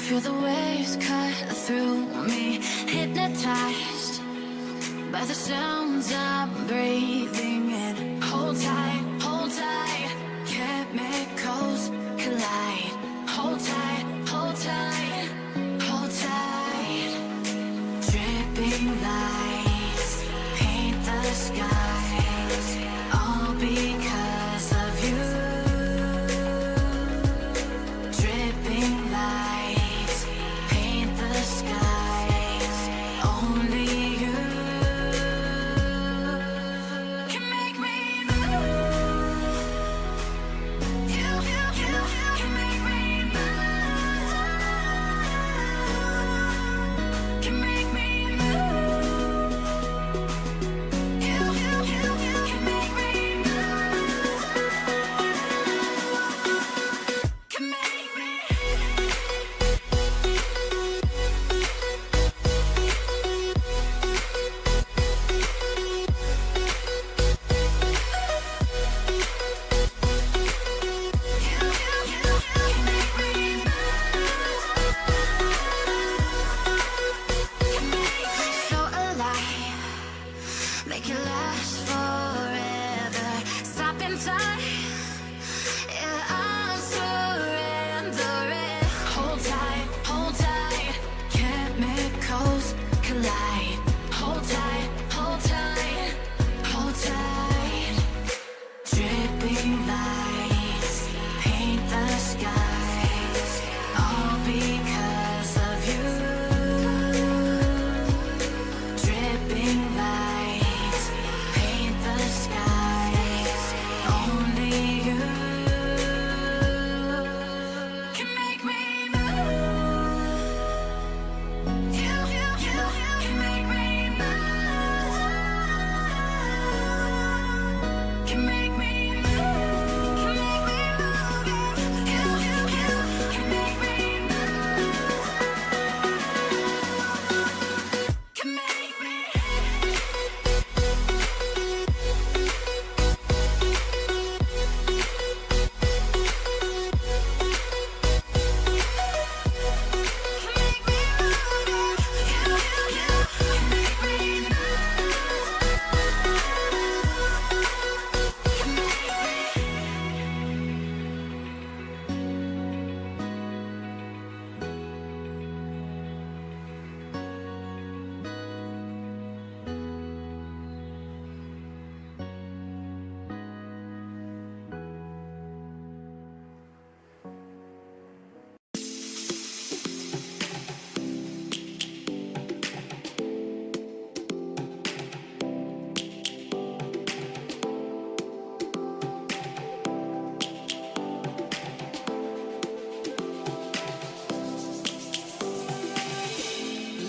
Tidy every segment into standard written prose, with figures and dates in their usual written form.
Feel the waves cut through me, hypnotized by the sounds I'm breathing in. Hold tight, chemicals collide. Hold tight, hold tight, hold tight. Dripping lights paint the skies, all because of you. Dripping lights paint the skies, only you can make me move. You can make me move. Can make me move. You can make me move. Can make me. So alive, make it last forever. Stop in time, yeah, I'm surrendering. Hold tight, chemicals collide. Hold tight, hold tight, hold tight. Dripping lights paint the skies, all because of you. Dripping lights paint the skies, only you can make me move. You can make me move. Can make me move. Can make me move. You can make me move. Can make me.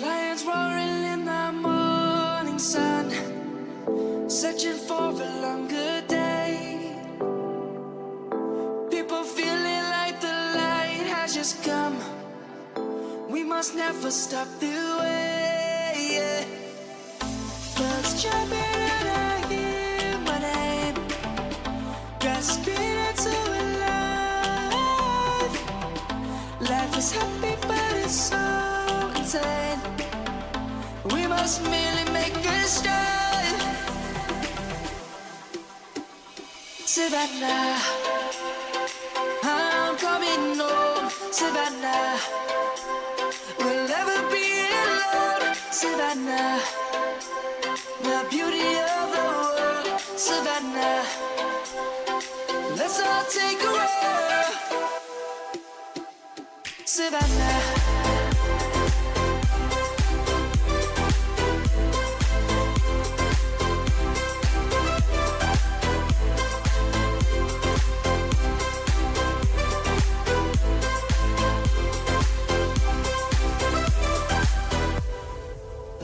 Lions roaring in the morning sun, searching for a longer day. People feeling like the light has just come. We must never stop the way. Birds jumping and I hear my name, grasping into a life. Life is happy but it's so insane. We must merely make a start. Savannah, I'm coming home. Savannah, we'll never be alone. Savannah, the beauty of the world. Savannah, let's all take a walk. Savannah.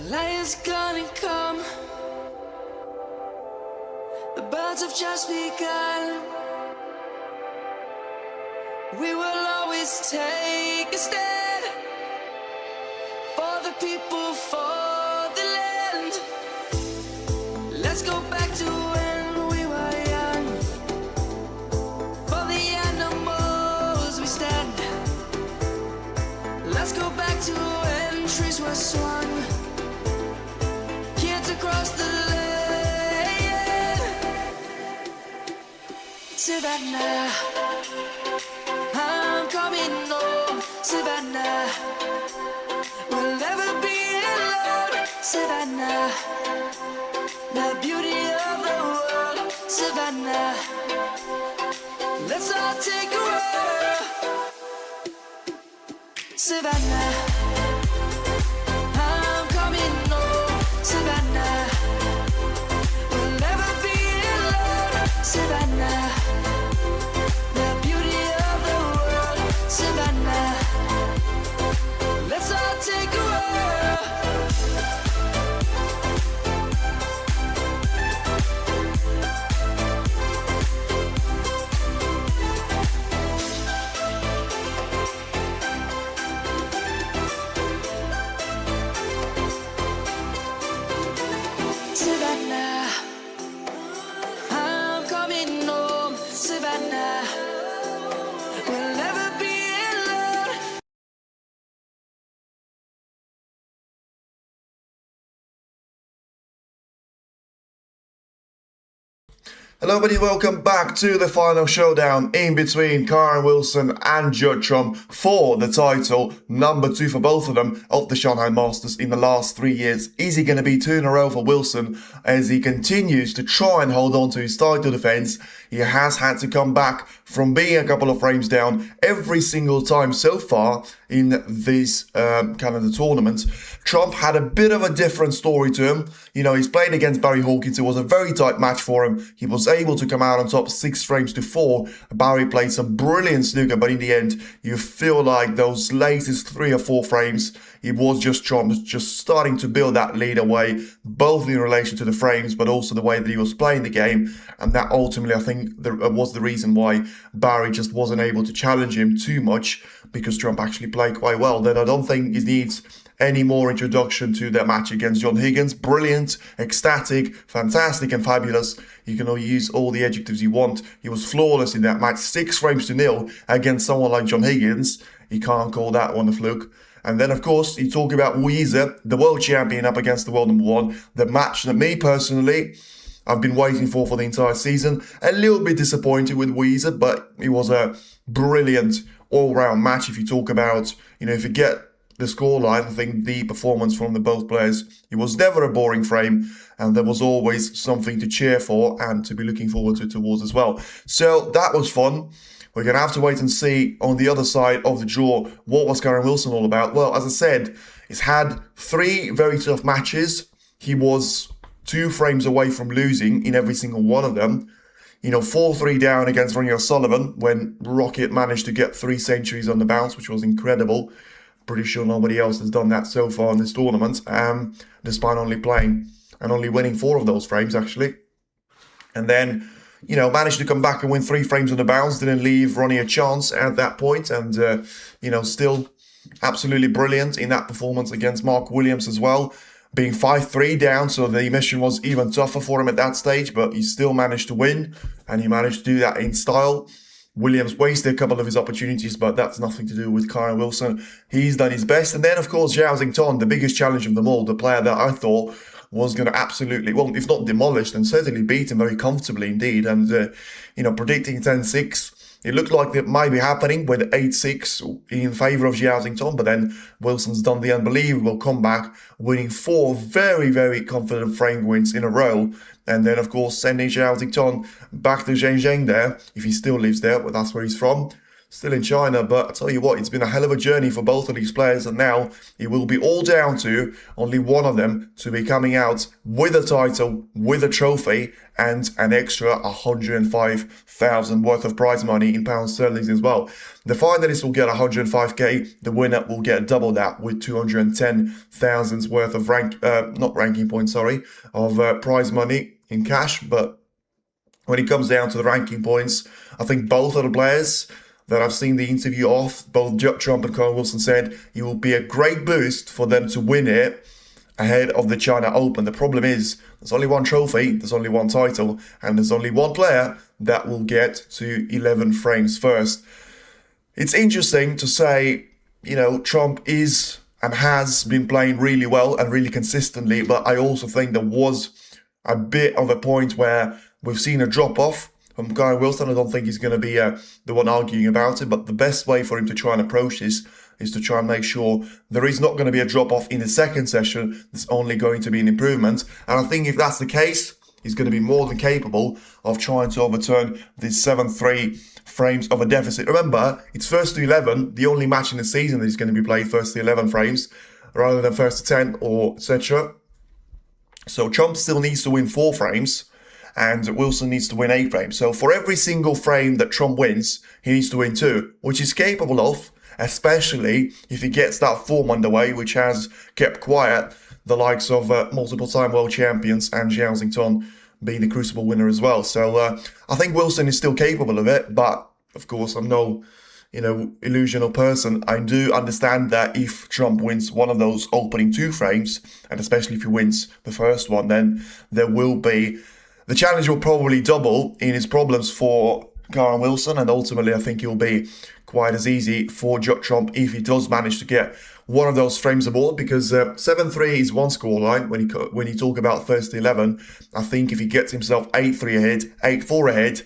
Lion's gonna come. The birds have just begun. We will always take a stand for the people, for the land. Let's go back to when we were young. For the animals we stand. Let's just one. Kids across the lane. Savannah, I'm coming home. Savannah, we'll never be alone. Savannah, the beauty of the world. Savannah, let's all take a whirl. Savannah, I'm coming home. Savannah, we'll never be alone. Savannah, the beauty of the world. Savannah, let's all take a whirl. Savannah, I'm coming home. Savannah, we'll never be alone. Hello everybody, welcome back to the final showdown in between Kyren Wilson and Watchalong for the title, number 2 for both of them of the Shanghai Masters in the last 3 years. Is he going to be 2 in a row for Wilson as he continues to try and hold on to his title defense? He has had to come back from being a couple of frames down every single time so far in this kind of the tournament. Trump had a bit of a different story to him. You know, he's playing against Barry Hawkins. It was a very tight match for him. He was able to come out on top 6 frames to 4. Barry played some brilliant snooker, but in the end, you feel like those latest 3 or 4 frames, it was just Trump just starting to build that lead away, both in relation to the frames, but also the way that he was playing the game. And that ultimately, I think, was the reason why Barry just wasn't able to challenge him too much, because Trump actually played quite well. Then I don't think he needs any more introduction to their match against John Higgins. Brilliant, ecstatic, fantastic and fabulous. You can use all the adjectives you want. He was flawless in that match, 6 frames to 0 against someone like John Higgins. You can't call that one a fluke. And then, of course, you talk about Weezer, the world champion up against the world number 1. The match that me personally, I've been waiting for the entire season. A little bit disappointed with Weezer, but it was a brilliant all-round match. If you talk about, if you get the scoreline, I think the performance from the both players, it was never a boring frame, and there was always something to cheer for and to be looking forward to towards as well. So that was fun. We're going to have to wait and see on the other side of the draw what was Kyren Wilson all about. Well, as I said, he's had 3 very tough matches. He was 2 frames away from losing in every single one of them. 4-3 down against Ronnie O'Sullivan when Rocket managed to get 3 centuries on the bounce, which was incredible. Pretty sure nobody else has done that so far in this tournament, despite only playing and only winning 4 of those frames, actually. And then, managed to come back and win 3 frames on the bounce, didn't leave Ronnie a chance at that point, and, still absolutely brilliant in that performance against Mark Williams as well, being 5-3 down, so the mission was even tougher for him at that stage, but he still managed to win, and he managed to do that in style. Williams wasted a couple of his opportunities, but that's nothing to do with Kyren Wilson. He's done his best. And then, of course, Zhao Xington, the biggest challenge of them all, the player that I thought was going to absolutely, well, if not demolish, then certainly beat him very comfortably indeed. And, predicting 10-6, it looked like that might be happening with 8-6 in favour of Zhao Xington, but then Wilson's done the unbelievable comeback, winning 4 very, very confident frame wins in a row. And then, of course, sending Zhao Xington back to Shenzhen there, if he still lives there, but that's where he's from. Still in China, but I tell you what, it's been a hell of a journey for both of these players, and now it will be all down to only one of them to be coming out with a title, with a trophy, and an extra 105,000 worth of prize money in pounds sterling as well. The finalists will get 105k, the winner will get double that with 210,000 worth of prize money in cash. But when it comes down to the ranking points, I think both of the players that I've seen the interview of, both Trump and Kyren Wilson said it will be a great boost for them to win it ahead of the China Open. The problem is there's only one trophy, there's only one title, and there's only one player that will get to 11 frames first. It's interesting to say, Trump is and has been playing really well and really consistently. But I also think there was a bit of a point where we've seen a drop-off from Karen Wilson. I don't think he's going to be the one arguing about it, but the best way for him to try and approach this is to try and make sure there is not going to be a drop-off in the second session. There's only going to be an improvement. And I think if that's the case, he's going to be more than capable of trying to overturn this 7-3 frames of a deficit. Remember, it's first to 11, the only match in the season that is going to be played first to 11 frames, rather than first to 10 or etc. So Trump still needs to win 4 frames, and Wilson needs to win 8 frames. So for every single frame that Trump wins, he needs to win 2, which he's capable of, especially if he gets that form underway, which has kept quiet the likes of multiple-time world champions and Zhao Xington being the Crucible winner as well. So I think Wilson is still capable of it, but of course I'm no, illusional person. I do understand that if Trump wins one of those opening 2 frames, and especially if he wins the first one, then there will be, the challenge will probably double in his problems for Karen Wilson, and ultimately I think it will be quite as easy for Judd Trump if he does manage to get one of those frames aboard, because 7-3 is one scoreline when you talk about first to 11. I think if he gets himself 8-3 ahead, 8-4 ahead,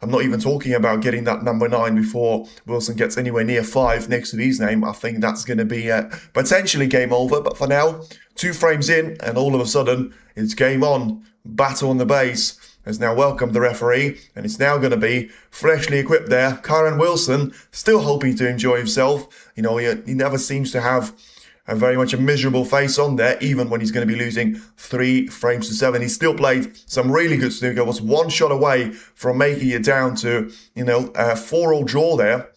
I'm not even talking about getting that number 9 before Wilson gets anywhere near 5 next to his name. I think that's going to be potentially game over. But for now, 2 frames in, and all of a sudden, it's game on. Battle on the base has now welcomed the referee, and it's now going to be freshly equipped there. Karen Wilson still hoping to enjoy himself. He never seems to have very much a miserable face on there, even when he's going to be losing 3 frames to 7. He's still played some really good snooker, was 1 shot away from making it down to, a 4-all draw there.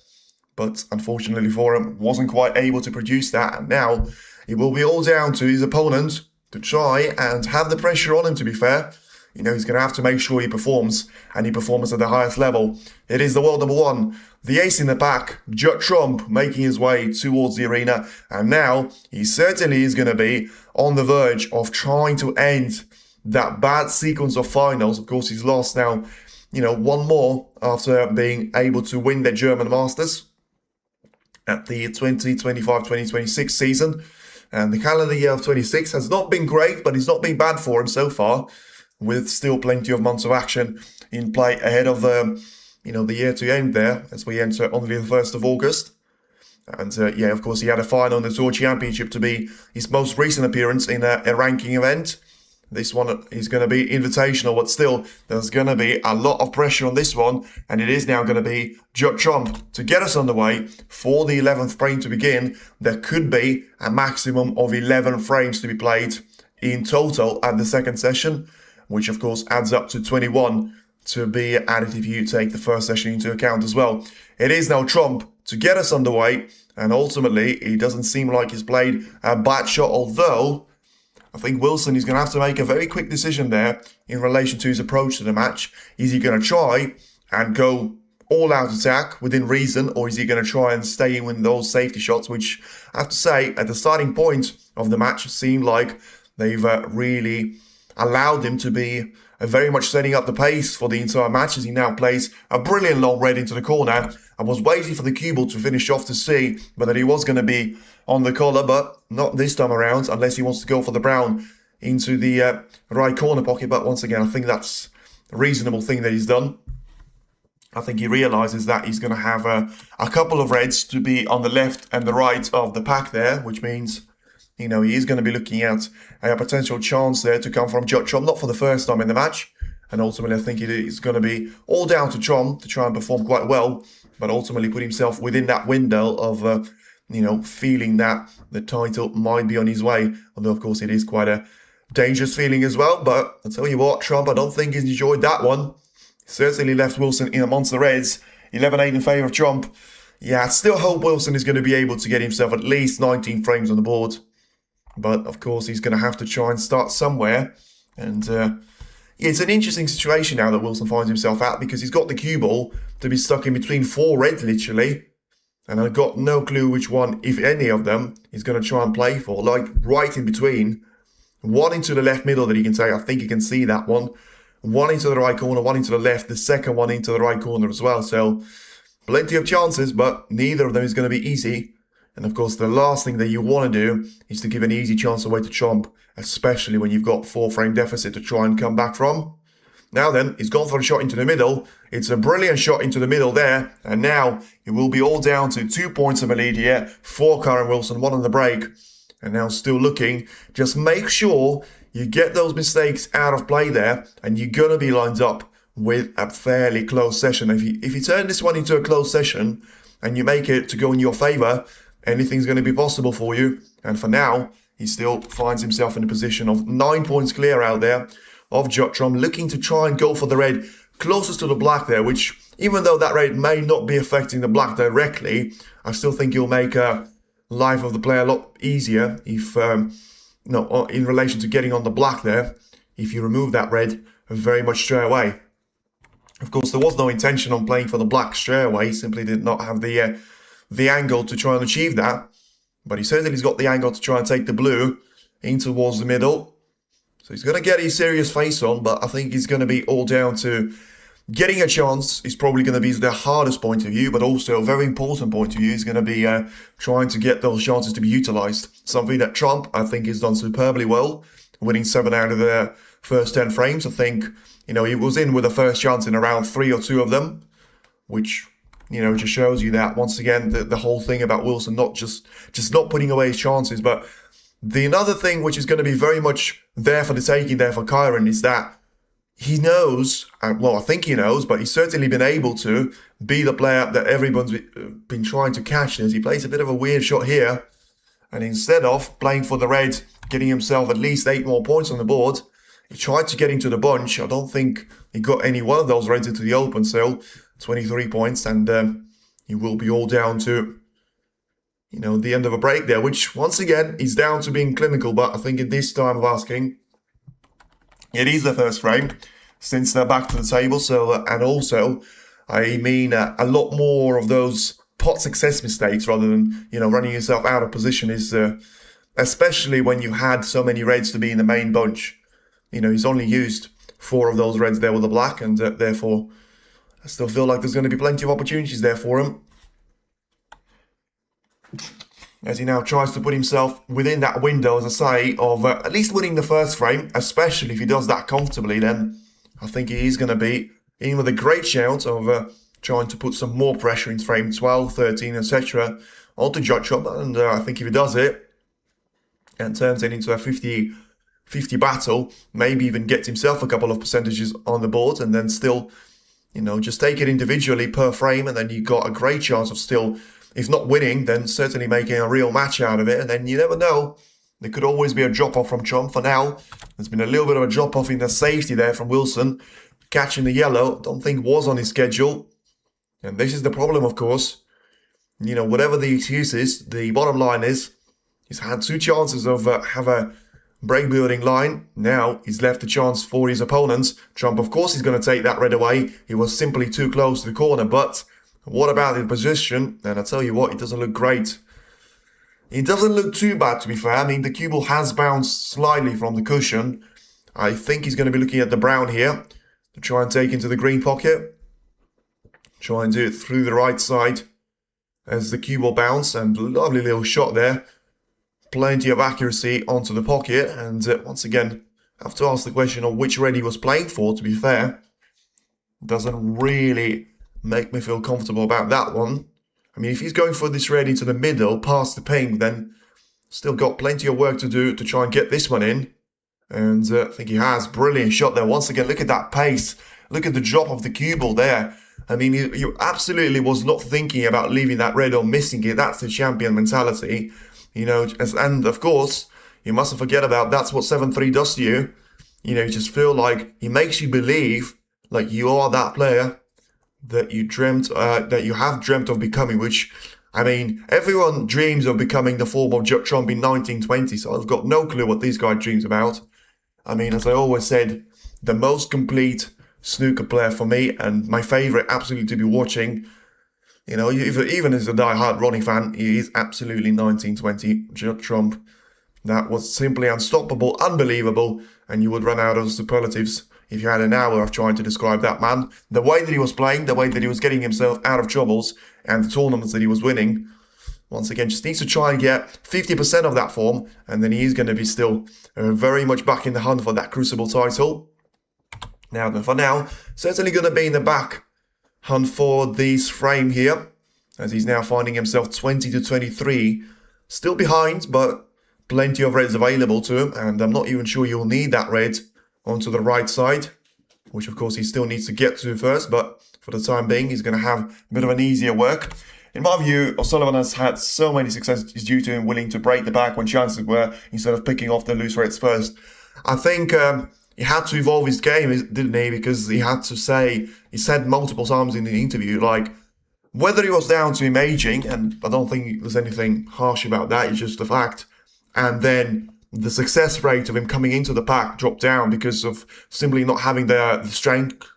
But unfortunately for him, wasn't quite able to produce that. And now it will be all down to his opponent to try and have the pressure on him, to be fair. He's going to have to make sure he performs, and he performs at the highest level. It is the world number 1, the ace in the pack, Judd Trump, making his way towards the arena. And now he certainly is going to be on the verge of trying to end that bad sequence of finals. Of course, he's lost now, 1 more after being able to win the German Masters at the 2025-2026 season. And the calendar year of 26 has not been great, but it's not been bad for him so far, with still plenty of months of action in play ahead of the year to end there, as we enter only the 1st of August. And of course, he had a final in the Tour Championship to be his most recent appearance in a ranking event. This one is going to be invitational, but still, there's going to be a lot of pressure on this one, and it is now going to be Judd Trump to get us underway for the 11th frame to begin. There could be a maximum of 11 frames to be played in total at the second session, which of course adds up to 21 to be added if you take the first session into account as well. It is now Trump to get us underway, and ultimately it doesn't seem like he's played a bad shot, although I think Wilson is going to have to make a very quick decision there in relation to his approach to the match. Is he going to try and go all-out attack within reason, or is he going to try and stay in with those safety shots, which I have to say, at the starting point of the match, seemed like they've really allowed him to be very much setting up the pace for the entire match, as he now plays a brilliant long red into the corner. I was waiting for the cue ball to finish off to see whether he was going to be on the collar, but not this time around, unless he wants to go for the brown into the right corner pocket. But once again, I think that's a reasonable thing that he's done. I think he realises that he's going to have a couple of reds to be on the left and the right of the pack there, which means, he is going to be looking at a potential chance there to come from Judd Trump, not for the first time in the match. And ultimately, I think it is going to be all down to Trump to try and perform quite well, but ultimately put himself within that window of, feeling that the title might be on his way. Although, of course, it is quite a dangerous feeling as well. But I'll tell you what, Trump, I don't think he's enjoyed that one. He certainly left Wilson in amongst the reds. 11-8 in favour of Trump. Yeah, I still hope Wilson is going to be able to get himself at least 19 frames on the board. But, of course, he's going to have to try and start somewhere. And it's an interesting situation now that Wilson finds himself at, because he's got the cue ball to be stuck in between 4 reds, literally. And I've got no clue which one, if any of them, he's going to try and play for. Like, right in between. One into the left middle that he can take. I think he can see that one. One into the right corner, one into the left. The second one into the right corner as well. So, plenty of chances, but neither of them is going to be easy. And of course, the last thing that you want to do is to give an easy chance away to Trump, especially when you've got 4-frame deficit to try and come back from. Now then, he's gone for a shot into the middle. It's a brilliant shot into the middle there. And now it will be all down to 2 points of a lead here for Kyren Wilson, 1 on the break. And now still looking. Just make sure you get those mistakes out of play there, and you're going to be lined up with a fairly close session. If you turn this one into a close session and you make it to go in your favour, anything's going to be possible for you. And for now, he still finds himself in a position of 9 points clear out there of Watchalong, looking to try and go for the red closest to the black there, which, even though that red may not be affecting the black directly, I still think you'll make life of the player a lot easier if, in relation to getting on the black there, if you remove that red very much straight away. Of course, there was no intention on playing for the black straight away. He simply did not have the angle to try and achieve that. But he certainly has got the angle to try and take the blue in towards the middle. So he's going to get his serious face on, but I think he's going to be all down to getting a chance. Is probably going to be the hardest point of view, but also a very important point of view is going to be trying to get those chances to be utilised. Something that Trump, I think, has done superbly well, winning 7 out of the first 10 frames. I think, he was in with the first chance in around 3 or 2 of them, which, just shows you that, once again, the whole thing about Wilson not just not putting away his chances. But the another thing which is going to be very much there for the taking there for Kyren is that he knows, well, I think he knows, but he's certainly been able to be the player that everyone's been trying to catch. As he plays a bit of a weird shot here, and instead of playing for the red, getting himself at least 8 more points on the board, he tried to get into the bunch. I don't think he got any one of those reds into the open, so 23 points, and he will be all down to, the end of a break there, which, once again, is down to being clinical. But I think at this time of asking, it is the first frame since they're back to the table. So, and also, I mean, a lot more of those pot success mistakes rather than, running yourself out of position is, especially when you had so many reds to be in the main bunch. He's only used 4 of those reds there with the black, and therefore, I still feel like there's going to be plenty of opportunities there for him, as he now tries to put himself within that window, as I say, of at least winning the first frame. Especially if he does that comfortably, then I think he is going to be in with a great shout of trying to put some more pressure in frame 12, 13, etc. onto Watchalong. And I think if he does it and turns it into a 50 battle, maybe even gets himself a couple of percentages on the board, and then still, just take it individually per frame, and then you got a great chance of still, if not winning, then certainly making a real match out of it. And then you never know, there could always be a drop-off from Trump. For now, there's been a little bit of a drop-off in the safety there from Wilson. Catching the yellow, don't think was on his schedule. And this is the problem, of course. Whatever the excuse is, the bottom line is, he's had 2 chances of have a break building line. Now he's left a chance for his opponents. Trump, of course, is going to take that red away. He was simply too close to the corner, but what about the position? And I tell you what, it doesn't look great. It doesn't look too bad, to be fair. I mean, the cue ball has bounced slightly from the cushion. I think he's going to be looking at the brown here to try and take into the green pocket. Try and do it through the right side as the cue ball bounce, and lovely little shot there. Plenty of accuracy onto the pocket, and once again, I have to ask the question of which red he was playing for, to be fair. Doesn't really make me feel comfortable about that one. I mean, if he's going for this red into the middle, past the pink, then still got plenty of work to do to try and get this one in. And I think he has. Brilliant shot there. Once again, look at that pace. Look at the drop of the cue ball there. I mean, you absolutely was not thinking about leaving that red or missing it. That's the champion mentality. And of course, you mustn't forget about that's what 7-3 does to you. You just feel like he makes you believe like you are that player that you have dreamt of becoming, which, I mean, everyone dreams of becoming the form of Trump in 1920, so I've got no clue what these guys dreams about. I mean, as I always said, the most complete snooker player for me, and my favourite absolutely to be watching. Even as a die-hard Ronnie fan, he is absolutely 1920 Trump. That was simply unstoppable, unbelievable, and you would run out of superlatives if you had an hour of trying to describe that man. The way that he was playing, the way that he was getting himself out of troubles, and the tournaments that he was winning, Once again, just needs to try and get 50% of that form, and then he is going to be still very much back in the hunt for that Crucible title. Now, for now, certainly going to be in the back hunt for this frame here, as he's now finding himself 20 to 23. Still behind, but plenty of reds available to him, and I'm not even sure you'll need that red onto the right side, which of course he still needs to get to first, but for the time being, he's going to have a bit of an easier work. In my view, O'Sullivan has had so many successes due to him willing to break the back when chances were, instead of picking off the loose reds first. I think he had to evolve his game, didn't he? Because he had to say, he said multiple times in the interview, like, whether it was down to him aging, and I don't think there's anything harsh about that, it's just a fact, and then the success rate of him coming into the pack dropped down because of simply not having the strength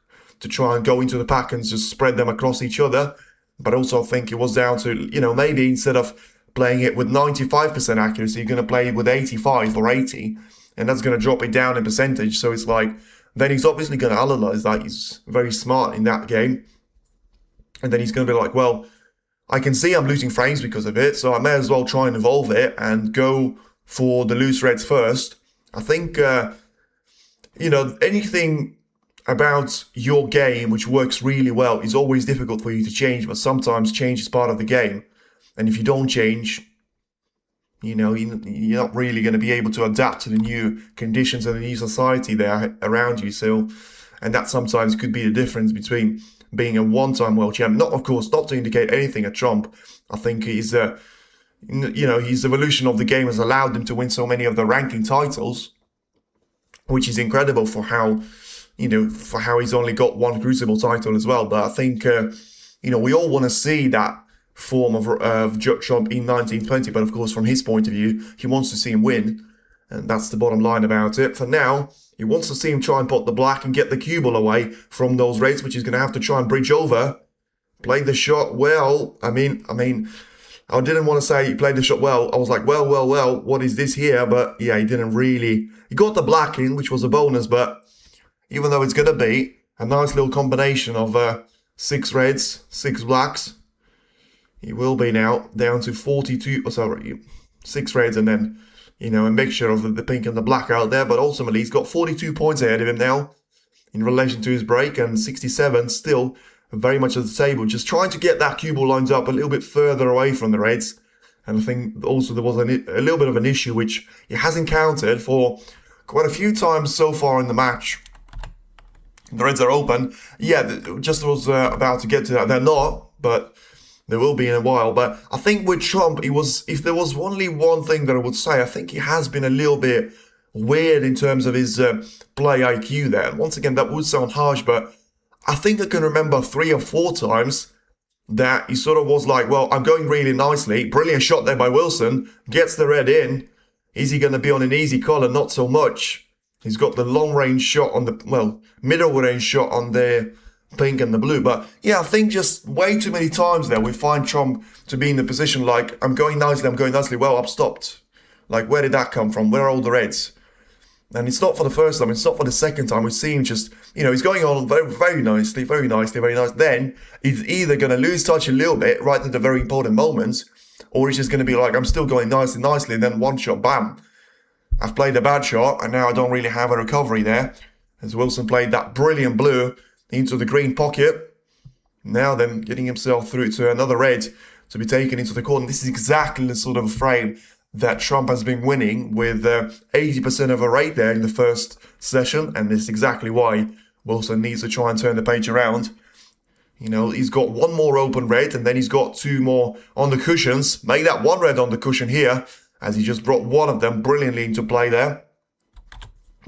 to try and go into the pack and just spread them across each other. But also I think it was down to, maybe instead of playing it with 95% accuracy, you're going to play it with 85 or 80, and that's going to drop it down in percentage. So it's like, then he's obviously going to analyze that. He's very smart in that game. And then he's going to be like, well, I can see I'm losing frames because of it, so I may as well try and evolve it and go for the loose reds first. I think, anything about your game which works really well is always difficult for you to change, but sometimes change is part of the game. And if you don't change, you're not really going to be able to adapt to the new conditions and the new society there around you. So, and that sometimes could be the difference between being a one-time world champ. Not, of course, not to indicate anything at Trump. I think his evolution of the game has allowed him to win so many of the ranking titles, which is incredible for how he's only got one Crucible title as well. But I think, we all want to see that form of Judd Trump in 1920. But of course, from his point of view, he wants to see him win. And that's the bottom line about it. For now, he wants to see him try and pot the black and get the cue ball away from those reds, which he's going to have to try and bridge over. Played the shot well. I mean, I didn't want to say he played the shot well. I was like, well, what is this here? But yeah, he didn't really. He got the black in, which was a bonus, but even though it's going to be a nice little combination of 6 reds, 6 blacks, he will be now down to 42, 6 reds and then, a mixture of the pink and the black out there. But ultimately, he's got 42 points ahead of him now in relation to his break, and 67 still very much at the table, just trying to get that cue ball lined up a little bit further away from the reds. And I think also there was a little bit of an issue which he has encountered for quite a few times so far in the match. The reds are open. Yeah, just was about to get to that. They're not, but they will be in a while. But I think with Trump, if there was only one thing that I would say, I think he has been a little bit weird in terms of his play IQ there. And once again, that would sound harsh, but I think I can remember 3 or 4 times that he sort of was like, well, I'm going really nicely. Brilliant shot there by Wilson. Gets the red in. Is he going to be on an easy collar? Not so much. He's got the long range shot on the, middle range shot on the pink and the blue. But yeah, I think just way too many times there we find Trump to be in the position like, I'm going nicely. Well, I've stopped. Like, where did that come from? Where are all the reds? And it's not for the first time, it's not for the second time. We see him just, he's going on very, very nicely. Then he's either going to lose touch a little bit right at the very important moments, or he's just going to be like, I'm still going nicely, and then one shot, bam. I've played a bad shot, and now I don't really have a recovery there. As Wilson played that brilliant blue into the green pocket. Now then, getting himself through to another red to be taken into the corner. This is exactly the sort of frame that Trump has been winning with 80% of a rate there in the first session, and this is exactly why Wilson needs to try and turn the page around. He's got 1 more open red, and then he's got 2 more on the cushions. Make that 1 red on the cushion here, as he just brought 1 of them brilliantly into play there.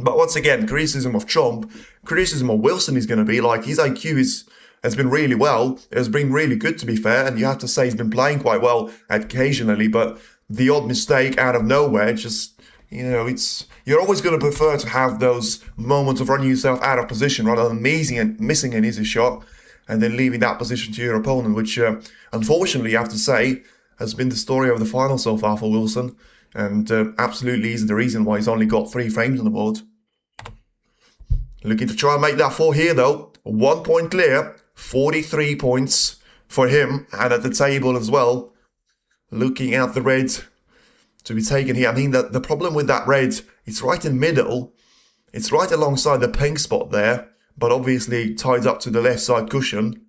But once again, criticism of Trump, criticism of Wilson is going to be like, his IQ has been really well. It has been really good, to be fair, and you have to say he's been playing quite well occasionally, but the odd mistake out of nowhere, just, you're always going to prefer to have those moments of running yourself out of position rather than missing an easy shot and then leaving that position to your opponent, which, unfortunately, you have to say, has been the story of the final so far for Wilson, and absolutely is the reason why he's only got 3 frames on the board. Looking to try and make that 4 here, though. 1 point clear, 43 points for him, and at the table as well. looking at the red to be taken here. I mean, the problem with that red, it's right in middle. It's right alongside the pink spot there, but obviously tied up to the left side cushion.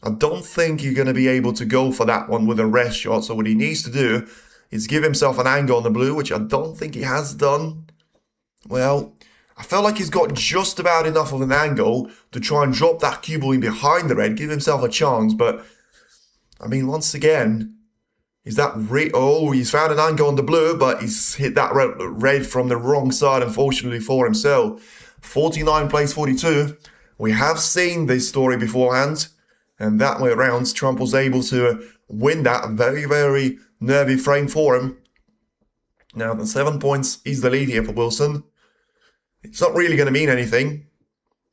I don't think you're going to be able to go for that one with a rest shot. So what he needs to do is give himself an angle on the blue, which I don't think he has done. Well, I felt like he's got just about enough of an angle to try and drop that cue ball in behind the red, give himself a chance. But, I mean, once again, is that he's found an angle on the blue, but he's hit that red from the wrong side, unfortunately for him. So, 49 plays 42. We have seen this story beforehand, and that way around, Trump was able to win that. Very, very nervy frame for him. Now, the 7 points is the lead here for Wilson. It's not really going to mean anything.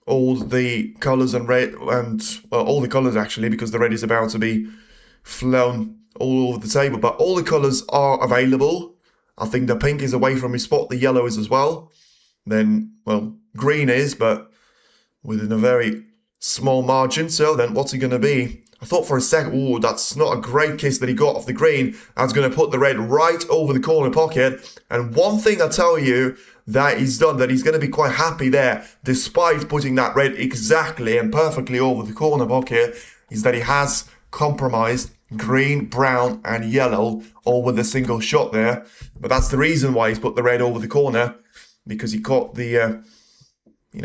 All the colours and red, and well, all the colours actually, because the red is about to be flown all over the table. But all the colours are available. I think the pink is away from his spot. The yellow is as well. Then, well, green is, but within a very small margin. So then what's it going to be? I thought for a second, that's not a great kiss that he got off the green. That's going to put the red right over the corner pocket. And one thing I tell you that he's done, that he's going to be quite happy there, despite putting that red exactly and perfectly over the corner pocket, is that he has compromised green, brown and yellow all with a single shot there. But that's the reason why he's put the red over the corner, because he caught the,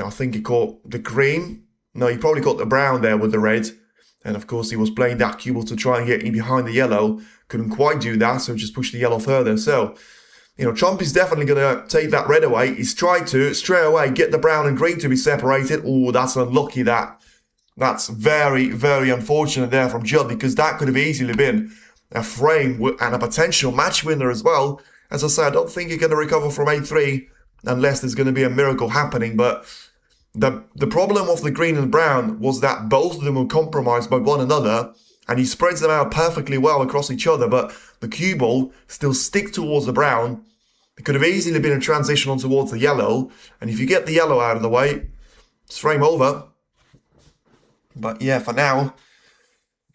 I think he caught the green. No, he probably caught the brown there with the red. And of course, he was playing that cue ball to try and get in behind the yellow. Couldn't quite do that, so just pushed the yellow further. So, Trump is definitely going to take that red away. He's tried to, straight away, get the brown and green to be separated. That's unlucky, that. That's very, very unfortunate there from Judd, because that could have easily been a frame and a potential match winner as well. As I said, I don't think you're going to recover from 8-3 unless there's going to be a miracle happening. But the problem of the green and brown was that both of them were compromised by one another, and he spreads them out perfectly well across each other, but the cue ball still sticks towards the brown. It could have easily been a transition on towards the yellow, and if you get the yellow out of the way, it's frame over. But yeah, for now,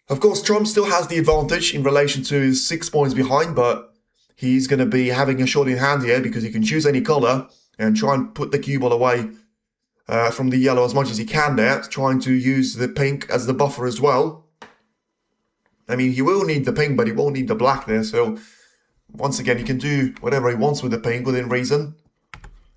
of course, Trump still has the advantage in relation to his 6 points behind, but he's going to be having a shot in hand here because he can choose any colour and try and put the cue ball away from the yellow as much as he can there, trying to use the pink as the buffer as well. I mean, he will need the pink, but he won't need the black there. So, once again, he can do whatever he wants with the pink within reason.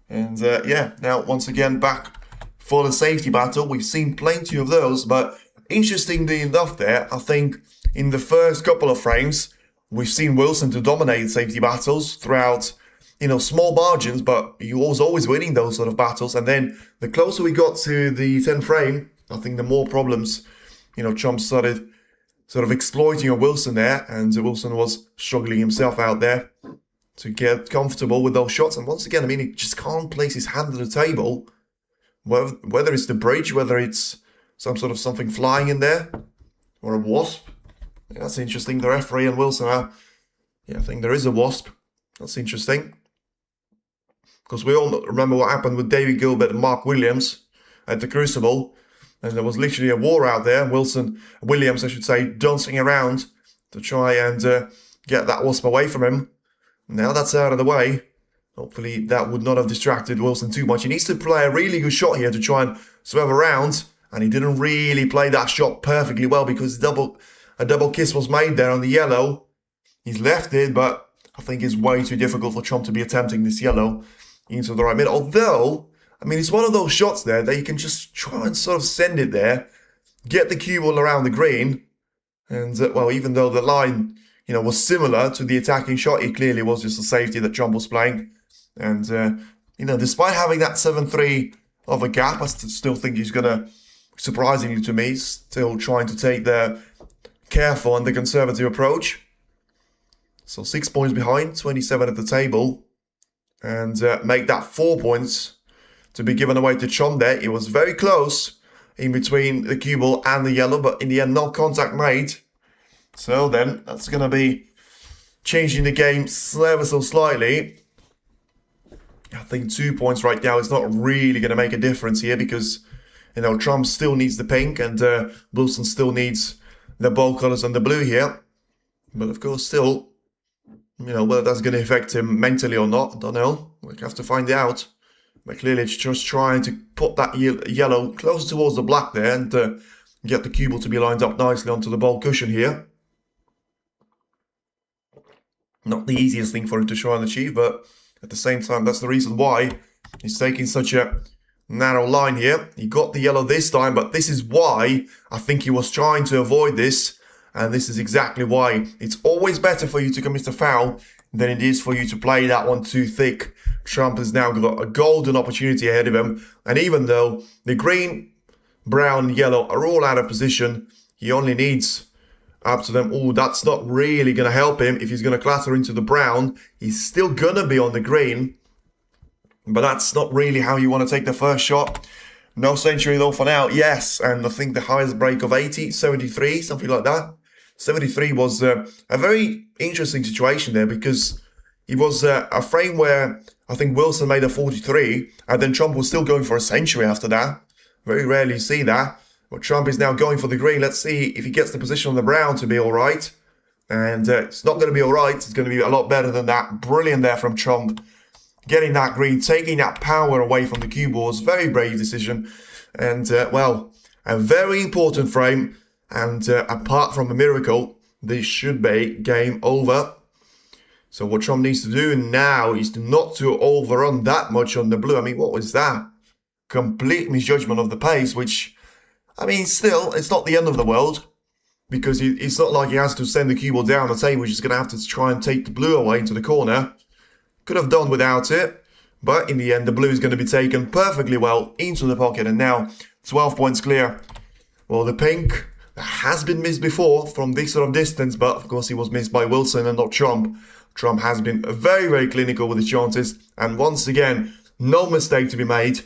And yeah, now once again back for the safety battle. We've seen plenty of those, but interestingly enough there, I think in the first couple of frames, we've seen Wilson to dominate safety battles throughout, small margins, but he was always winning those sort of battles. And then the closer we got to the 10th frame, I think the more problems, Trump started sort of exploiting on Wilson there, and Wilson was struggling himself out there to get comfortable with those shots. And once again, I mean, he just can't place his hand on the table, whether it's the bridge, whether it's some sort of something flying in there, or a wasp. Yeah, that's interesting. The referee and Wilson are, I think there is a wasp. That's interesting. Because we all remember what happened with David Gilbert and Mark Williams at the Crucible. And there was literally a war out there. Williams, I should say, dancing around to try and get that wasp away from him. Now that's out of the way. Hopefully that would not have distracted Wilson too much. He needs to play a really good shot here to try and swerve around. And he didn't really play that shot perfectly well because a double kiss was made there on the yellow. He's left it, but I think it's way too difficult for Trump to be attempting this yellow into the right middle. Although, I mean, it's one of those shots there that you can just try and sort of send it there, get the cue ball around the green, and, well, even though the line, was similar to the attacking shot, it clearly was just a safety that Trump was playing. And, despite having that 7-3 of a gap, I still think he's going to, surprisingly to me, still trying to take the careful and the conservative approach. So 6 points behind, 27 at the table, and make that 4 points to be given away to Trump there. It was very close in between the cue ball and the yellow, but in the end, no contact made. So then, that's going to be changing the game ever so slightly. I think 2 points right now is not really going to make a difference here because, Trump still needs the pink and Wilson still needs the bold colours and the blue here. But of course, still, whether that's going to affect him mentally or not, I don't know. We'll have to find out. But clearly it's just trying to put that yellow closer towards the black there and get the cue ball to be lined up nicely onto the ball cushion here. Not the easiest thing for him to try and achieve, but at the same time, that's the reason why he's taking such a narrow line here. He got the yellow this time, but this is why I think he was trying to avoid this. And this is exactly why. It's always better for you to commit a foul than it is for you to play that one too thick. Trump has now got a golden opportunity ahead of him. And even though the green, brown, and yellow are all out of position, he only needs up to them. Oh, that's not really going to help him. If he's going to clatter into the brown, he's still going to be on the green. But that's not really how you want to take the first shot. No century though for now. Yes, and I think the highest break of 80, 73, something like that. 73 was a very interesting situation there because it was a frame where I think Wilson made a 43 and then Trump was still going for a century after that. Very rarely see that. But Trump is now going for the green. Let's see if he gets the position on the brown to be all right. And it's not going to be all right. It's going to be a lot better than that. Brilliant there from Trump. Getting that green, taking that power away from the cue balls. Very brave decision. And, well, a very important frame. And apart from a miracle, this should be game over. So what Trump needs to do now is not to overrun that much on the blue. I mean, what was that? Complete misjudgment of the pace, which, I mean, still, it's not the end of the world. Because it's not like he has to send the cue ball down the table. He's just going to have to try and take the blue away into the corner. Could have done without it. But in the end, the blue is going to be taken perfectly well into the pocket. And now, 12 points clear. Well, the pink has been missed before from this sort of distance. But, of course, he was missed by Wilson and not Trump. Trump has been very, very clinical with his chances. And once again, no mistake to be made.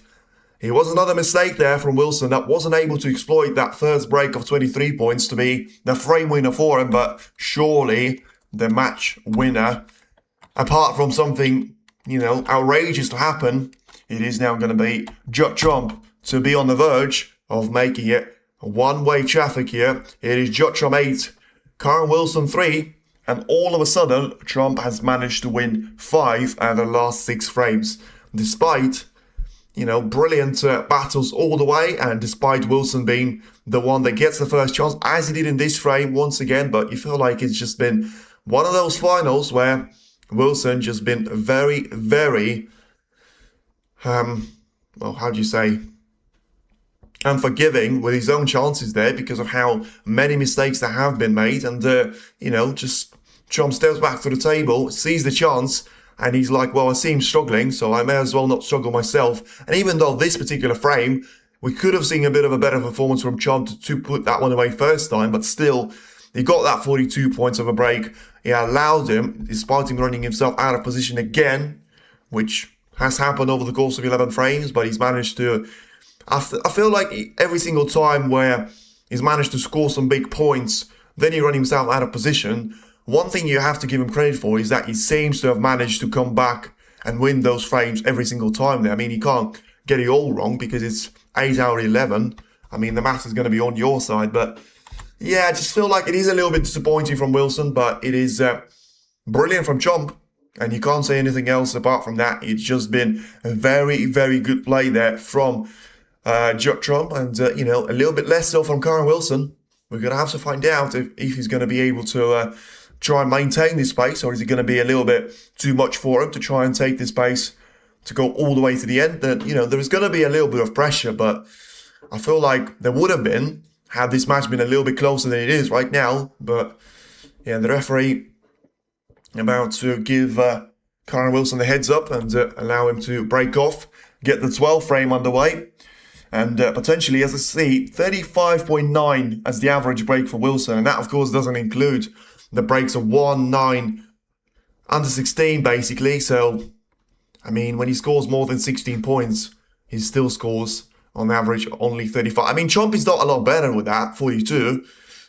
It was another mistake there from Wilson that wasn't able to exploit that first break of 23 points to be the frame winner for him. But surely the match winner, apart from something, outrageous to happen, it is now going to be Judd Trump to be on the verge of making it a one-way traffic here. It is Judd Trump 8, Karen Wilson 3, and all of a sudden, Trump has managed to win 5 out of the last 6 frames. Despite, brilliant battles all the way, and despite Wilson being the one that gets the first chance, as he did in this frame once again, but you feel like it's just been one of those finals where Wilson just been very, very, unforgiving with his own chances there because of how many mistakes that have been made. And, just Trump steps back to the table, sees the chance, and he's like, well, I see him struggling, so I may as well not struggle myself. And even though this particular frame, we could have seen a bit of a better performance from Trump to put that one away first time, but still, he got that 42 points of a break. It allowed him, despite him running himself out of position again, which has happened over the course of 11 frames, but he's managed to, I feel like every single time where he's managed to score some big points, then he run himself out of position. One thing you have to give him credit for is that he seems to have managed to come back and win those frames every single time there. I mean, he can't get it all wrong because it's 8 out of 11. I mean, the math is going to be on your side, but yeah, I just feel like it is a little bit disappointing from Wilson, but it is brilliant from Trump, and you can't say anything else apart from that. It's just been a very, very good play there from Judd Trump, and a little bit less so from Karen Wilson. We're going to have to find out if he's going to be able to try and maintain this pace, or is it going to be a little bit too much for him to try and take this pace to go all the way to the end? That there is going to be a little bit of pressure, but I feel like there would have been had this match been a little bit closer than it is right now. But yeah, the referee about to give Karen Wilson the heads up and allow him to break off, get the 12th frame underway. And potentially, as I see, 35.9 as the average break for Wilson. And that, of course, doesn't include the breaks of 1, 9, under 16, basically. So, I mean, when he scores more than 16 points, he still scores, on average, only 35. I mean, Trump is not a lot better with that, 42.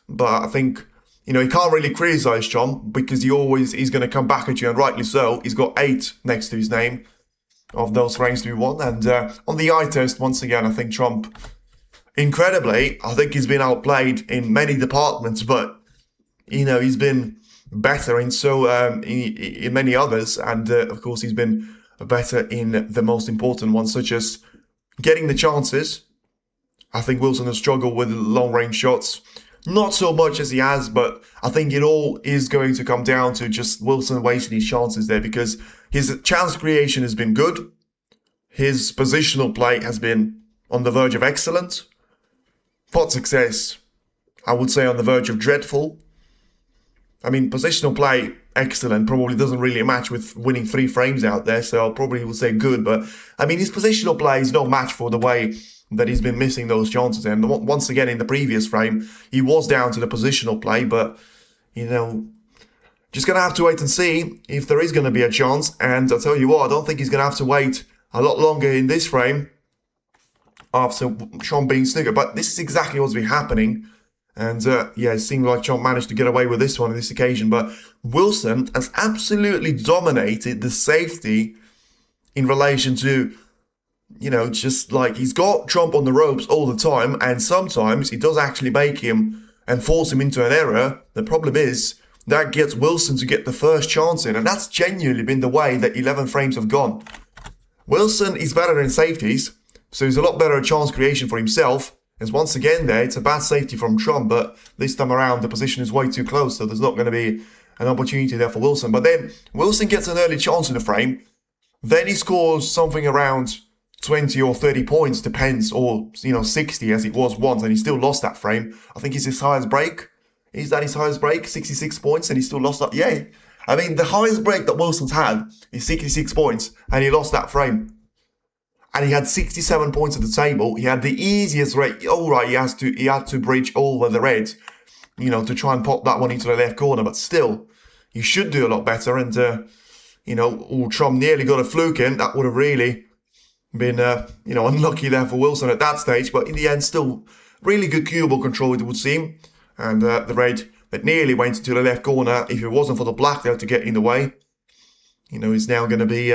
But I think, you can't really criticize Trump because he's going to come back at you, and rightly so. He's got 8 next to his name of those frames to be won. And on the eye test, once again, I think Trump, incredibly, I think he's been outplayed in many departments, but, he's been better in many others, and of course he's been better in the most important ones, such as getting the chances. I think Wilson has struggled with long range shots, not so much as he has, but I think it all is going to come down to just Wilson wasting his chances there, because his chance creation has been good, his positional play has been on the verge of excellent, pot success, I would say, on the verge of dreadful. I mean, positional play, excellent, probably doesn't really match with winning 3 frames out there, so I probably would say good, but I mean, his positional play is no match for the way that he's been missing those chances. And once again, in the previous frame, he was down to the positional play, but, you know, just going to have to wait and see if there is going to be a chance. And I'll tell you what, I don't think he's going to have to wait a lot longer in this frame after Trump being snookered, but this is exactly what's been happening. And yeah, it seemed like Trump managed to get away with this one on this occasion, but Wilson has absolutely dominated the safety in relation to, you know, just like he's got Trump on the ropes all the time, and sometimes he does actually make him and force him into an error. The problem is that gets Wilson to get the first chance in, and that's genuinely been the way that 11 frames have gone. Wilson is better in safeties, so he's a lot better at chance creation for himself. As once again there, it's a bad safety from Trump, but this time around the position is way too close, so there's not going to be an opportunity there for Wilson. But then Wilson gets an early chance in the frame, then he scores something around 20 or 30 points, depends, or, you know, 60 as it was once, and he still lost that frame. I think it's his highest break. Is that his highest break? 66 points, and he still lost that? Yeah. I mean, the highest break that Wilson's had is 66 points, and he lost that frame. And he had 67 points at the table. He had the easiest rate. All right, he had to bridge over the red, you know, to try and pop that one into the left corner. But still, you should do a lot better. And, you know, Trump nearly got a fluke in. That would have really been, you know, unlucky there for Wilson at that stage. But in the end, still really good cue ball control, it would seem. And the red that nearly went to the left corner, if it wasn't for the black there to get in the way, you know, is now going to be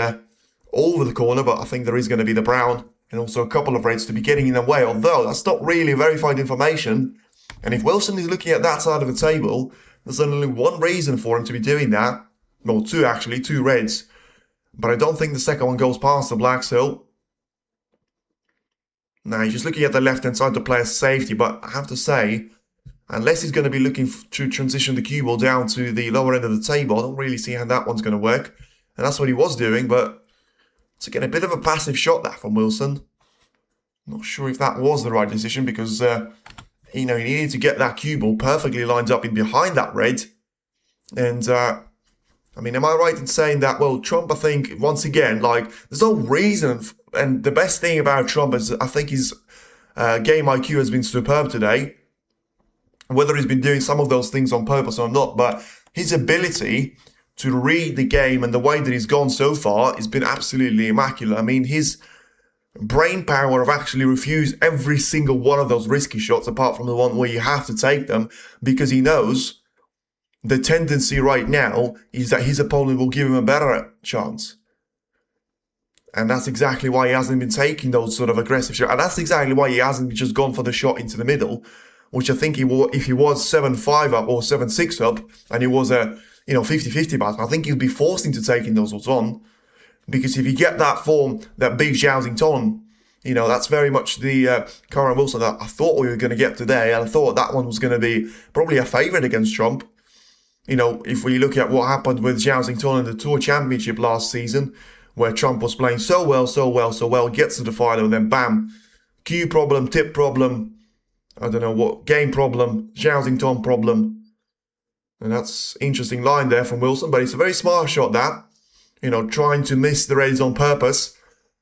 over the corner. But I think there is going to be the brown and also a couple of reds to be getting in the way. Although that's not really verified information. And if Wilson is looking at that side of the table, there's only one reason for him to be doing that. Well, two actually, 2 reds. But I don't think the second one goes past the black, so now he's just looking at the left-hand side to play a safety, but I have to say, unless he's going to be looking to transition the cue ball down to the lower end of the table, I don't really see how that one's going to work. And that's what he was doing, but it's again a bit of a passive shot that from Wilson. Not sure if that was the right decision, because, you know, he needed to get that cue ball perfectly lined up in behind that red. And, I mean, am I right in saying that, well, Trump, I think, once again, like, there's no reason. And the best thing about Trump is, I think his game IQ has been superb today. Whether he's been doing some of those things on purpose or not, but his ability to read the game and the way that he's gone so far has been absolutely immaculate. I mean, his brain power of actually refuse every single one of those risky shots, apart from the one where you have to take them, because he knows the tendency right now is that his opponent will give him a better chance. And that's exactly why he hasn't been taking those sort of aggressive shots. And that's exactly why he hasn't just gone for the shot into the middle, which I think if he was 7-5 up or 7-6 up, and he was a, you know, 50-50 battle, I think he'd be forced into taking those on. Because if you get that form that big Zhao Ton, you know, that's very much the Karen Wilson that I thought we were going to get today. And I thought that one was going to be probably a favourite against Trump. You know, if we look at what happened with Zhao Ton in the Tour Championship last season, where Trump was playing so well, gets to the final, and then bam, cue problem, tip problem, I don't know what, game problem, Zhao Ton problem. And that's interesting line there from Wilson, but it's a very smart shot that, you know, trying to miss the reds on purpose.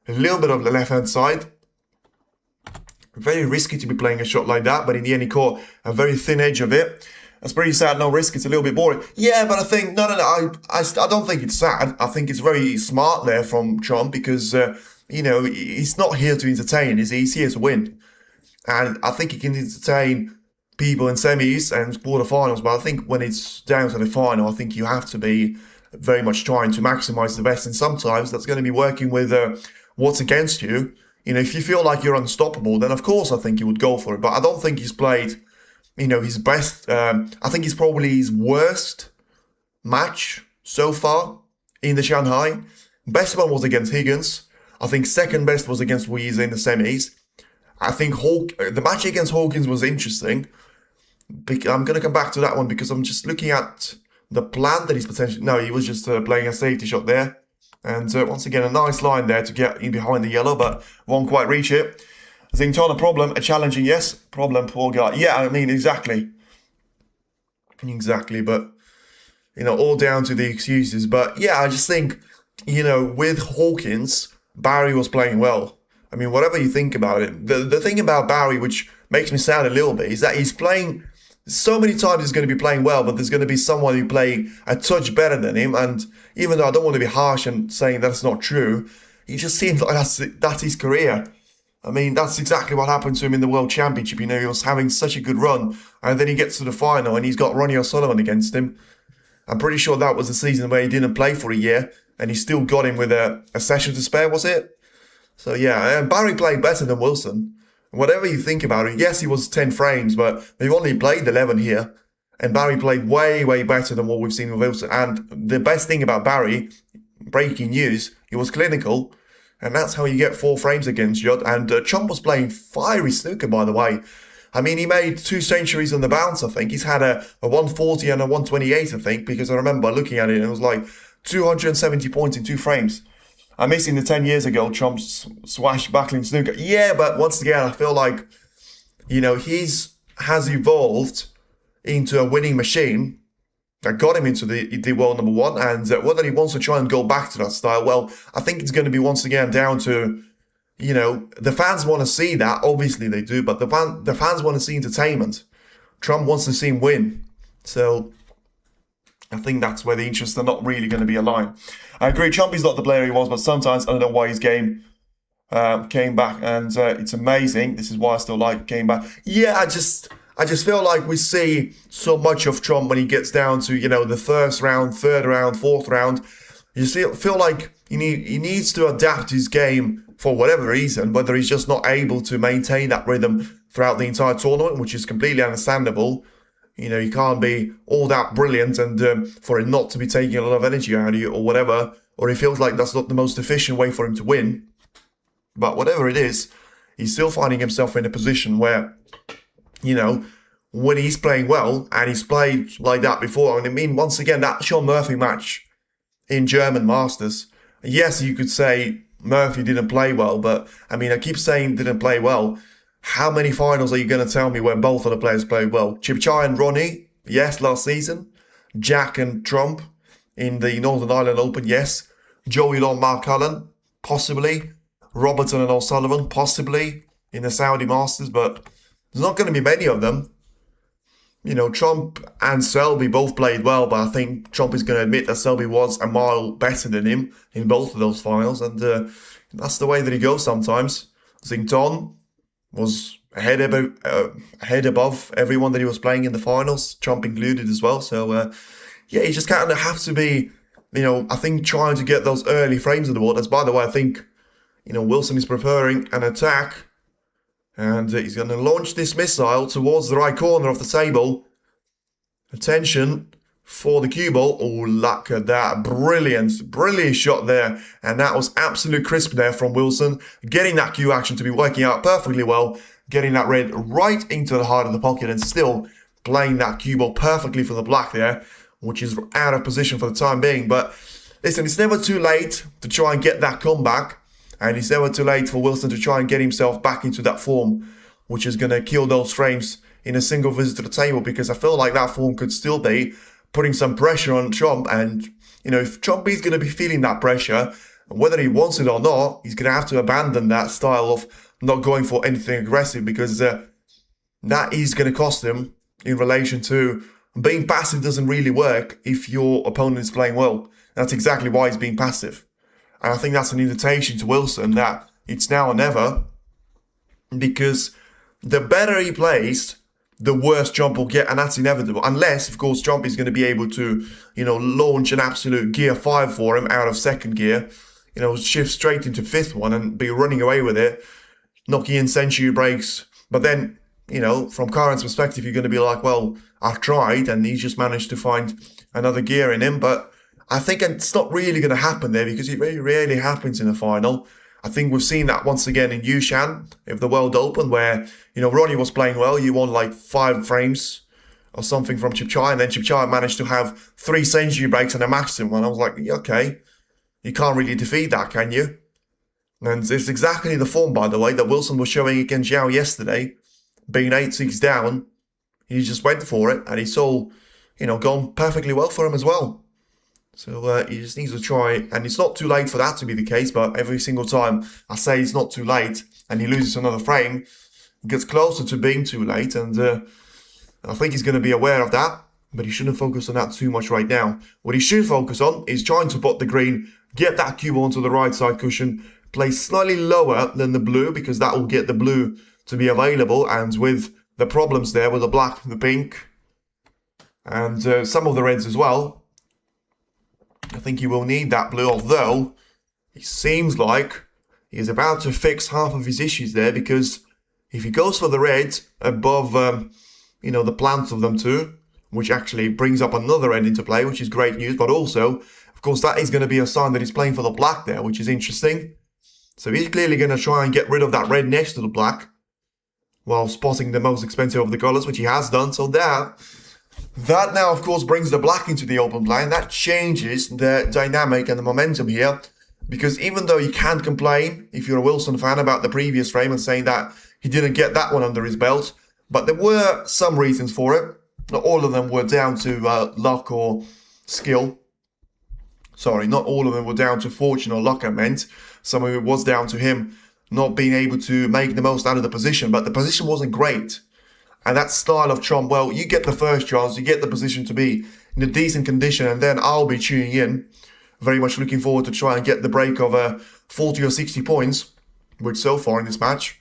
A little bit of the left-hand side. Very risky to be playing a shot like that, but in the end he caught a very thin edge of it. That's pretty sad, no risk, it's a little bit boring. Yeah, but I think, no, I don't think it's sad. I think it's very smart there from Trump, because, you know, he's not here to entertain, is he? He's here to win. And I think he can entertain people in semis and quarterfinals, but I think when it's down to the final, I think you have to be very much trying to maximize the best, and sometimes that's going to be working with what's against you. You know, if you feel like you're unstoppable, then of course I think you would go for it, but I don't think he's played, you know, his best. I think he's probably his worst match so far in the Shanghai. Best one was against Higgins. I think second best was against Weezer in the semis. I think the match against Hawkins was interesting. I'm going to come back to that one because I'm just looking at the plan that he's potentially... No, he was just playing a safety shot there. And once again, a nice line there to get in behind the yellow, but won't quite reach it. Xington, a problem, a challenging, yes. Problem, poor guy. Yeah, I mean, exactly. Exactly, but, all down to the excuses. But, yeah, I just think, with Hawkins, Barry was playing well. I mean, whatever you think about it, the thing about Barry, which makes me sad a little bit, is that he's playing... So many times he's going to be playing well, but there's going to be someone who play a touch better than him. And even though I don't want to be harsh and saying that's not true, he just seems like that's his career. I mean, that's exactly what happened to him in the World Championship. He was having such a good run, and then he gets to the final and he's got Ronnie O'Sullivan against him. I'm pretty sure that was the season where he didn't play for a year, and he still got him with a session to spare, was it? So yeah, Barry played better than Wilson. Whatever you think about it, yes, he was 10 frames, but they've only played 11 here. And Barry played way, way better than what we've seen with Wilson. And the best thing about Barry, breaking news, he was clinical. And that's how you get 4 frames against Judd. And Chomp was playing fiery snooker, by the way. I mean, he made 2 centuries on the bounce, I think. He's had a 140 and a 128, I think, because I remember looking at it and it was like 270 points in 2 frames. I'm missing the 10 years ago, Trump's swashbuckling snooker. Yeah, but once again, I feel like, has evolved into a winning machine that got him into the world number 1. And whether he wants to try and go back to that style, well, I think it's going to be once again down to, the fans want to see that. Obviously they do, but the fans want to see entertainment. Trump wants to see him win. So I think that's where the interests are not really going to be aligned. I agree, Chumpy's not the player he was, but sometimes I don't know why his game came back, and it's amazing. This is why I still like came back. Yeah, I just feel like we see so much of Trump when he gets down to the first round, third round, fourth round. You feel like he needs to adapt his game for whatever reason, whether he's just not able to maintain that rhythm throughout the entire tournament, which is completely understandable. You can't be all that brilliant and for it not to be taking a lot of energy out of you or whatever, or he feels like that's not the most efficient way for him to win. But whatever it is, he's still finding himself in a position where, when he's playing well, and he's played like that before, and I mean, once again, that Sean Murphy match in German Masters, yes, you could say Murphy didn't play well, but I mean, I keep saying didn't play well. How many finals are you going to tell me where both of the players played well? Chipchai and Ronnie, yes, last season. Jack and Trump in the Northern Ireland Open, yes. Joey Long, Mark Cullen, possibly. Robertson and O'Sullivan, possibly, in the Saudi Masters, but there's not going to be many of them. Trump and Selby both played well, but I think Trump is going to admit that Selby was a mile better than him in both of those finals, and that's the way that he goes sometimes. Xington was ahead above everyone that he was playing in the finals, Trump included as well. So, yeah, you just kind of have to be, I think trying to get those early frames of the board. As by the way, I think, Wilson is preparing an attack, and he's going to launch this missile towards the right corner of the table. Attention for the cue ball. Oh, look at that. Brilliant shot there. And that was absolute crisp there from Wilson. Getting that cue action to be working out perfectly well. Getting that red right into the heart of the pocket and still playing that cue ball perfectly for the black there, which is out of position for the time being. But listen, it's never too late to try and get that comeback. And it's never too late for Wilson to try and get himself back into that form, which is going to kill those frames in a single visit to the table, because I feel like that form could still be putting some pressure on Trump. And, if Trump is going to be feeling that pressure, whether he wants it or not, he's going to have to abandon that style of not going for anything aggressive, because that is going to cost him in relation to being passive. Doesn't really work if your opponent is playing well. That's exactly why he's being passive. And I think that's an invitation to Wilson that it's now or never, because the better he plays, the worse Trump will get, and that's inevitable. Unless, of course, Trump is going to be able to, launch an absolute gear 5 for him out of second gear, shift straight into fifth one and be running away with it, knocking in century breaks. But then, from Karan's perspective, you're going to be like, well, I've tried, and he's just managed to find another gear in him, but I think it's not really going to happen there because it very rarely happens in the final. I think we've seen that once again in Yushan, of the World Open, where, Ronnie was playing well. You won like 5 frames or something from Chipchai, and then Chipchai managed to have 3 century breaks and a maximum. And I was like, okay, you can't really defeat that, can you? And it's exactly the form, by the way, that Wilson was showing against Zhao yesterday, being 8-6 down. He just went for it, and it's all, gone perfectly well for him as well. So he just needs to try, and it's not too late for that to be the case, but every single time I say it's not too late, and he loses another frame, it gets closer to being too late, and I think he's going to be aware of that, but he shouldn't focus on that too much right now. What he should focus on is trying to pot the green, get that cube onto the right side cushion, play slightly lower than the blue, because that will get the blue to be available, and with the problems there with the black, the pink, and some of the reds as well, I think he will need that blue, although it seems like he's about to fix half of his issues there, because if he goes for the red above, the plant of them too, which actually brings up another red into play, which is great news, but also, of course, that is going to be a sign that he's playing for the black there, which is interesting. So he's clearly going to try and get rid of that red next to the black, while spotting the most expensive of the colours, which he has done. So that now, of course, brings the black into the open play, and that changes the dynamic and the momentum here. Because even though you can't complain, if you're a Wilson fan, about the previous frame and saying that he didn't get that one under his belt, but there were some reasons for it. Not all of them were down to luck or skill. Sorry, not all of them were down to fortune or luck, I meant. Some of it was down to him not being able to make the most out of the position, but the position wasn't great. And that style of Trump, well, you get the first chance, you get the position to be in a decent condition, and then I'll be tuning in. Very much looking forward to try and get the break of 40 or 60 points, which so far in this match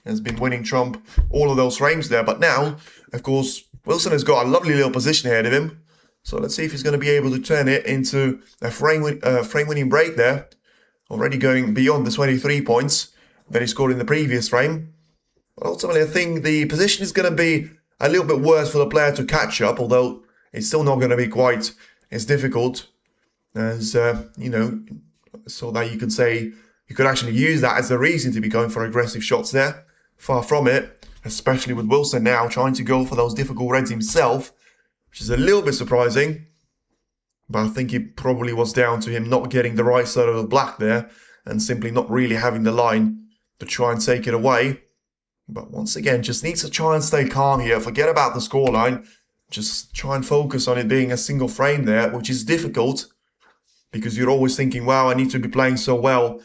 has been winning Trump all of those frames there. But now, of course, Wilson has got a lovely little position ahead of him. So let's see if he's going to be able to turn it into a frame-winning break there. Already going beyond the 23 points that he scored in the previous frame. But ultimately, I think the position is going to be a little bit worse for the player to catch up, although it's still not going to be quite as difficult as, so that you could say you could actually use that as a reason to be going for aggressive shots there. Far from it, especially with Wilson now trying to go for those difficult reds himself, which is a little bit surprising. But I think it probably was down to him not getting the right side of the black there and simply not really having the line to try and take it away. But once again, just needs to try and stay calm here. Forget about the scoreline. Just try and focus on it being a single frame there, which is difficult because you're always thinking, wow, I need to be playing so well.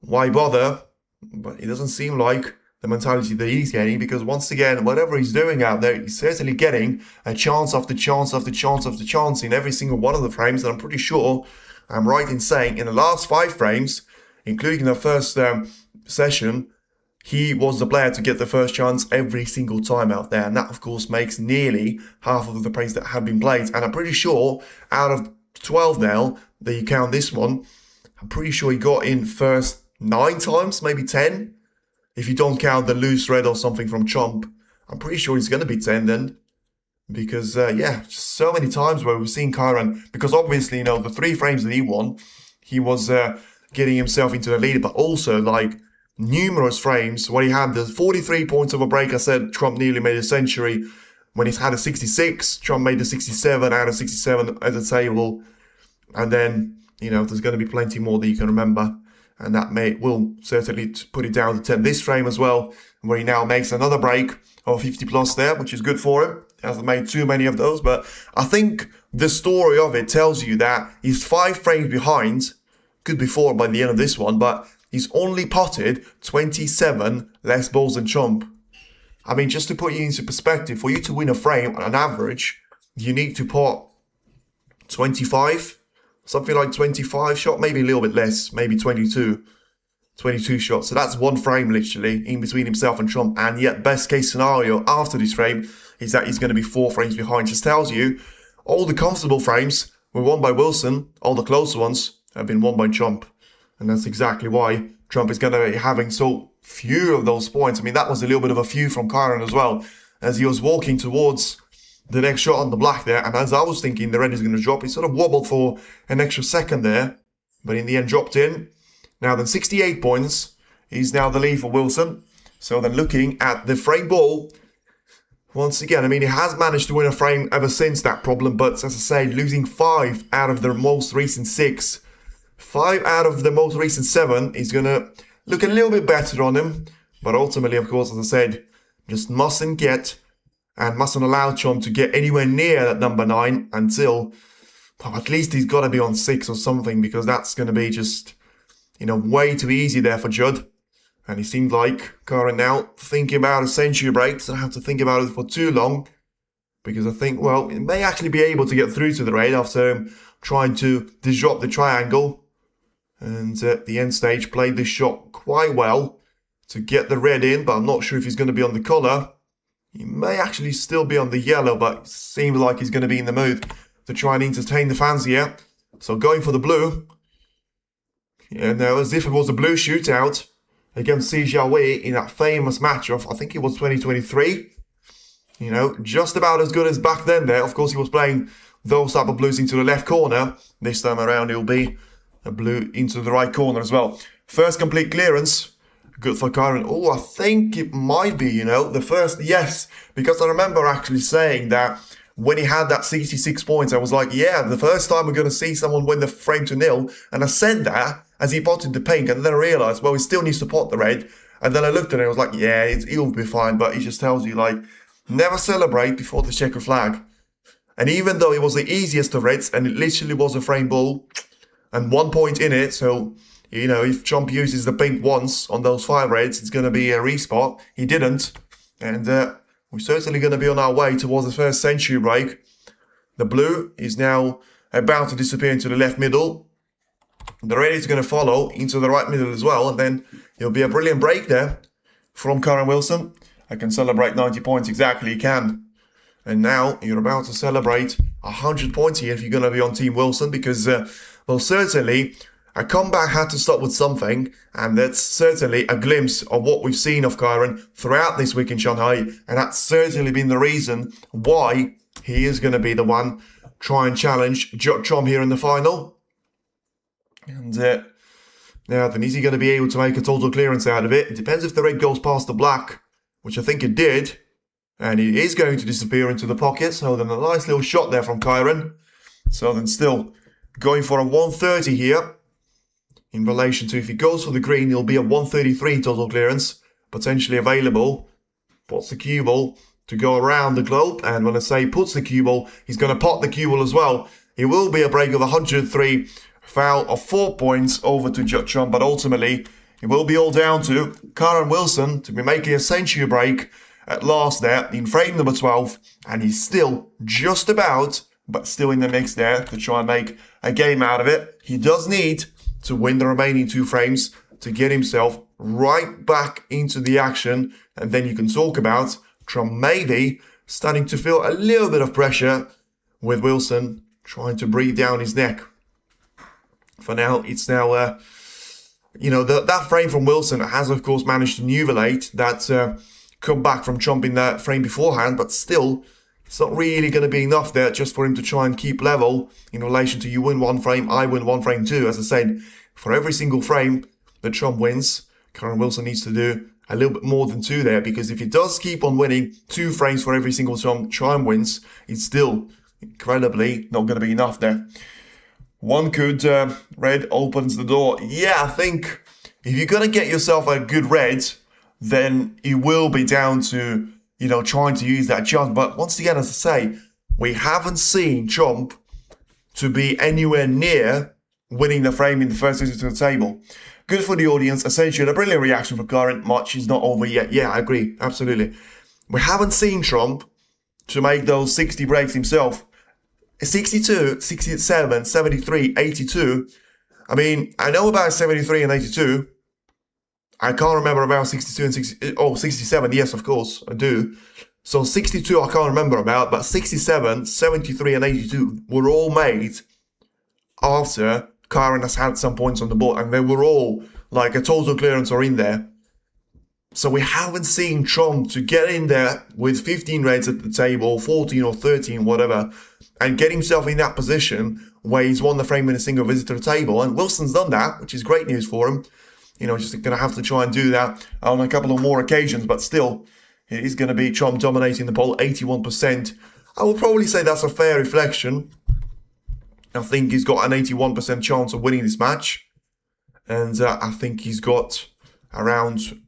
Why bother? But it doesn't seem like the mentality that he's getting, because once again, whatever he's doing out there, he's certainly getting a chance after chance after chance after chance in every single one of the frames. And I'm pretty sure I'm right in saying in the last 5 frames, including the first session, he was the player to get the first chance every single time out there. And that, of course, makes nearly half of the frames that have been played. And I'm pretty sure out of 12 now, that you count this one, I'm pretty sure he got in first 9 times, maybe 10. If you don't count the loose red or something from Chomp, I'm pretty sure he's going to be 10 then. Because, just so many times where we've seen Kyran, because obviously, the 3 frames that he won, he was getting himself into the lead, but also, numerous frames where he had the 43 points of a break. I said Trump nearly made a century. When he's had a 66, Trump made a 67 out of 67 at the table. And then, there's going to be plenty more that you can remember. And that will certainly put it down to 10 this frame as well, where he now makes another break of 50 plus there, which is good for him. He hasn't made too many of those, but I think the story of it tells you that he's 5 frames behind, could be 4 by the end of this one, but he's only potted 27 less balls than Chomp. I mean, just to put you into perspective, for you to win a frame on an average, you need to pot 25, something like 25 shot, maybe a little bit less, maybe 22 shots. So that's 1 frame literally in between himself and Trump. And yet best case scenario after this frame is that he's going to be 4 frames behind. Just tells you all the comfortable frames were won by Wilson, all the close ones have been won by Trump. And that's exactly why Trump is going to be having so few of those points. I mean, that was a little bit of a few from Kyran as well, as he was walking towards the next shot on the black there, and as I was thinking the red is going to drop, he sort of wobbled for an extra second there, but in the end dropped in. Now then, 68 points is now the lead for Wilson. So then looking at the frame ball, once again, I mean, he has managed to win a frame ever since that problem, but as I say, losing 5 out of the most recent 6, 5 out of the most recent 7 is going to look a little bit better on him, but ultimately, of course, as I said, just mustn't allow Chom to get anywhere near that number 9 until, well, at least he's got to be on 6 or something, because that's going to be just, you know, way too easy there for Judd. And he seemed like Karen now thinking about a century break, so I don't have to think about it for too long, because I think, well, it may actually be able to get through to the raid after trying to disrupt the triangle. And at the end stage, played this shot quite well to get the red in, but I'm not sure if he's going to be on the color. He may actually still be on the yellow, but it seems like he's going to be in the mood to try and entertain the fans here. So going for the blue. Yeah, now as if it was a blue shootout against Si Xiaowei in that famous match of, I think it was 2023. You know, just about as good as back then there. Of course, he was playing those type of blues into the left corner. This time around, it'll be a blue into the right corner as well. First complete clearance. Good for Kyron. Oh, I think it might be, you know, the first, yes. Because I remember actually saying that when he had that 66 points, I was like, yeah, the first time we're going to see someone win the frame to nil. And I said that as he potted the pink, and then I realised, well, he still needs to pot the red. And then I looked at it and I was like, yeah, he'll be fine. But he just tells you, like, never celebrate before the checker flag. And even though it was the easiest of reds, and it literally was a frame ball, and 1 point in it, so, you know, if Chomp uses the pink once on those 5 reds, it's going to be a respot. He didn't. And we're certainly going to be on our way towards the first century break. The blue is now about to disappear into the left middle. The red is going to follow into the right middle as well. And then it'll be a brilliant break there from Karen Wilson. I can celebrate 90 points exactly, you can. And now you're about to celebrate 100 points here if you're going to be on Team Wilson, because, well, certainly a comeback had to start with something, and that's certainly a glimpse of what we've seen of Kyron throughout this week in Shanghai, and that's certainly been the reason why he is going to be the one try and challenge Chom here in the final. And now then, is he going to be able to make a total clearance out of it? It depends if the red goes past the black, which I think it did, and it is going to disappear into the pocket. So then a nice little shot there from Kyron. So then still going for a 130 here. In relation to if he goes for the green, he'll be a 133 total clearance, potentially available. Puts the cue ball to go around the globe, and when I say puts the cue ball, he's going to pot the cue ball as well. It will be a break of 103, foul of 4 points over to Chom, but ultimately it will be all down to Karen Wilson to be making a century break at last there in frame number 12, and he's still just about, but still in the mix there to try and make a game out of it. He does need to win the remaining 2 frames to get himself right back into the action, and then you can talk about Trump maybe starting to feel a little bit of pressure with Wilson trying to breathe down his neck. For now, it's now, you know, that frame from Wilson has, of course, managed to nivellate that comeback from Trump in that frame beforehand, but still, it's not really going to be enough there just for him to try and keep level in relation to you win 1 frame, I win 1 frame too. As I said, for every single frame that Trump wins, Karen Wilson needs to do a little bit more than 2 there, because if he does keep on winning 2 frames for every single Trump wins, it's still incredibly not going to be enough there. One could, red opens the door. Yeah, I think if you're going to get yourself a good red, then it will be down to, you know, trying to use that chance. But once again, as I say, we haven't seen Chomp to be anywhere near winning the frame in the first visit to the table. Good for the audience. Essentially, a brilliant reaction from Karen. Match is not over yet. Yeah, I agree. Absolutely. We haven't seen Trump to make those 60 breaks himself. 62, 67, 73, 82. I mean, I know about 73 and 82. I can't remember about 62 and 60. Oh, 67. Yes, of course, I do. So 62 I can't remember about, but 67, 73 and 82 were all made after Karen has had some points on the board, and they were all like a total clearance or in there. So we haven't seen Trump to get in there with 15 reds at the table, 14 or 13, whatever, and get himself in that position where he's won the frame in a single visitor table. And Wilson's done that, which is great news for him. You know, just going to have to try and do that on a couple of more occasions, but still, it is going to be Trump dominating the poll, 81%. I would probably say that's a fair reflection. I think he's got an 81% chance of winning this match. And I think he's got around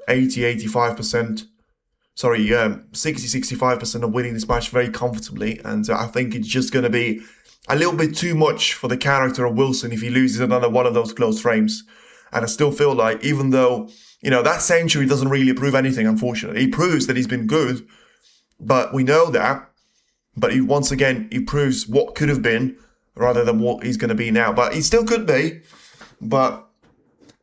60-65% of winning this match very comfortably. And I think it's just going to be a little bit too much for the character of Wilson if he loses another one of those close frames. And I still feel like, even though, you know, that century doesn't really prove anything, unfortunately. It proves that he's been good, but we know that. But once again, he proves what could have been rather than what he's going to be now. But he still could be. But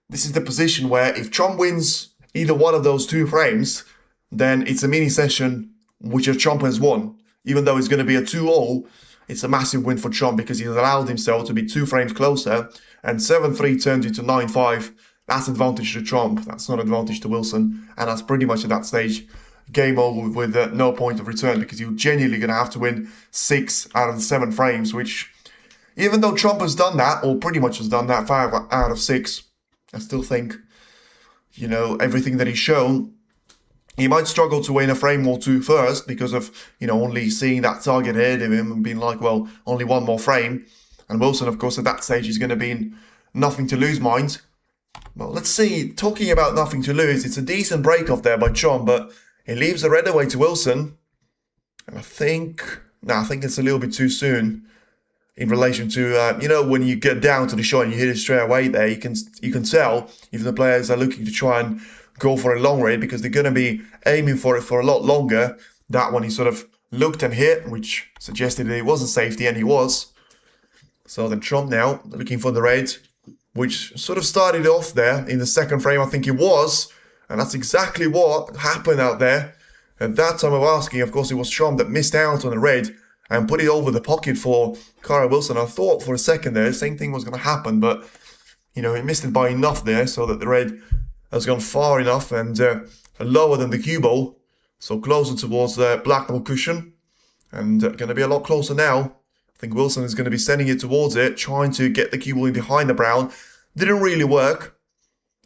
this is the position where if Trump wins either one of those two frames, then it's a mini session which Trump has won. Even though it's going to be a 2-all, it's a massive win for Trump because he's allowed himself to be 2 frames closer, and 7-3 turned into 9-5. That's advantage to Trump. That's not advantage to Wilson. And that's pretty much at that stage game over with no point of return, because you're genuinely going to have to win 6 out of the 7 frames, which, even though Trump has done that, or pretty much has done that, 5 out of 6, I still think, you know, everything that he's shown, he might struggle to win a frame or two first because of, you know, only seeing that target ahead of him and being like, well, only one more frame. And Wilson, of course, at that stage is going to be in nothing to lose mind. Well, let's see. Talking about nothing to lose, it's a decent break off there by Trump, but it leaves the red away to Wilson. And I think it's a little bit too soon in relation to, you know, when you get down to the shot and you hit it straight away there, you can tell if the players are looking to try and go for a long red, because they're going to be aiming for it for a lot longer. That one he sort of looked and hit, which suggested that it was a safety, and he was. So then Trump now looking for the red, which sort of started off there in the second frame, I think it was. And that's exactly what happened out there. At that time of asking, of course, it was Trump that missed out on the red and put it over the pocket for Kyle Wilson. I thought for a second there, the same thing was going to happen, but, you know, he missed it by enough there so that the red has gone far enough and lower than the cue ball, so closer towards the black ball cushion, and going to be a lot closer now. I think Wilson is going to be sending it towards it, trying to get the cue ball in behind the brown. Didn't really work,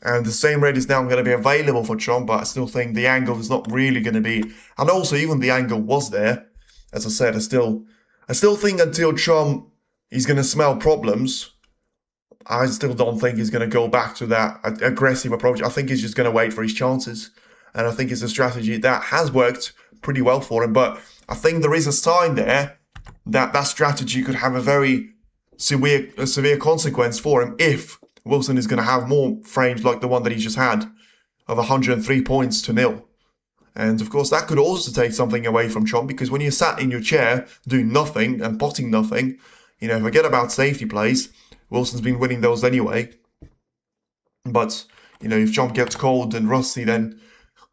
and the same red is now going to be available for Trump, but I still think the angle is not really going to be, and also even the angle was there. As I said, I still think until Trump is going to smell problems, I still don't think he's going to go back to that aggressive approach. I think he's just going to wait for his chances. And I think it's a strategy that has worked pretty well for him. But I think there is a sign there that that strategy could have a very severe consequence for him if Wilson is going to have more frames like the one that he just had of 103 points to 0. And of course, that could also take something away from Trump, because when you're sat in your chair doing nothing and potting nothing, you know, forget about safety plays. Wilson's been winning those anyway. But, you know, if Trump gets cold and rusty, then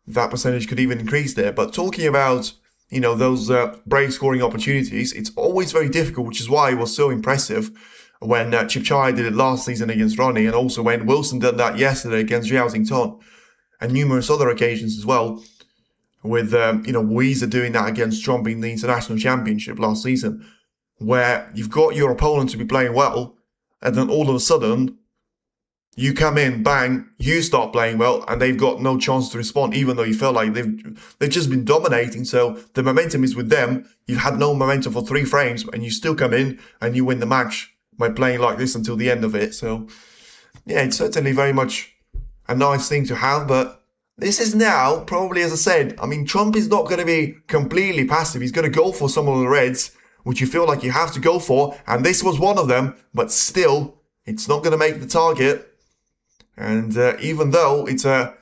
that percentage could even increase there. But talking about, you know, those break scoring opportunities, it's always very difficult, which is why it was so impressive when Chip Chai did it last season against Ronnie, and also when Wilson did that yesterday against Zhao Xington, and numerous other occasions as well, with, you know, Weezer doing that against Trump in the International Championship last season, where you've got your opponent to be playing well, and then all of a sudden, you come in, bang, you start playing well, and they've got no chance to respond, even though you feel like they've just been dominating. So the momentum is with them. You've had no momentum for 3 frames, and you still come in and you win the match by playing like this until the end of it. So, yeah, it's certainly very much a nice thing to have, but this is now, probably, as I said, I mean, Trump is not going to be completely passive. He's going to go for some of the reds, which you feel like you have to go for, and this was one of them, but still, it's not going to make the target. And even though it's a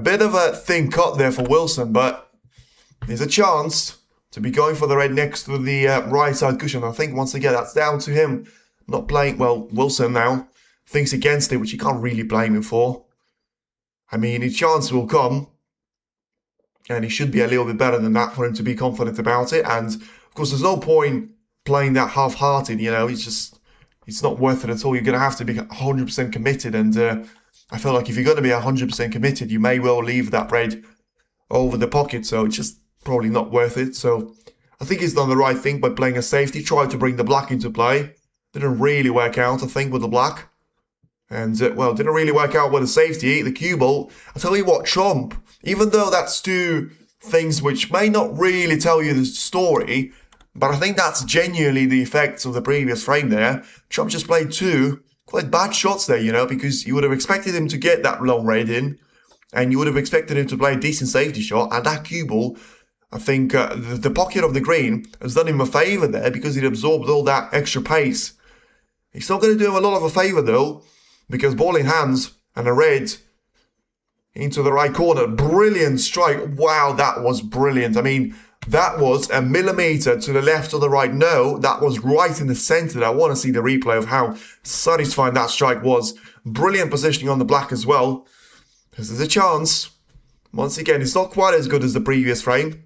bit of a thin cut there for Wilson, but there's a chance to be going for the red next to the right side cushion. I think, once again, that's down to him not playing, well, Wilson now thinks against it, which you can't really blame him for. I mean, his chance will come, and he should be a little bit better than that for him to be confident about it. And of course, there's no point playing that half-hearted, you know, it's not worth it at all. You're going to have to be 100% committed and I feel like if you're going to be 100% committed, you may well leave that red over the pocket, so it's just probably not worth it. So I think he's done the right thing by playing a safety, tried to bring the black into play. Didn't really work out, I think, with the black. And, well, didn't really work out with the safety, the cue ball. I'll tell you what, Trump, even though that's two things which may not really tell you the story, but I think that's genuinely the effects of the previous frame there. Trump just played two quite bad shots there, you know, because you would have expected him to get that long red in, and you would have expected him to play a decent safety shot, and that cue ball, I think the pocket of the green has done him a favour there because it absorbed all that extra pace. He's not going to do him a lot of a favour though, because ball in hands and a red into the right corner. Brilliant strike. Wow, that was brilliant. I mean, that was a millimetre to the left or the right. No, that was right in the centre. I want to see the replay of how satisfying that strike was. Brilliant positioning on the black as well. There's a chance. Once again, it's not quite as good as the previous frame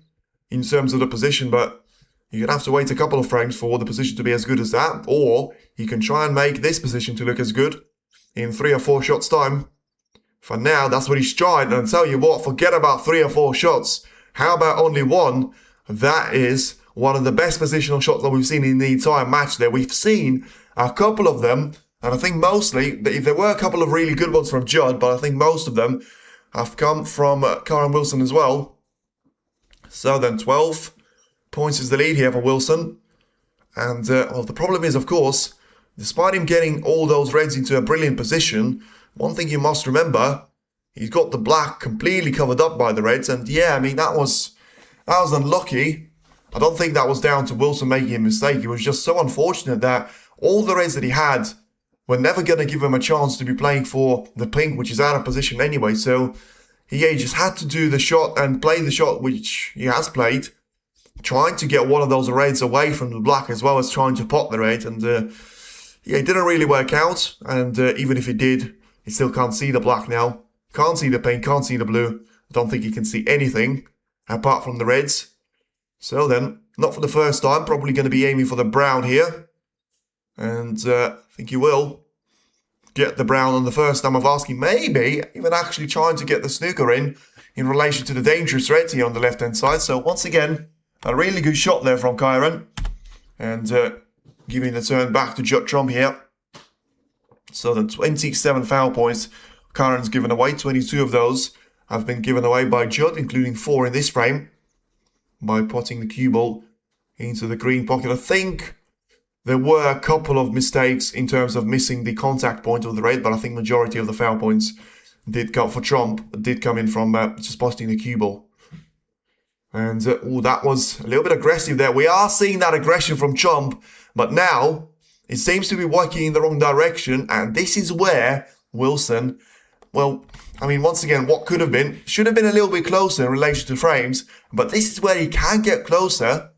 in terms of the position, but you're going to have to wait a couple of frames for the position to be as good as that. Or you can try and make this position to look as good in 3 or 4 shots time. For now, that's what he's tried. And I'll tell you what, forget about 3 or 4 shots. How about only one? That is one of the best positional shots that we've seen in the entire match there. We've seen a couple of them, and I think mostly, there were a couple of really good ones from Judd, but I think most of them have come from Karen Wilson as well. So then 12 points is the lead here for Wilson. And, well, the problem is, of course, despite him getting all those reds into a brilliant position, one thing you must remember, he's got the black completely covered up by the reds. And yeah, I mean, that was unlucky. I don't think that was down to Wilson making a mistake. It was just so unfortunate that all the reds that he had were never going to give him a chance to be playing for the pink, which is out of position anyway. So he just had to do the shot and play the shot, which he has played, trying to get one of those reds away from the black as well as trying to pot the red. And yeah, it didn't really work out. And even if it did, he still can't see the black now. Can't see the pink, can't see the blue. I don't think he can see anything apart from the reds. So then, not for the first time, probably going to be aiming for the brown here. And I think he will get the brown on the first time of asking. Maybe even actually trying to get the snooker in relation to the dangerous red here on the left-hand side. So once again, a really good shot there from Kyron. And giving the turn back to Judd Trump here. So the 27 foul points Kyron's given away. 22 of those have been given away by Judd, including 4 in this frame, by potting the cue ball into the green pocket. I think there were a couple of mistakes in terms of missing the contact point of the red, but I think majority of the foul points did come for Trump, did come in from just potting the cue ball. And that was a little bit aggressive there. We are seeing that aggression from Trump, but now it seems to be working in the wrong direction, and this is where Wilson, well, I mean, once again, what could have been, should have been a little bit closer in relation to frames, but this is where he can get closer,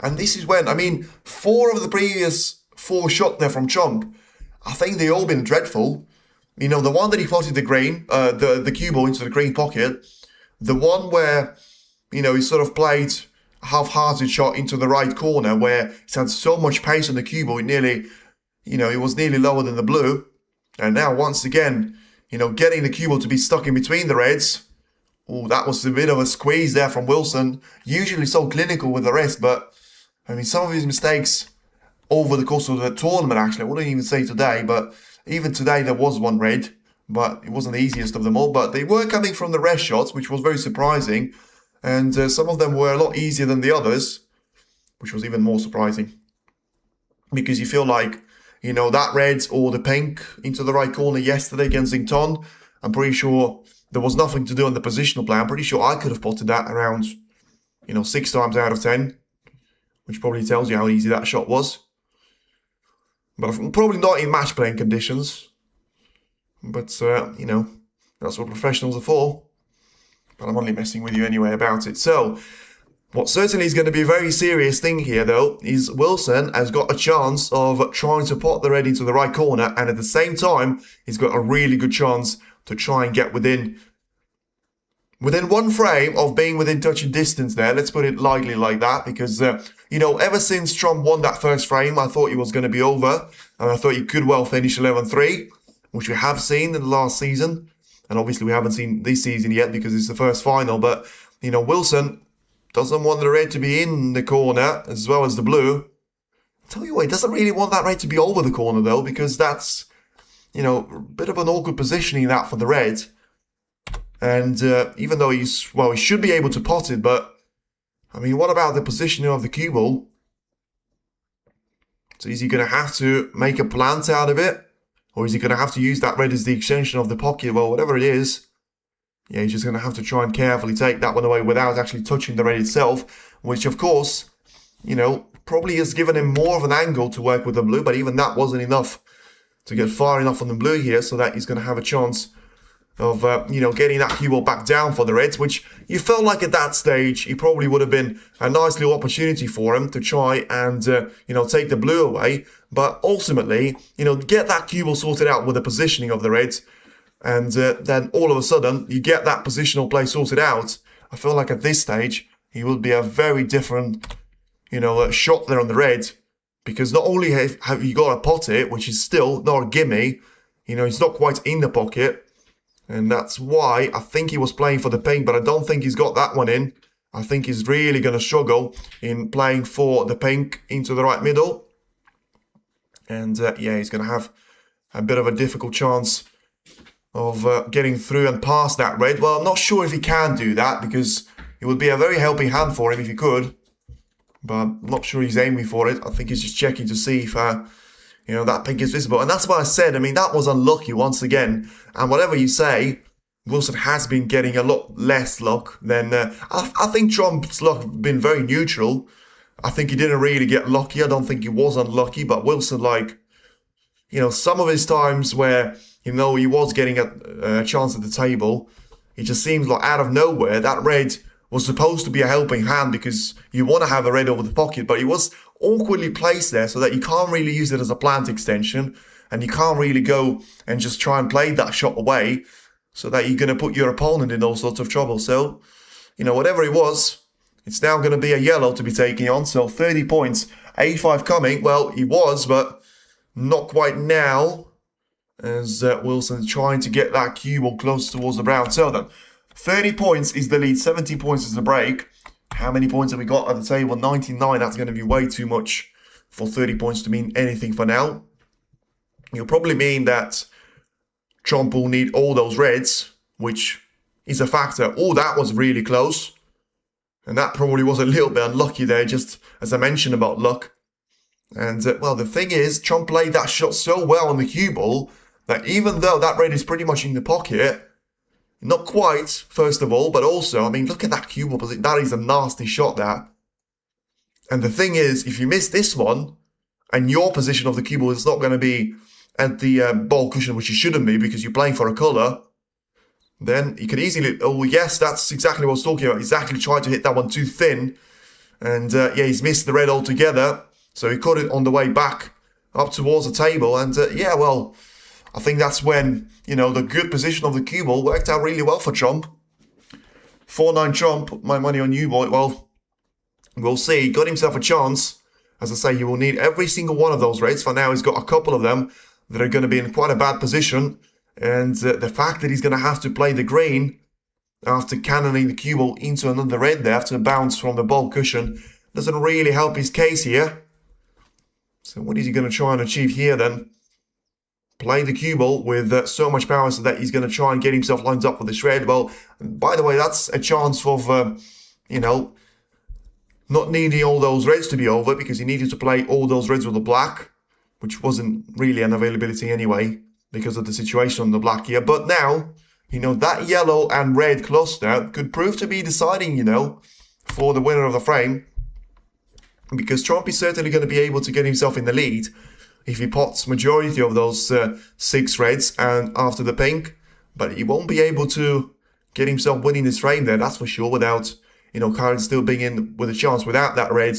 and this is when, I mean, 4 of the previous 4 shots there from Trump, I think they all been dreadful. You know, the one that he potted the green, the cue ball into the green pocket, the one where, you know, he sort of played half-hearted shot into the right corner where he's had so much pace on the cue ball, it nearly, you know, it was nearly lower than the blue. And now, once again, you know, getting the cue ball to be stuck in between the reds. Oh, that was a bit of a squeeze there from Wilson. Usually so clinical with the rest, but, I mean, some of his mistakes over the course of the tournament, actually, I wouldn't even say today, but even today there was one red, but it wasn't the easiest of them all. But they were coming from the rest shots, which was very surprising. And some of them were a lot easier than the others, which was even more surprising. Because you feel like, you know, that red or the pink into the right corner yesterday against Zington, I'm pretty sure there was nothing to do on the positional play. I'm pretty sure I could have potted that around, you know, 6 times out of 10, which probably tells you how easy that shot was. But probably not in match playing conditions. But, you know, that's what professionals are for. But I'm only messing with you anyway about it. So, what certainly is going to be a very serious thing here, though, is Wilson has got a chance of trying to pot the red into the right corner, and at the same time, he's got a really good chance to try and get within 1 frame of being within touching distance there. Let's put it lightly like that, because, you know, ever since Trump won that first frame, I thought he was going to be over, and I thought he could well finish 11-3. which we have seen in the last season. And obviously we haven't seen this season yet because it's the first final. But, you know, Wilson doesn't want the red to be in the corner as well as the blue. I'll tell you what, he doesn't really want that red to be over the corner though, because that's, you know, a bit of an awkward positioning that for the red. And even though he should be able to pot it, but I mean, what about the positioning of the cue ball? So is he going to have to make a plant out of it? Or is he going to have to use that red as the extension of the pocket? Well, whatever it is, yeah, he's just going to have to try and carefully take that one away without actually touching the red itself, which of course, you know, probably has given him more of an angle to work with the blue, but even that wasn't enough to get far enough on the blue here so that he's going to have a chance of, you know, getting that cue ball back down for the Reds, which you felt like at that stage, it probably would have been a nice little opportunity for him to try and, you know, take the blue away. But ultimately, you know, get that cue ball sorted out with the positioning of the Reds. And then all of a sudden, you get that positional play sorted out. I feel like at this stage, he will be a very different, you know, shot there on the Red. Because not only have you got to pot it, which is still not a gimme, you know, he's not quite in the pocket. And that's why I think he was playing for the pink, but I don't think he's got that one in. I think he's really going to struggle in playing for the pink into the right middle. And yeah, he's going to have a bit of a difficult chance of getting through and past that red. Well, I'm not sure if he can do that because it would be a very helping hand for him if he could. But I'm not sure he's aiming for it. I think he's just checking to see if you know, that pink is visible. And that's what I said. I mean, that was unlucky once again. And whatever you say, Wilson has been getting a lot less luck than... I think Trump's luck has been very neutral. I think he didn't really get lucky. I don't think he was unlucky. But Wilson, like, you know, some of his times where, you know, he was getting a chance at the table, it just seems like out of nowhere, that red was supposed to be a helping hand because you want to have a red over the pocket, but it was awkwardly placed there so that you can't really use it as a plant extension and you can't really go and just try and play that shot away so that you're going to put your opponent in all sorts of trouble. So, you know, whatever it was, it's now going to be a yellow to be taking on. So 30 points, 85 coming. Well, he was, but not quite now as Wilson's trying to get that cue ball close towards the brown. So then, 30 points is the lead, 70 points is the break. How many points have we got at the table? 99. That's going to be way too much for 30 points to mean anything for now. It'll probably mean that Trump will need all those reds, which is a factor. Oh, that was really close. And that probably was a little bit unlucky there, just as I mentioned about luck. And, well, the thing is, Trump played that shot so well on the cue ball that even though that red is pretty much in the pocket, not quite, first of all, but also, I mean, look at that cue ball position. That is a nasty shot, that. And the thing is, if you miss this one, and your position of the cue ball is not going to be at the ball cushion, which you shouldn't be because you're playing for a colour, then you could easily, oh yes, that's exactly what I was talking about. He's actually tried to hit that one too thin. And yeah, he's missed the red altogether. So he caught it on the way back up towards the table. And yeah, well, I think that's when, you know, the good position of the cue ball worked out really well for Trump. 4-9 Trump, put my money on you, boy. Well, we'll see. He got himself a chance. As I say, he will need every single one of those reds. For now, he's got a couple of them that are going to be in quite a bad position. And the fact that he's going to have to play the green after cannoning the cue ball into another red there after a bounce from the ball cushion doesn't really help his case here. So what is he going to try and achieve here then? Play the cue ball with so much power so that he's going to try and get himself lined up for this red. Well, by the way, that's a chance of, you know, not needing all those reds to be over because he needed to play all those reds with the black, which wasn't really an availability anyway because of the situation on the black here. But now, you know, that yellow and red cluster could prove to be deciding, you know, for the winner of the frame. Because Trump is certainly going to be able to get himself in the lead if he pots majority of those 6 reds and after the pink. But he won't be able to get himself winning this frame there, that's for sure, without, you know, Karen still being in with a chance without that red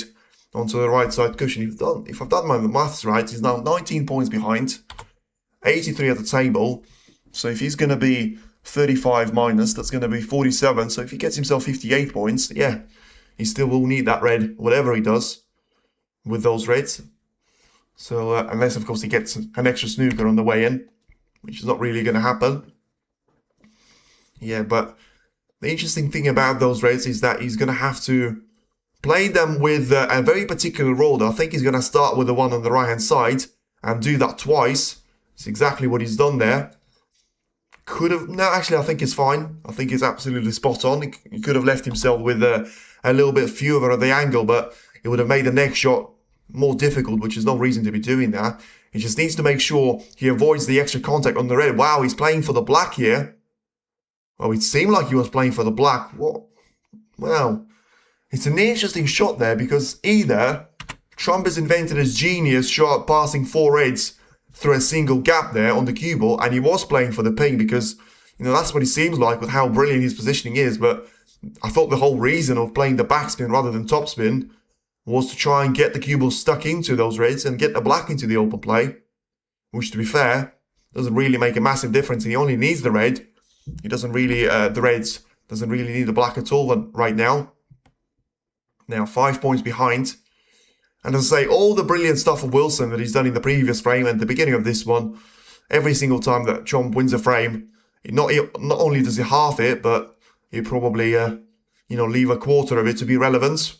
onto the right side cushion. If I've done my maths right, he's now 19 points behind, 83 at the table. So if he's going to be 35 minus, that's going to be 47. So if he gets himself 58 points, yeah, he still will need that red, whatever he does with those reds. So, unless, of course, he gets an extra snooker on the way in, which is not really going to happen. Yeah, but the interesting thing about those reds is that he's going to have to play them with a very particular role. I think he's going to start with the one on the right-hand side and do that twice. It's exactly what he's done there. Could have... No, actually, I think it's fine. I think it's absolutely spot on. He could have left himself with a little bit fewer of the angle, but it would have made the next shot more difficult, which is no reason to be doing that. He just needs to make sure he avoids the extra contact on the red. Wow, he's playing for the black here. Oh, it seemed like he was playing for the black. What? Well, it's an interesting shot there because either Trump has invented his genius shot passing 4 reds through a single gap there on the cue ball, and he was playing for the ping because, that's what he seems like with how brilliant his positioning is. But I thought the whole reason of playing the backspin rather than topspin was to try and get the cue ball stuck into those reds and get the black into the open play, which, to be fair, doesn't really make a massive difference. He only needs the red. He doesn't really, the reds doesn't really need the black at all right now. Now 5 points behind. And as I say, all the brilliant stuff of Wilson that he's done in the previous frame and the beginning of this one, every single time that Trump wins a frame, not only does he half it, but he probably, leave a quarter of it to be relevant.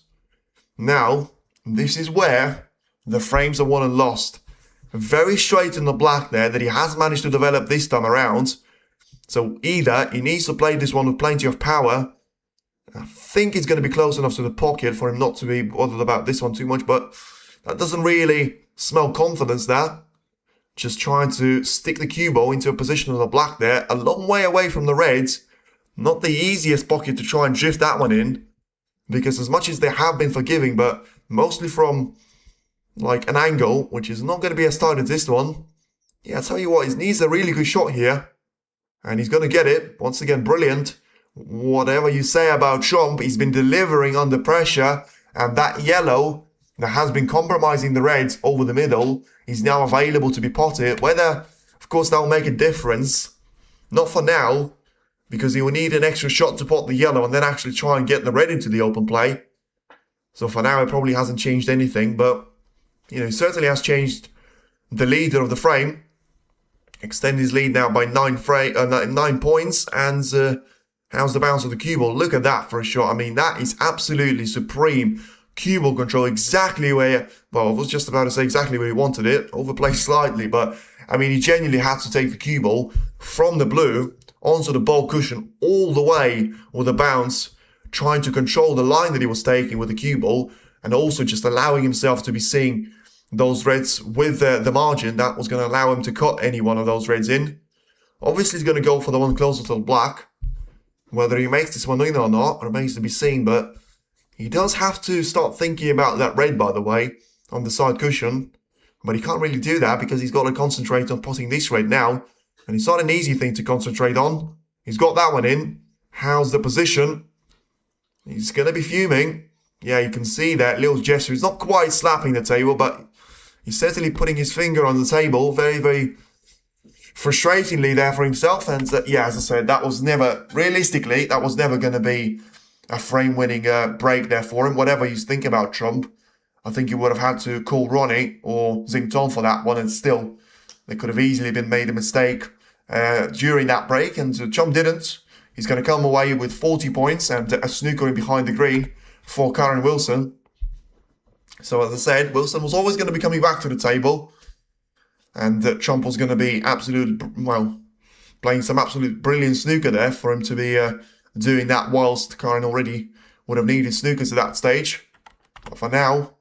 Now, this is where the frames are won and lost. Very straight in the black there that he has managed to develop this time around. So either he needs to play this one with plenty of power. I think it's going to be close enough to the pocket for him not to be bothered about this one too much, but that doesn't really smell confidence there. Just trying to stick the cue ball into a position of the black there, a long way away from the reds. Not the easiest pocket to try and drift that one in, because as much as they have been forgiving, but mostly from like an angle, which is not going to be as tight as this one. Yeah, I'll tell you what, he needs a really good shot here, and he's going to get it. Once again, brilliant. Whatever you say about Trump, he's been delivering under pressure, and that yellow that has been compromising the reds over the middle is now available to be potted. Whether, of course, that will make a difference, not for now, because he will need an extra shot to pot the yellow and then actually try and get the red into the open play. So for now, it probably hasn't changed anything, but he certainly has changed the leader of the frame. Extend his lead now by 9 points, and how's the bounce of the cue ball? Look at that for a shot. I mean, that is absolutely supreme cue ball control, exactly where, well, I was just about to say exactly where he wanted it, overplayed slightly, but I mean, he genuinely had to take the cue ball from the blue onto the ball cushion all the way with a bounce, trying to control the line that he was taking with the cue ball, and also just allowing himself to be seeing those reds with the margin that was going to allow him to cut any one of those reds in. Obviously, he's going to go for the one closer to the black. Whether he makes this one in or not remains to be seen, but he does have to start thinking about that red, by the way, on the side cushion. But he can't really do that because he's got to concentrate on potting this red now. And it's not an easy thing to concentrate on. He's got that one in. How's the position? He's going to be fuming. Yeah, you can see that little gesture. He's not quite slapping the table, but he's certainly putting his finger on the table. Very, very frustratingly there for himself. And yeah, as I said, that was never, realistically, that was never going to be a frame-winning break there for him. Whatever you think about Trump, I think you would have had to call Ronnie or Xington for that one, and still, they could have easily been made a mistake during that break, and Trump didn't. He's going to come away with 40 points and a snooker in behind the green for Karen Wilson. So as I said, Wilson was always going to be coming back to the table, and Trump was going to be playing some absolute brilliant snooker there for him to be doing that, whilst Karen already would have needed snookers at that stage. But for now,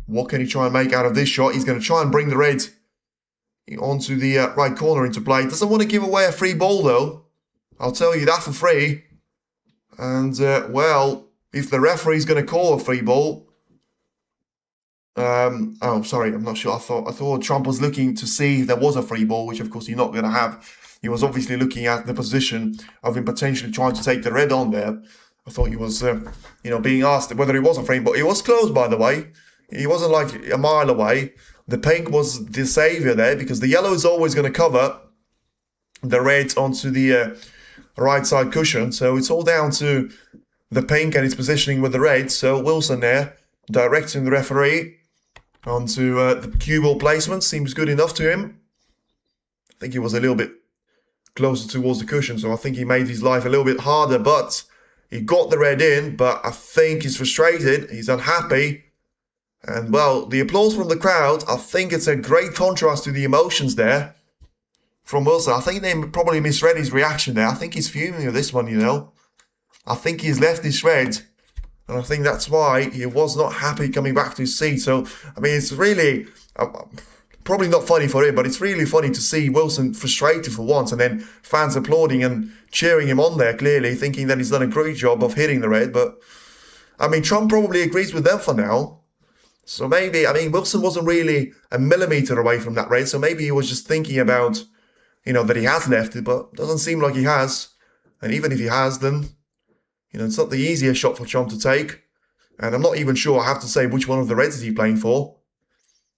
what can he try and make out of this shot? He's going to try and bring the red onto the right corner into play. Doesn't want to give away a free ball, though. I'll tell you that for free. And, well, if the referee's going to call a free ball... oh, sorry, I'm not sure. I thought Trump was looking to see if there was a free ball, which, of course, you're not going to have. He was obviously looking at the position of him potentially trying to take the red on there. I thought he was, being asked whether it was a frame, but it was close, by the way. He wasn't like a mile away. The pink was the saviour there, because the yellow is always going to cover the red onto the right side cushion. So it's all down to the pink and its positioning with the red. So Wilson there, directing the referee onto the cue ball placement. Seems good enough to him. I think he was a little bit closer towards the cushion. So I think he made his life a little bit harder, but he got the red in. But I think he's frustrated. He's unhappy. And, well, the applause from the crowd, I think it's a great contrast to the emotions there from Wilson. I think they probably misread his reaction there. I think he's fuming with this one, you know. I think he's left his shred. And I think that's why he was not happy coming back to his seat. So, I mean, it's really... probably not funny for him, but it's really funny to see Wilson frustrated for once and then fans applauding and cheering him on there, clearly, thinking that he's done a great job of hitting the red. But, I mean, Trump probably agrees with them for now. So maybe, I mean, Wilson wasn't really a millimeter away from that red, so maybe he was just thinking about, you know, that he has left it, but it doesn't seem like he has. And even if he has, then, you know, it's not the easiest shot for Trump to take. And I'm not even sure, I have to say, which one of the reds is he playing for.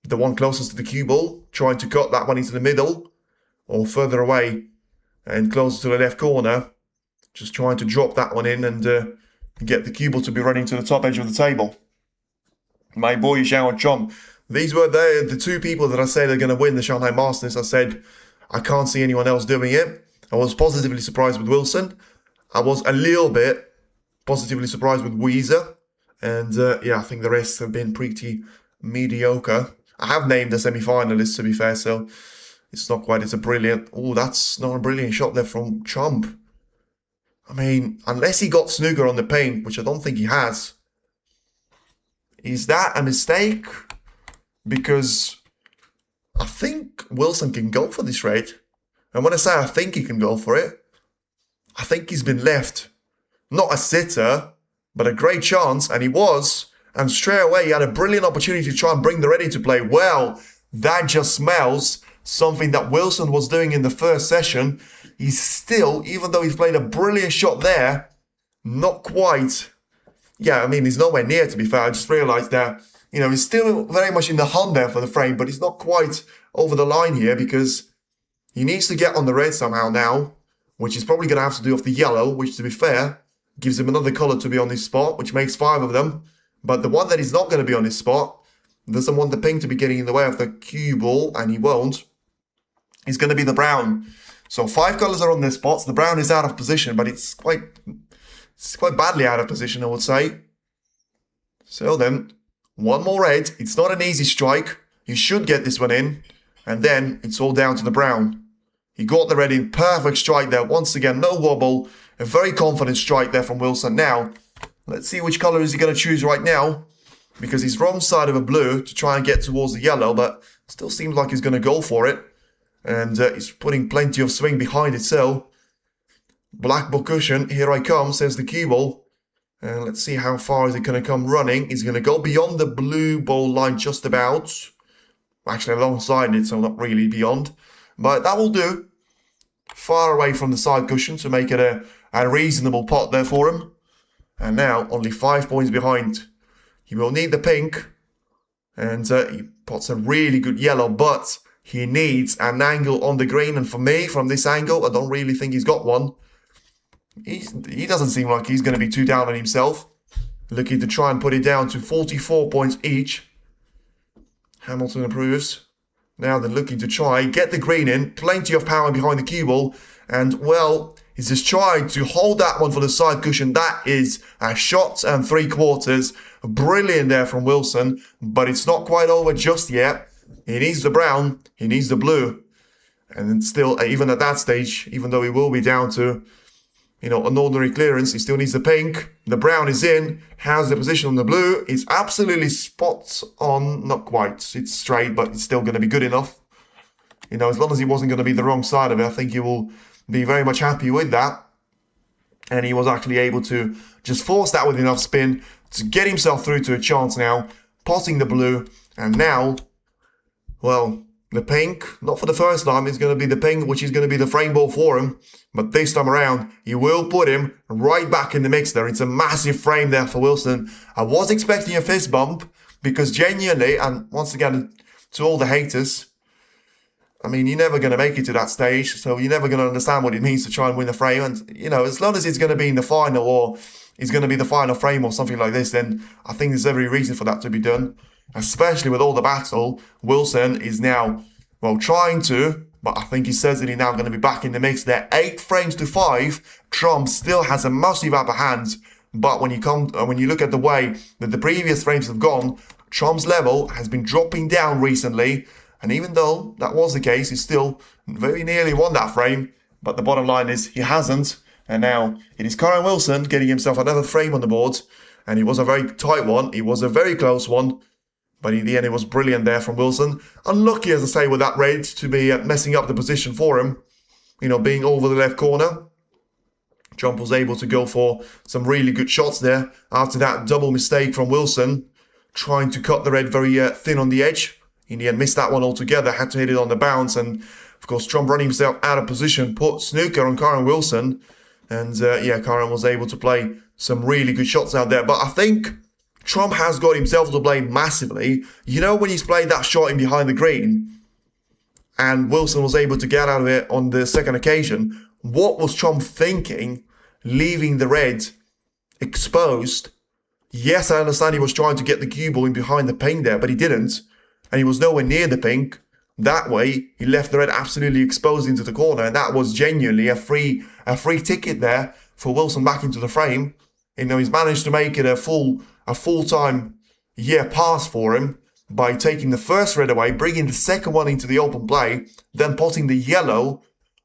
The one closest to the cue ball, trying to cut that one into the middle, or further away and closer to the left corner, just trying to drop that one in and get the cue ball to be running to the top edge of the table. My boy Zhao Chom. These were the two people that I say they're going to win the Shanghai Masters. I said I can't see anyone else doing it. I was positively surprised with Wilson. I was a little bit positively surprised with Weezer. And yeah, I think the rest have been pretty mediocre. I have named the semi-finalists, to be fair, so it's not quite, it's a brilliant... Oh, that's not a brilliant shot there from Trump. I mean, unless he got snooker on the paint, which I don't think he has. Is that a mistake? Because I think Wilson can go for this red. And when I say I think he can go for it, I think he's been left not a sitter, but a great chance, and he was... And straight away, he had a brilliant opportunity to try and bring the red into play. Well, that just smells something that Wilson was doing in the first session. He's still, even though he's played a brilliant shot there, not quite. Yeah, I mean, he's nowhere near, to be fair. I just realised that, you know, he's still very much in the hunt there for the frame, but he's not quite over the line here because he needs to get on the red somehow now, which he's probably going to have to do off the yellow, which, to be fair, gives him another colour to be on his spot, which makes 5 of them. But the one that is not going to be on his spot, doesn't want the pink to be getting in the way of the cue ball, and he won't, is going to be the brown. So 5 colours are on their spots. The brown is out of position, but it's quite badly out of position, I would say. So then, one more red. It's not an easy strike. You should get this one in. And then, it's all down to the brown. He got the red in. Perfect strike there. Once again, no wobble. A very confident strike there from Wilson. Now... let's see which colour is he going to choose right now. Because he's wrong side of a blue to try and get towards the yellow. But still seems like he's going to go for it. And he's putting plenty of swing behind it. So, black ball cushion. Here I come, says the cue ball. And let's see how far is it going to come running. He's going to go beyond the blue ball line just about. Actually, alongside it, so not really beyond. But that will do. Far away from the side cushion to make it a reasonable pot there for him. And now, only 5 points behind. He will need the pink. And he pots a really good yellow, but he needs an angle on the green. And for me, from this angle, I don't really think he's got one. He doesn't seem like he's going to be too down on himself. Looking to try and put it down to 44 points each. Hamilton approves. Now they're looking to try, get the green in. Plenty of power behind the cue ball. And, well... he's just trying to hold that one for the side cushion. That is a shot and 3/4. Brilliant there from Wilson. But it's not quite over just yet. He needs the brown. He needs the blue. And then still, even at that stage, even though he will be down to, you know, an ordinary clearance, he still needs the pink. The brown is in. Has the position on the blue. It's absolutely spot on. Not quite. It's straight, but it's still going to be good enough. You know, as long as he wasn't going to be the wrong side of it, I think he will... be very much happy with that. And he was actually able to just force that with enough spin to get himself through to a chance now. Potting the blue. And now, well, the pink, not for the first time, is going to be the pink, which is going to be the frame ball for him. But this time around, he will put him right back in the mix there. It's a massive frame there for Wilson. I was expecting a fist bump because genuinely, and once again, to all the haters, I mean, you're never going to make it to that stage, so you're never going to understand what it means to try and win the frame. And, you know, as long as it's going to be in the final or it's going to be the final frame or something like this, then I think there's every reason for that to be done. Especially with all the battle, Wilson is now, well, trying to but I think he's certainly now going to be back in the mix there. 8 frames to 5, Trump still has a massive upper hand, but when you look at the way that the previous frames have gone, Trump's level has been dropping down recently, and even though that was the case, he still very nearly won that frame, but the bottom line is he hasn't, and now it is Kyren Wilson getting himself another frame on the board, and it was a very tight one, it was a very close one, but in the end, it was brilliant there from Wilson. Unlucky, as I say, with that red to be messing up the position for him. You know, being over the left corner. Trump was able to go for some really good shots there. After that double mistake from Wilson, trying to cut the red very thin on the edge. In the end, missed that one altogether. Had to hit it on the bounce. And, of course, Trump running himself out of position. Put snooker on Kyren Wilson. And, yeah, Kyren was able to play some really good shots out there. But I think Trump has got himself to blame massively. You know, when he's played that shot in behind the green and Wilson was able to get out of it on the second occasion, what was Trump thinking leaving the red exposed? Yes, I understand he was trying to get the cue ball in behind the pink there, but he didn't. And he was nowhere near the pink. That way, he left the red absolutely exposed into the corner, and that was genuinely a free ticket there for Wilson back into the frame. You know, he's managed to make it a full-time pass for him by taking the first red away, bringing the second one into the open play, then potting the yellow,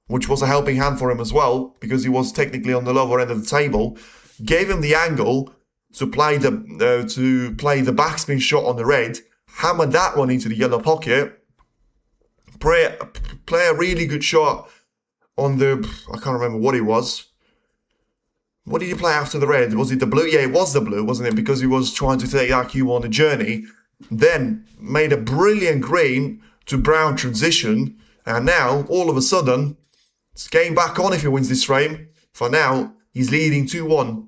which was a helping hand for him as well, because he was technically on the lower end of the table, gave him the angle to play the backspin shot on the red, hammered that one into the yellow pocket, play a really good shot on the, I can't remember what it was. What did he play after the red? Was it the blue? Yeah, it was the blue, wasn't it? Because he was trying to take that cue on a journey. Then made a brilliant green to brown transition. And now, all of a sudden, it's game back on if he wins this frame. For now, he's leading 2-1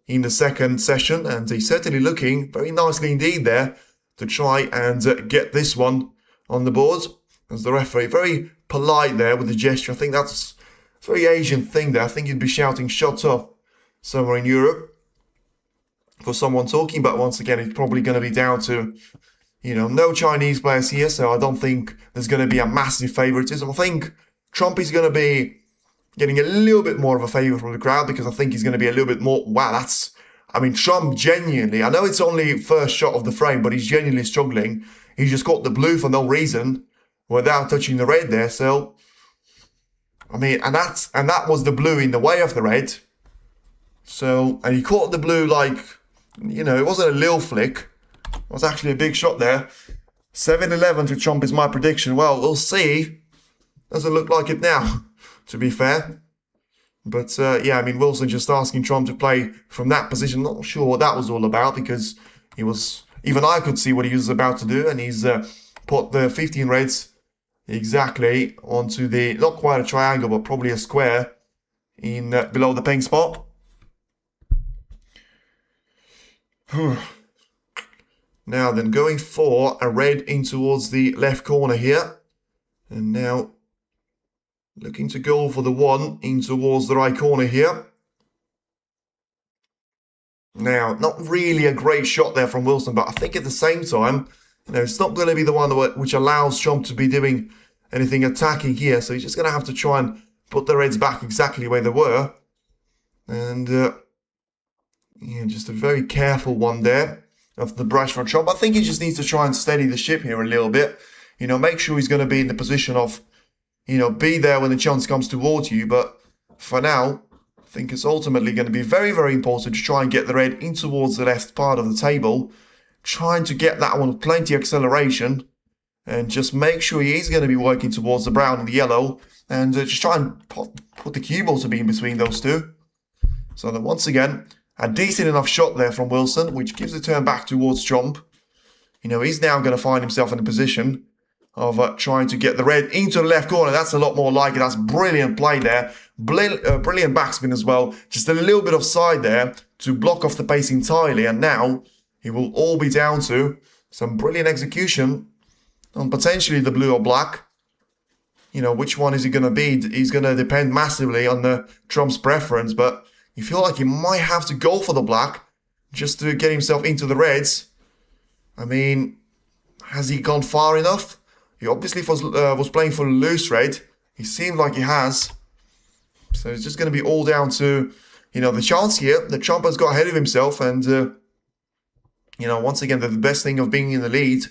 in the second session. And he's certainly looking very nicely indeed there to try and get this one on the board. As the referee, very polite there with the gesture. I think that's a very Asian thing there. I think he'd be shouting, "Shut up," somewhere in Europe for someone talking, but once again, it's probably going to be down to, you know, no Chinese players here, so I don't think there's going to be a massive favoritism. I think Trump is going to be getting a little bit more of a favor from the crowd because I think he's going to be a little bit more, Trump genuinely, I know it's only first shot of the frame, but he's genuinely struggling. He just got the blue for no reason without touching the red there, so, and that was the blue in the way of the red. So, and he caught the blue like, you know, it wasn't a little flick. It was actually a big shot there. 7-11 to Trump is my prediction. Well, we'll see. Doesn't look like it now, to be fair. But, Wilson just asking Trump to play from that position. Not sure what that was all about because even I could see what he was about to do. And he's put the 15 reds exactly onto the, not quite a triangle, but probably a square in below the pink spot. Now then, going for a red in towards the left corner here. And now looking to go for the one in towards the right corner here. Now, not really a great shot there from Wilson, but I think at the same time, you know, it's not going to be the one which allows Trump to be doing anything attacking here. So he's just going to have to try and put the reds back exactly where they were. And just a very careful one there of the brush from Trump. I think he just needs to try and steady the ship here a little bit. You know, make sure he's going to be in the position of, you know, be there when the chance comes towards you. But for now, I think it's ultimately going to be very, very important to try and get the red in towards the left part of the table. Trying to get that one with plenty of acceleration. And just make sure he is going to be working towards the brown and the yellow. And just try and put the cue ball to be in between those two. So that once again, a decent enough shot there from Wilson, which gives the turn back towards Trump. You know, he's now going to find himself in a position of trying to get the red into the left corner. That's a lot more like it. That's brilliant play there. Brilliant backspin as well. Just a little bit of side there to block off the pace entirely. And now it will all be down to some brilliant execution on potentially the blue or black. You know, which one is he going to be? He's going to depend massively on the Trump's preference, but you feel like he might have to go for the black just to get himself into the reds. I mean, has he gone far enough? He obviously was playing for a loose red, He seems like he has. So it's just going to be all down to, the chance here. The Trump has got ahead of himself. And, once again, the best thing of being in the lead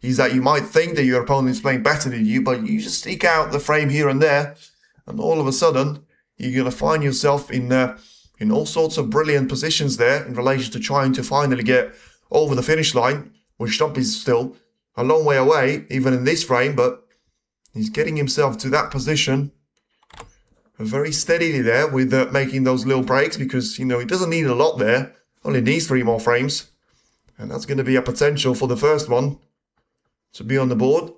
is that you might think that your opponent is playing better than you, but you just stick out the frame here and there. And all of a sudden, you're going to find yourself in all sorts of brilliant positions there in relation to trying to finally get over the finish line, which Trump is still a long way away, even in this frame, but he's getting himself to that position very steadily there with making those little breaks because, he doesn't need a lot there, only needs 3 more frames. And that's going to be a potential for the first one to be on the board.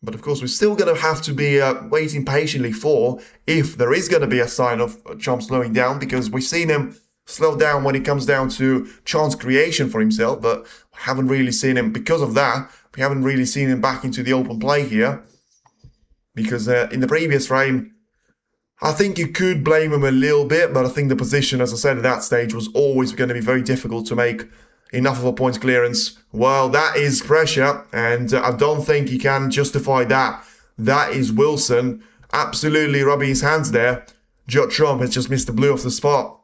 But of course, we're still going to have to be waiting patiently for if there is going to be a sign of Trump slowing down, because we've seen him slow down when it comes down to chance creation for himself, but we haven't really seen him, because of that, we haven't really seen him back into the open play here. Because in the previous frame, I think you could blame him a little bit, but I think the position, as I said at that stage, was always going to be very difficult to make enough of a points clearance. Well, that is pressure, and I don't think he can justify that. That is Wilson absolutely rubbing his hands there. Judd Trump has just missed the blue off the spot.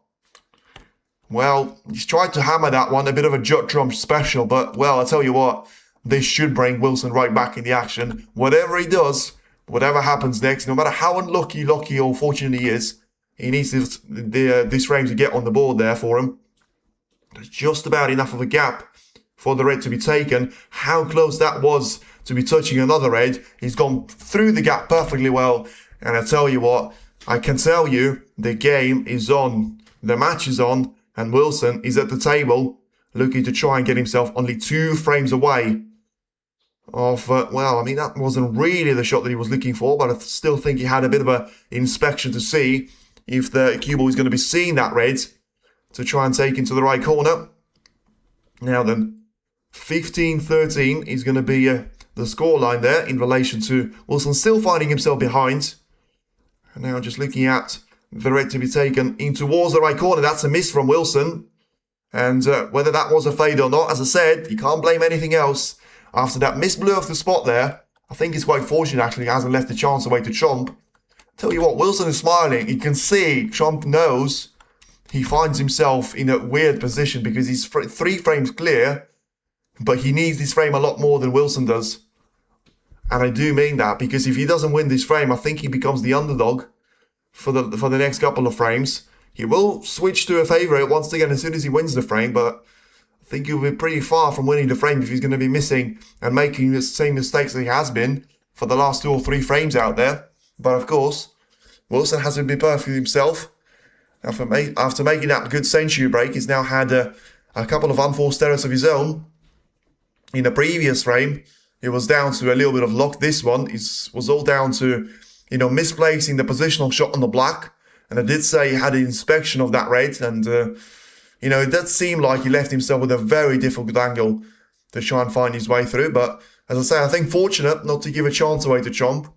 Well, he's tried to hammer that one, a bit of a Judd Trump special, but, well, I'll tell you what, this should bring Wilson right back in the action. Whatever he does, whatever happens next, no matter how unlucky, lucky or fortunate he is, he needs this frame to get on the board there for him. There's just about enough of a gap for the red to be taken. How close that was to be touching another red. He's gone through the gap perfectly well. And I tell you what, I can tell you the game is on. The match is on. And Wilson is at the table looking to try and get himself only 2 frames away of, that wasn't really the shot that he was looking for, but I still think he had a bit of an inspection to see if the cue ball is going to be seeing that red to try and take into the right corner. Now then, 15-13 is going to be the scoreline there in relation to Wilson still finding himself behind. And now just looking at the red to be taken in towards the right corner. That's a miss from Wilson. And whether that was a fade or not, as I said, you can't blame anything else. After that missed blue off the spot there, I think it's quite fortunate actually, he hasn't left the chance away to Trump. Tell you what, Wilson is smiling. You can see Trump knows he finds himself in a weird position because he's 3 frames clear, but he needs this frame a lot more than Wilson does. And I do mean that, because if he doesn't win this frame, I think he becomes the underdog for the next couple of frames. He will switch to a favourite once again as soon as he wins the frame, but I think he'll be pretty far from winning the frame if he's going to be missing and making the same mistakes that he has been for the last 2 or 3 frames out there. But of course, Wilson hasn't been perfect himself. After making that good century break, he's now had a couple of unforced errors of his own. In the previous frame, it was down to a little bit of luck. This one was all down to, misplacing the positional shot on the black. And I did say he had an inspection of that red. And, it does seem like he left himself with a very difficult angle to try and find his way through. But, as I say, I think fortunate not to give a chance away to Trump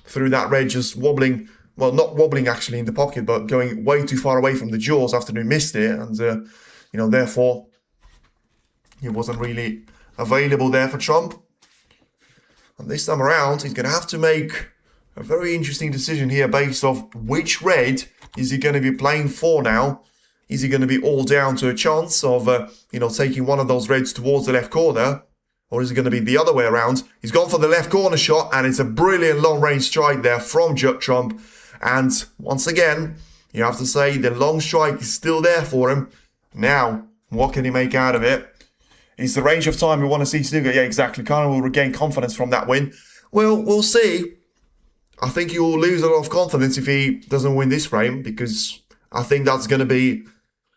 through that red just wobbling. Well, not wobbling actually in the pocket, but going way too far away from the jaws after he missed it. And, therefore, he wasn't really available there for Trump. And this time around, he's going to have to make a very interesting decision here based off which red is he going to be playing for now. Is he going to be all down to a chance of, taking one of those reds towards the left corner? Or is it going to be the other way around? He's gone for the left corner shot, and it's a brilliant long-range strike there from Judd Trump. And once again, you have to say the long strike is still there for him. Now, what can he make out of it? Is the range of time we want to see Stuka? Yeah, exactly. Conor will regain confidence from that win. Well, we'll see. I think he will lose a lot of confidence if he doesn't win this frame, because I think that's going to be,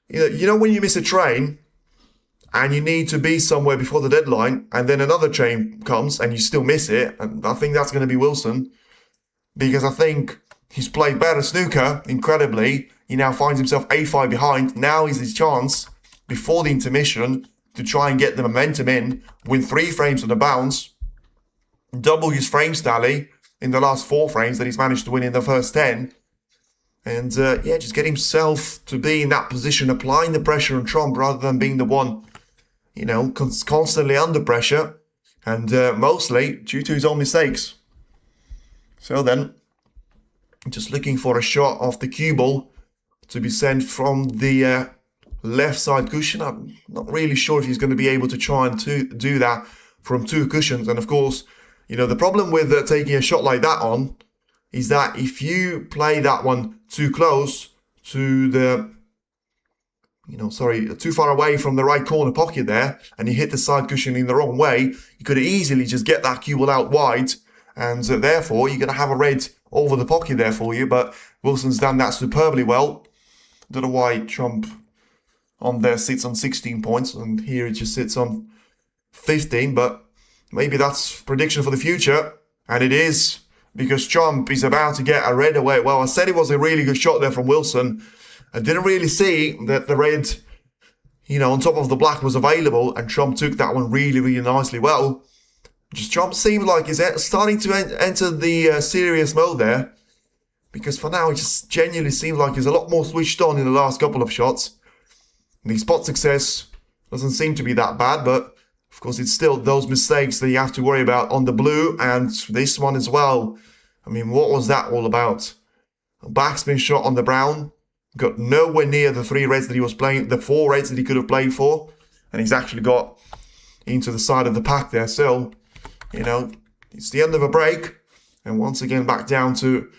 when you miss a train and you need to be somewhere before the deadline and then another train comes and you still miss it, and I think that's going to be Wilson, because I think he's played better snooker, incredibly. He now finds himself 8-5 behind. Now is his chance, before the intermission, to try and get the momentum in, win 3 frames on the bounce, double his frames tally in the last 4 frames that he's managed to win in the first 10. And, just get himself to be in that position, applying the pressure on Trump rather than being the one, constantly under pressure, and mostly due to his own mistakes. So then, Just looking for a shot of the cue ball to be sent from the left side cushion. I'm not really sure if he's going to be able to try and do that from 2 cushions. And of course, you know, the problem with taking a shot like that on is that if you play that one too close to the, too far away from the right corner pocket there, and you hit the side cushion in the wrong way, you could easily just get that cue ball out wide, and therefore you're going to have a red over the pocket there for you. But Wilson's done that superbly well. Don't know why Trump on there sits on 16 points, and here it just sits on 15, but maybe that's prediction for the future, and it is, because Trump is about to get a red away. Well, I said it was a really good shot there from Wilson. I didn't really see that the red, on top of the black was available, and Trump took that one really, really nicely well. Just Trump seems like he's starting to enter the serious mode there, because for now it just genuinely seems like he's a lot more switched on in the last couple of shots. The spot success doesn't seem to be that bad, but of course it's still those mistakes that you have to worry about on the blue, and this one as well. I mean, what was that all about? A backspin shot on the brown, got nowhere near the 3 reds that he was playing, the 4 reds that he could have played for, and he's actually got into the side of the pack there. So, it's the end of a break, and once again back down to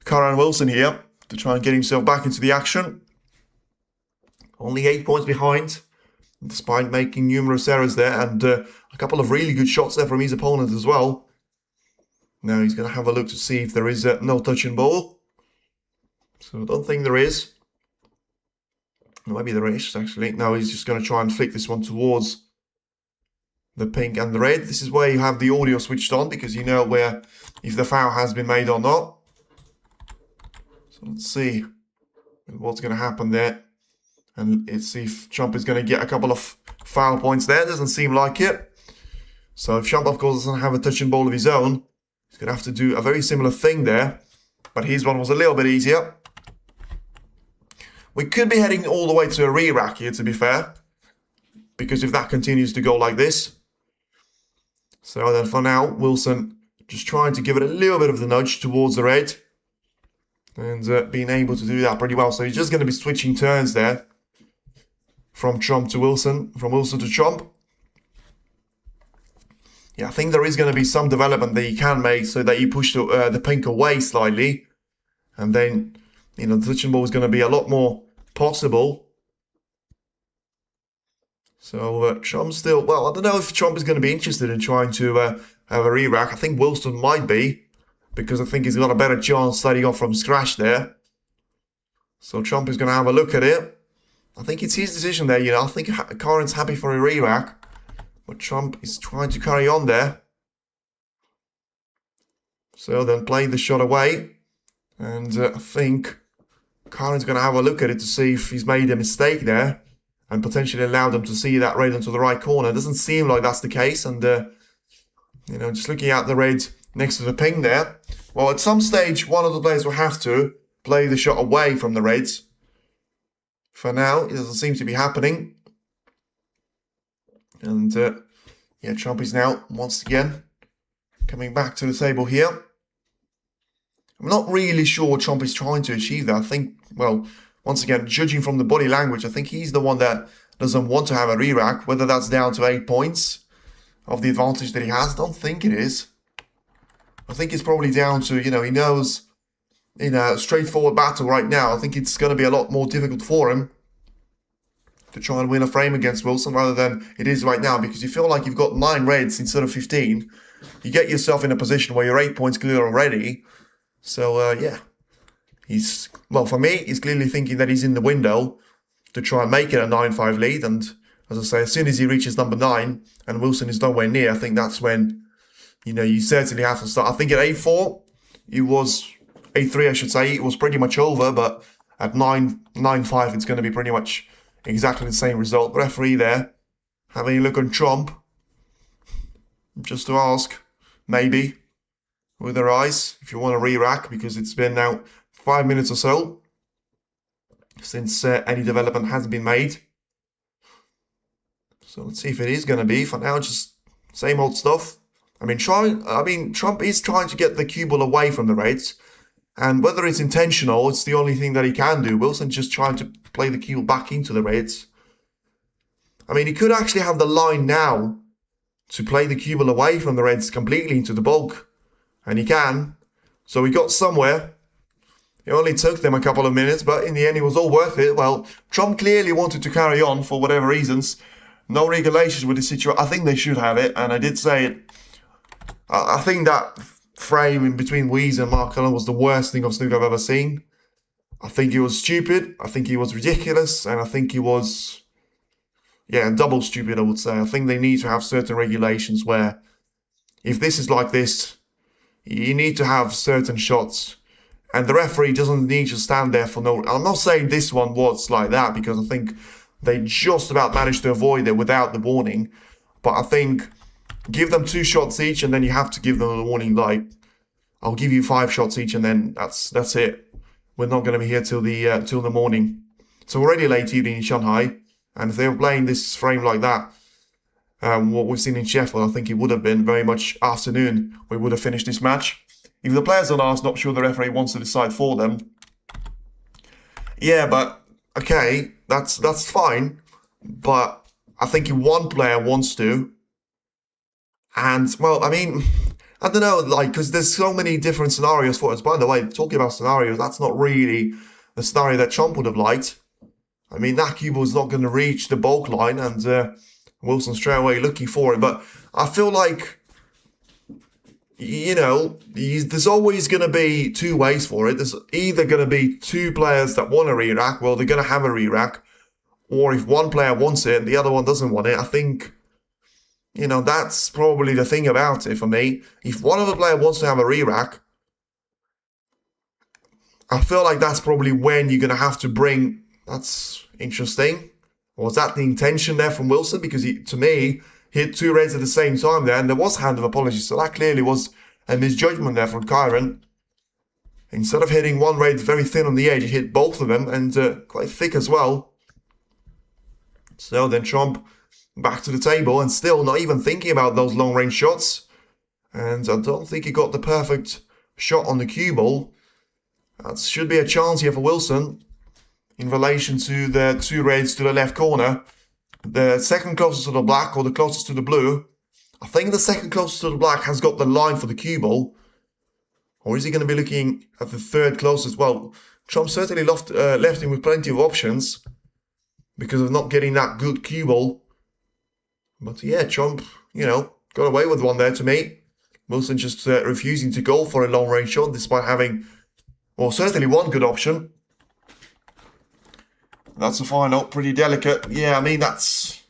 Karen Wilson here to try and get himself back into the action. Only 8 points behind, despite making numerous errors there, and a couple of really good shots there from his opponent as well. Now he's going to have a look to see if there is no touching ball. So I don't think there is. Maybe there is, actually. Now he's just going to try and flick this one towards the pink and the red. This is where you have the audio switched on, because you know where if the foul has been made or not. So let's see what's going to happen there. And let's see if Trump is going to get a couple of foul points there. Doesn't seem like it. So if Trump, of course, doesn't have a touching ball of his own, he's going to have to do a very similar thing there. But his one was a little bit easier. We could be heading all the way to a re-rack here, to be fair, because if that continues to go like this. So then for now, Wilson just trying to give it a little bit of the nudge towards the red, and being able to do that pretty well. So he's just going to be switching turns there from Trump to Wilson, from Wilson to Trump. Yeah, I think there is going to be some development that you can make so that you push the pink away slightly, and then the touching ball is going to be a lot more possible. So Trump still, well, I don't know if Trump is going to be interested in trying to have a re-rack. I think Wilson might be, because I think he's got a better chance starting off from scratch there. So Trump is going to have a look at it. I think it's his decision there, I think Karen's happy for a re-rack, but Trump is trying to carry on there. So then play the shot away, and I think Karen's going to have a look at it to see if he's made a mistake there and potentially allowed them to see that red into the right corner. It doesn't seem like that's the case, and just looking at the red next to the ping there. Well, at some stage, one of the players will have to play the shot away from the reds. For now, it doesn't seem to be happening. And Trump is now, once again, coming back to the table here. I'm not really sure what Trump is trying to achieve there. I think, well, once again, judging from the body language, I think he's the one that doesn't want to have a re-rack. Whether that's down to 8 points of the advantage that he has, I don't think it is. I think it's probably down to, he knows in a straightforward battle right now, I think it's going to be a lot more difficult for him to try and win a frame against Wilson rather than it is right now, because you feel like you've got 9 reds instead of 15. You get yourself in a position where you're 8 points clear already. So, for me, he's clearly thinking that he's in the window to try and make it a 9-5 lead. And as I say, as soon as he reaches number 9 and Wilson is nowhere near, I think that's when, you certainly have to start. I think at 8-4, it was 8-3, I should say, it was pretty much over. But at 9-5, it's going to be pretty much exactly the same result. The referee there having a look on Trump, just to ask, maybe, with their eyes, if you want to re-rack, because it's been now 5 minutes or so since any development has been made. So let's see if it is going to be. For now, just same old stuff. Trump is trying to get the cue ball away from the reds, And whether it's intentional, it's the only thing that he can do. Wilson just trying to play the cue back into the Reds. I mean, he could actually have the line now to play the cue ball away from the Reds completely into the bulk. And he can. So he got somewhere. It only took them a couple of minutes, but in the end it was all worth it. Well, Trump clearly wanted to carry on for whatever reasons. No regulations with the situation. I think they should have it, and I did say it. I think that frame in between Weeze and Mark Cullen was the worst thing of snooker I've ever seen. I think he was stupid. I think he was ridiculous, and I think he was, double stupid, I would say. I think they need to have certain regulations where if this is like this, you need to have certain shots. And the referee doesn't need to stand there for no... I'm not saying this one was like that, because I think they just about managed to avoid it without the warning. But I think give them 2 shots each, and then you have to give them a warning like, I'll give you 5 shots each, and then that's it. We're not going to be here till the morning. It's already late evening in Shanghai, and if they were playing this frame like that, what we've seen in Sheffield, I think it would have been very much afternoon. We would have finished this match. If the players are not sure the referee wants to decide for them. Yeah, but okay, that's fine. But I think if one player wants to, and well, I mean, I don't know, like, because there's so many different scenarios for us. By the way, talking about scenarios, that's not really the scenario that Trump would have liked. I mean, that cue ball is not going to reach the bulk line, and Wilson straight away looking for it. But I feel like, you know, there's always going to be 2 ways for it. There's either going to be 2 players that want a re-rack, well, they're going to have a re-rack. Or if one player wants it and the other one doesn't want it, I think, you know, that's probably the thing about it for me. If one of the players wants to have a re-rack, I feel like that's probably when you're going to have to bring... That's interesting. Was that the intention there from Wilson? Because to me, he hit 2 reds at the same time there, and there was hand of apology, so that clearly was a misjudgment there from Kyron. Instead of hitting 1 red very thin on the edge, he hit both of them, and quite thick as well. So then Trump back to the table, and still not even thinking about those long-range shots. And I don't think he got the perfect shot on the cue ball. That should be a chance here for Wilson in relation to the 2 reds to the left corner. The second closest to the black or the closest to the blue. I think the second closest to the black has got the line for the cue ball. Or is he going to be looking at the 3rd closest? Well, Trump certainly left him with plenty of options because of not getting that good cue ball. But yeah, Trump, you know, got away with one there to me. Wilson just refusing to go for a long range shot despite having, well, certainly one good option. That's the final, pretty delicate. Yeah, I mean, that's...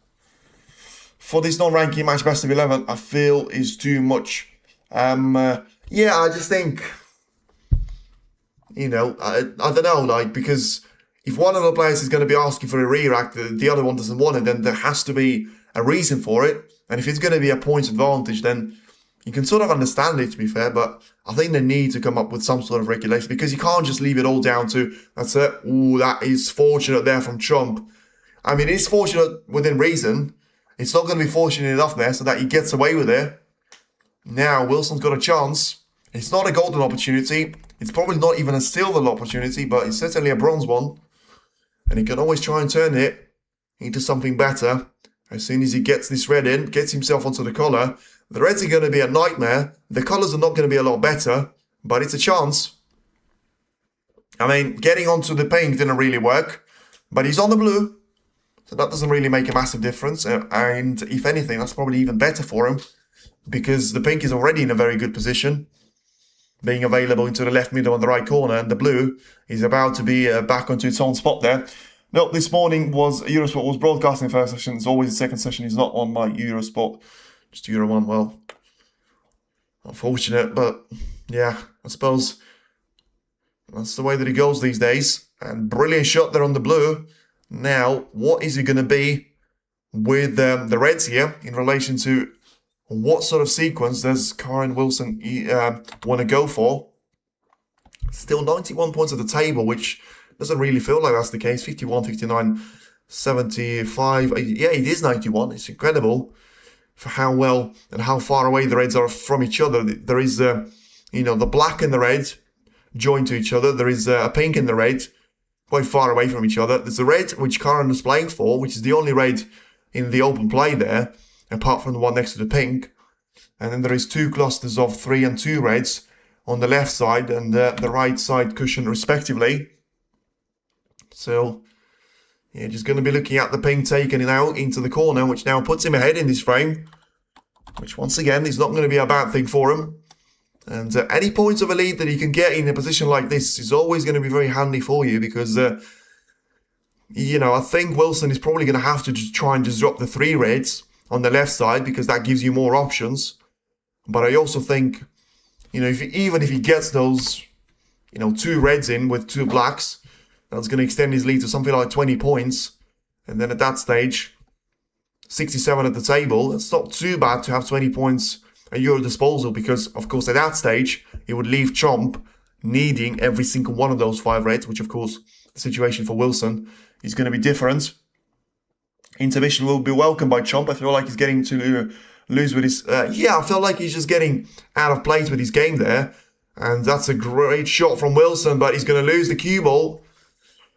For this non-ranking match, best of 11, I feel is too much. Yeah, I just think... You know, I don't know, like, because if one of the players is going to be asking for a re-rack, the other one doesn't want it, then there has to be a reason for it. And if it's going to be a points advantage, then you can sort of understand it, to be fair, but I think they need to come up with some sort of regulation, because you can't just leave it all down to, that's it, ooh, that is fortunate there from Trump. I mean, it's fortunate within reason. It's not going to be fortunate enough there so that he gets away with it. Now, Wilson's got a chance. It's not a golden opportunity. It's probably not even a silver opportunity, but it's certainly a bronze one. And he can always try and turn it into something better. As soon as he gets this red in, gets himself onto the collar, the reds are going to be a nightmare. The colours are not going to be a lot better, but it's a chance. I mean, getting onto the pink didn't really work, but he's on the blue, so that doesn't really make a massive difference. And if anything, that's probably even better for him, because the pink is already in a very good position, being available into the left, middle, and the right corner, and the blue is about to be back onto its own spot there. No, this morning Eurosport was broadcasting the first session. It's always the second session is not on my Eurosport. Just Euro 1, well, unfortunate, but yeah, I suppose that's the way that it goes these days. And brilliant shot there on the blue. Now, what is it going to be with the reds here in relation to what sort of sequence does Karen Wilson want to go for? Still 91 points at the table, which doesn't really feel like that's the case. 51, 59, 75. Yeah, it is 91. It's incredible for how well and how far away the reds are from each other. There is, you know, the black and the red joined to each other. There is a pink and the red, quite far away from each other. There's the red, which Karen is playing for, which is the only red in the open play there, apart from the one next to the pink. And then there is 2 clusters of 3 and 2 reds on the left side and the right side cushion respectively. So, yeah, just going to be looking at the pink taking it out into the corner, which now puts him ahead in this frame, which once again is not going to be a bad thing for him. And any points of a lead that he can get in a position like this is always going to be very handy for you because, you know, I think Wilson is probably going to have to just try and just drop the 3 reds on the left side because that gives you more options. But I also think, you know, even if he gets those, you know, 2 reds in with 2 blacks, that's going to extend his lead to something like 20 points. And then at that stage, 67 at the table, it's not too bad to have 20 points at your disposal because, of course, at that stage, it would leave Chomp needing every single one of those 5 reds, which, of course, the situation for Wilson is going to be different. Intermission will be welcomed by Chomp. I feel like he's getting to lose with his... I feel like he's just getting out of place with his game there. And that's a great shot from Wilson, but he's going to lose the cue ball.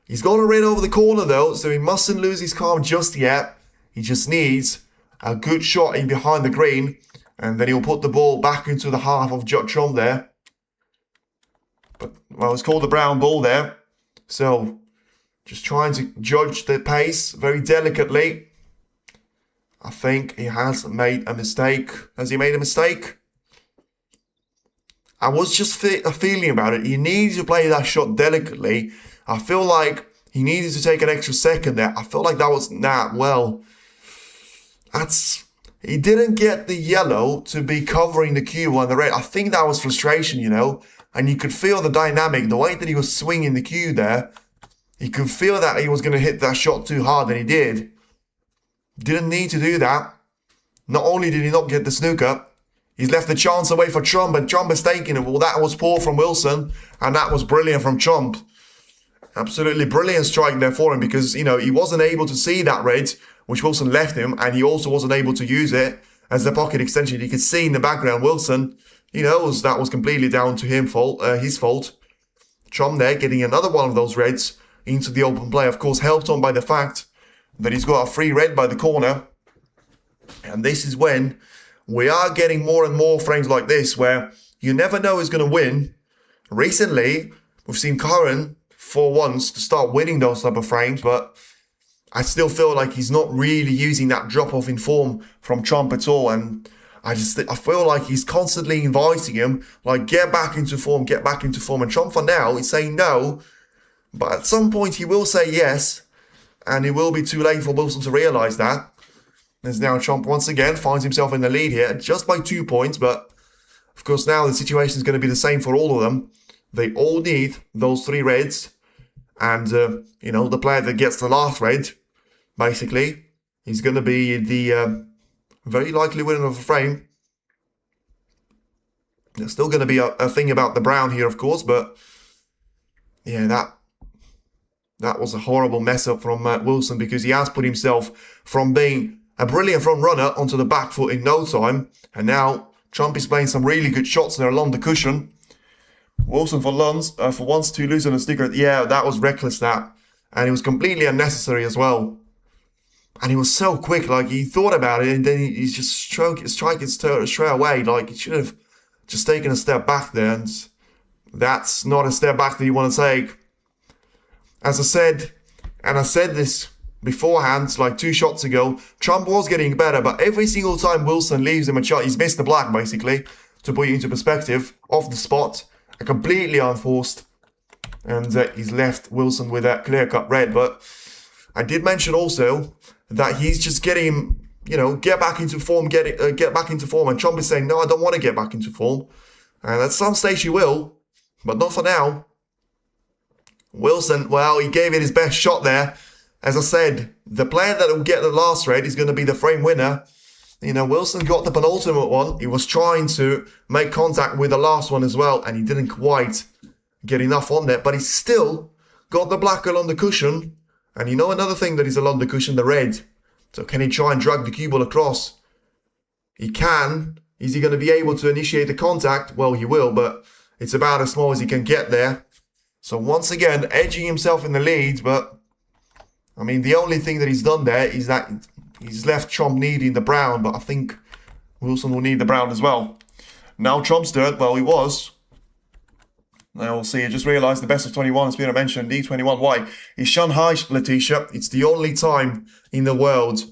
He's got a red over the corner, though, so he mustn't lose his calm just yet. He just needs a good shot in behind the green, and then he'll put the ball back into the half of Watchalong there. But, well, it's called the brown ball there. So, just trying to judge the pace very delicately. I think he has made a mistake. Has he made a mistake? I was just feeling about it. He needs to play that shot delicately. I feel like he needed to take an extra second there. I feel like that was he didn't get the yellow to be covering the cue on the red. I think that was frustration, you know. And you could feel the dynamic, the way that he was swinging the cue there. You could feel that he was going to hit that shot too hard, and he did. Didn't need to do that. Not only did he not get the snooker, he's left the chance away for Chomp, and Chomp is taking it. Well, that was poor from Wilson, and that was brilliant from Chomp. Absolutely brilliant strike there for him because, you know, he wasn't able to see that red, which Wilson left him, and he also wasn't able to use it as the pocket extension. You could see in the background, Wilson, he knows that was completely down to his fault. Chomp there getting another one of those reds into the open play, of course, helped on by the fact that he's got a free red by the corner. And this is when we are getting more and more frames like this where you never know who's going to win. Recently, we've seen Karen for once to start winning those type of frames, but I still feel like he's not really using that drop-off in form from Chomp at all, and I feel like he's constantly inviting him, like, get back into form, and Chomp for now is saying no, but at some point he will say yes, and it will be too late for Wilson to realise that. As now Chomp once again finds himself in the lead here, just by 2 points, but of course now the situation is going to be the same for all of them. They all need those 3 reds, and, you know, the player that gets the last red, basically, he's going to be the very likely winner of the frame. There's still going to be a thing about the brown here, of course, but yeah, that was a horrible mess up from Wilson because he has put himself from being a brilliant front runner onto the back foot in no time, and now Chomp is playing some really good shots there along the cushion. Wilson for once to lose on a sticker. Yeah, that was reckless, that. And it was completely unnecessary as well. And he was so quick, like, he thought about it, and then he's just striking straight away. Like, he should have just taken a step back there, and that's not a step back that you want to take. As I said, and I said this beforehand, like 2 shots ago, Chomp was getting better, but every single time Wilson leaves him a shot, he's missed the black, basically, to put you into perspective, off the spot, completely unforced, and he's left Wilson with that clear-cut red. But I did mention also that he's just getting, you know, get back into form, get back into form, and Chomp is saying, no, I don't want to get back into form, and at some stage he will, but not for now. Wilson, well, he gave it his best shot there. As I said, the player that will get the last red is going to be the frame winner. You know, Wilson got the penultimate one. He was trying to make contact with the last one as well, and he didn't quite get enough on there, but he still got the black along the cushion. And you know another thing that is along the cushion, the red. So can he try and drag the cue ball across? He can. Is he going to be able to initiate the contact? Well, he will, but It's about as small as he can get there. So once again, edging himself in the lead, but I mean, the only thing that he's done there is that he's left Trump needing the brown, but I think Wilson will need the brown as well. Now Trump's third, well, he was. Now we'll see. I just realised the best of 21 has been mentioned. D21, why? It's Shanghai, Letitia. It's the only time in the world,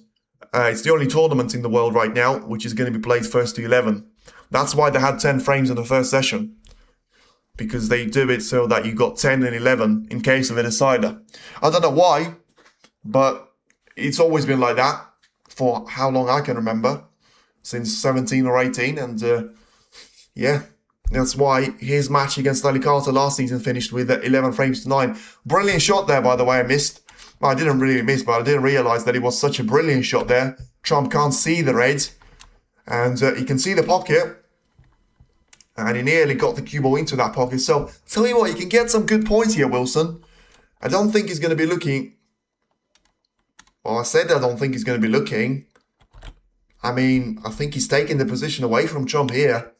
it's the only tournament in the world right now, which is going to be played first to 11. That's why they had 10 frames in the first session. Because they do it so that you got 10 and 11 in case of a decider. I don't know why, but it's always been like that for how long I can remember. Since 17 or 18, and yeah, that's why his match against Ali Carter last season finished with 11 frames to 9. Brilliant shot there, by the way, I missed. Well, I didn't really miss, but I didn't realise that it was such a brilliant shot there. Trump can't see the red, and he can see the pocket, and he nearly got the cue ball into that pocket. So, tell you what, you can get some good points here, Wilson. I don't think he's going to be looking... Well, I said I don't think he's going to be looking... I mean, I think he's taking the position away from Trump here.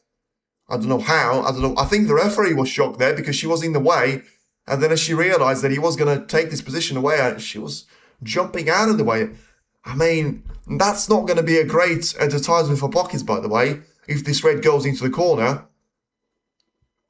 I don't know how. I don't know. I think the referee was shocked there because she was in the way. And then as she realised that he was going to take this position away, she was jumping out of the way. I mean, that's not going to be a great advertisement for pockets, by the way. If this red goes into the corner.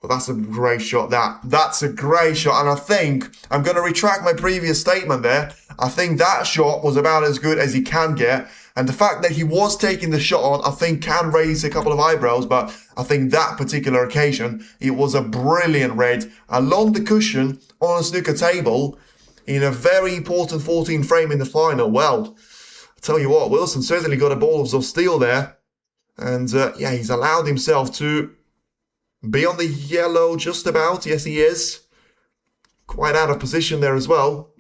Well, that's a great shot, That's a great shot. And I think I'm going to retract my previous statement there. I think that shot was about as good as he can get. And the fact that he was taking the shot on, I think can raise a couple of eyebrows. But I think that particular occasion, it was a brilliant red along the cushion on a snooker table in a very important 14 frame in the final. Well, I'll tell you what, Wilson certainly got a balls of steel there. And yeah, he's allowed himself to be on the yellow just about. Yes, he is. Quite out of position there as well.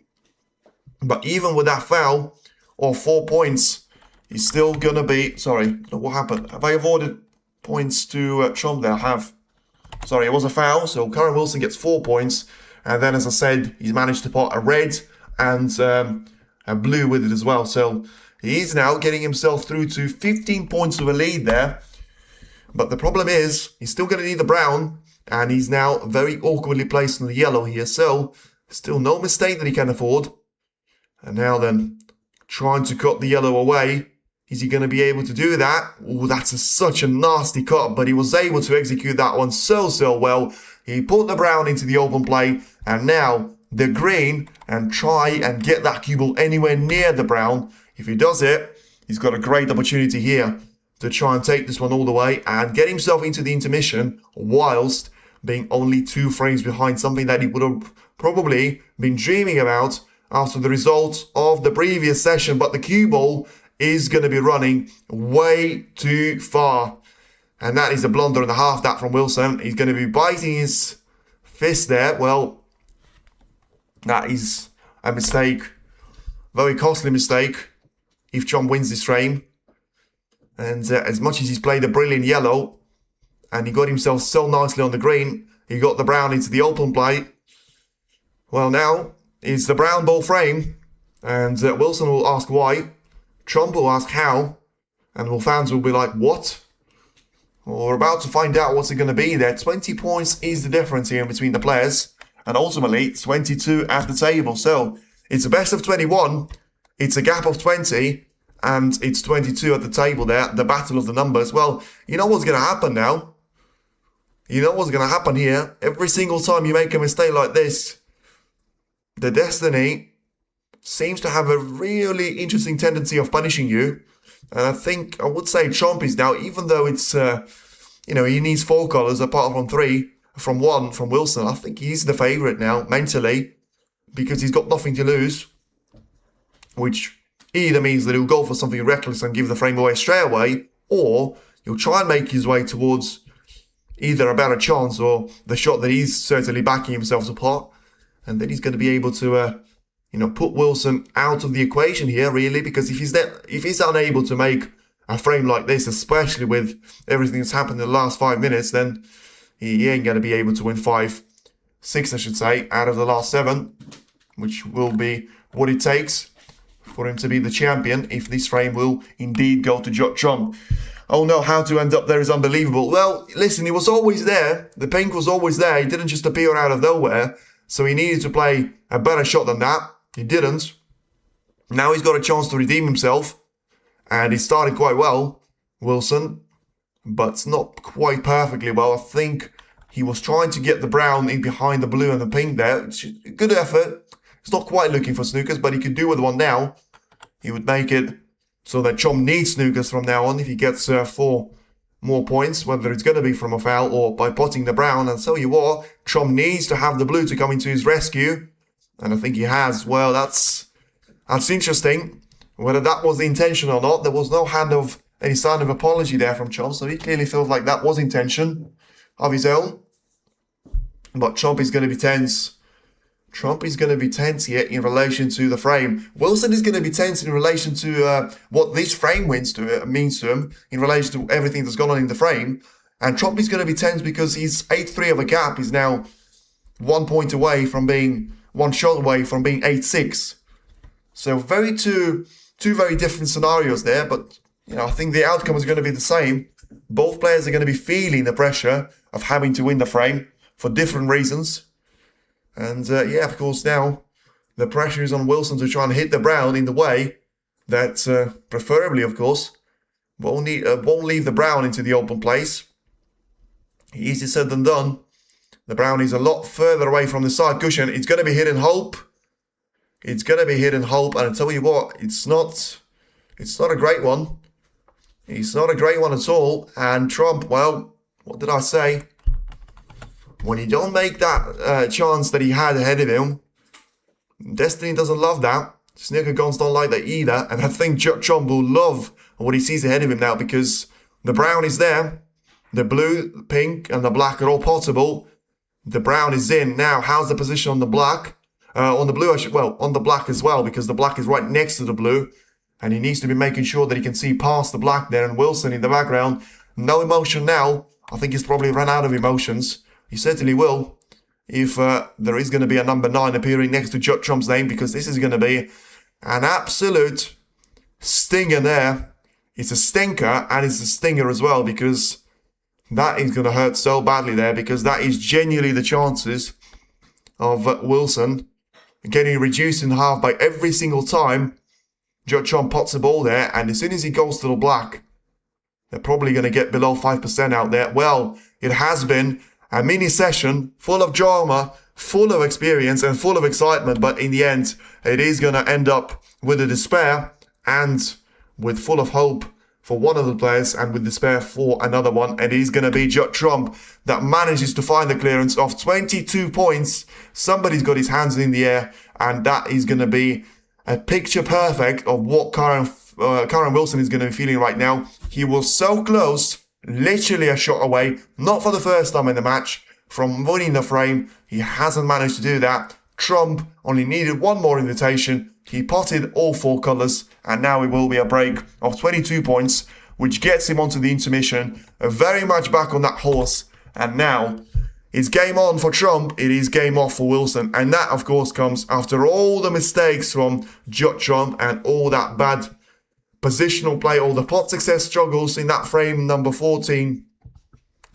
But even with that foul, or 4 points, he's still going to be... Sorry, what happened? Have I avoided points to Trump there? I have. Sorry, it was a foul. So Karen Wilson gets 4 points. And then, as I said, he's managed to pot a red and a blue with it as well. So he's now getting himself through to 15 points of a lead there. But the problem is, he's still going to need the brown. And he's now very awkwardly placed in the yellow here. So, still no mistake that he can afford. And now then, trying to cut the yellow away. Is he going to be able to do that? Oh, that's such a nasty cut. But he was able to execute that one so well. He put the brown into the open play. And now, the green. And try and get that cue ball anywhere near the brown. If he does it, he's got a great opportunity here to try and take this one all the way and get himself into the intermission whilst being only 2 frames behind, something that he would have probably been dreaming about after the result of the previous session. But the cue ball is going to be running way too far. And that is a blunder and a half, that from Wilson. He's going to be biting his fist there. Well, that is a mistake. Very costly mistake if Trump wins this frame. And as much as he's played a brilliant yellow, and he got himself so nicely on the green, he got the brown into the open play. Well, now it's the brown ball frame, and Wilson will ask why, Trump will ask how, and fans will be like, what? Well, we're about to find out what's it going to be there. 20 points is the difference here between the players, and ultimately 22 at the table. So it's a best of 21, it's a gap of 20, and it's 22 at the table there, the battle of the numbers. Well, you know what's going to happen now? You know what's going to happen here? Every single time you make a mistake like this, the destiny seems to have a really interesting tendency of punishing you. And I would say Trump is now, even though it's, he needs 4 colours apart from 1 from Wilson. I think he's the favourite now, mentally, because he's got nothing to lose, which either means that he'll go for something reckless and give the frame away straight away, or he'll try and make his way towards either a better chance or the shot that he's certainly backing himself to pot. And then he's going to be able to, put Wilson out of the equation here, really, because if he's unable to make a frame like this, especially with everything that's happened in the last 5 minutes, then he ain't going to be able to win 6, I should say, out of the last 7, which will be what it takes for him to be the champion if this frame will indeed go to Trump. oh no, how to end up there is unbelievable. Well, listen, he was always there. The pink was always there. He didn't just appear out of nowhere. So he needed to play a better shot than that. He didn't. Now he's got a chance to redeem himself. And he started quite well, Wilson. But not quite perfectly well. I think he was trying to get the brown in behind the blue and the pink there. Good effort. He's not quite looking for snookers, but he could do with one now. He would make it so that Chom needs snookers from now on if he gets 4 more points, whether it's going to be from a foul or by potting the brown. And so you what, Chom needs to have the blue to come into his rescue. And I think he has. Well, that's interesting. Whether that was the intention or not, there was no any sign of apology there from Chom. So he clearly feels like that was intention of his own. But Chomp is going to be tense. Trump is going to be tense here in relation to the frame. Wilson is going to be tense in relation to what this frame means to him, in relation to everything that's gone on in the frame. And Trump is going to be tense because he's 8-3 of a gap. He's now 1 point away from being, 1 shot away from being 8-6. So two very different scenarios there. But I think the outcome is going to be the same. Both players are going to be feeling the pressure of having to win the frame for different reasons. And of course, now the pressure is on Wilson to try and hit the brown in the way that, preferably, of course, won't leave the brown into the open place. Easier said than done. The brown is a lot further away from the side cushion. It's going to be hidden hope. It's going to be hidden hope. And I tell you what, it's not a great one. It's not a great one at all. And Trump, well, what did I say? When you don't make that chance that he had ahead of him, Destiny doesn't love that. Snooker Gods don't like that either. And I think Chom will love what he sees ahead of him now because the brown is there. The blue, the pink, and the black are all potable. The brown is in. Now, how's the position on the black? On the blue, on the black as well, because the black is right next to the blue. And he needs to be making sure that he can see past the black there. And Wilson in the background, no emotion now. I think he's probably run out of emotions. He certainly will if there is going to be a number 9 appearing next to Judd Trump's name, because this is going to be an absolute stinger there. It's a stinker and it's a stinger as well, because that is going to hurt so badly there, because that is genuinely the chances of Wilson getting reduced in half by every single time Judd Trump pots the ball there. And as soon as he goes to the black, they're probably going to get below 5% out there. Well, it has been a mini session full of drama, full of experience and full of excitement. But in the end, it is going to end up with a despair and with full of hope for one of the players and with despair for another one. And it is going to be Judd Trump that manages to find the clearance of 22 points. Somebody's got his hands in the air, and that is going to be a picture perfect of what Karen Wilson is going to be feeling right now. He was so close, literally a shot away, not for the first time in the match, from winning the frame. He hasn't managed to do that. Trump only needed one more invitation. He potted all 4 colours, and now it will be a break of 22 points, which gets him onto the intermission, very much back on that horse. And now it's game on for Trump, it is game off for Wilson. And that, of course, comes after all the mistakes from Judd Trump and all that bad positional play, all the pot success struggles in that frame number 14.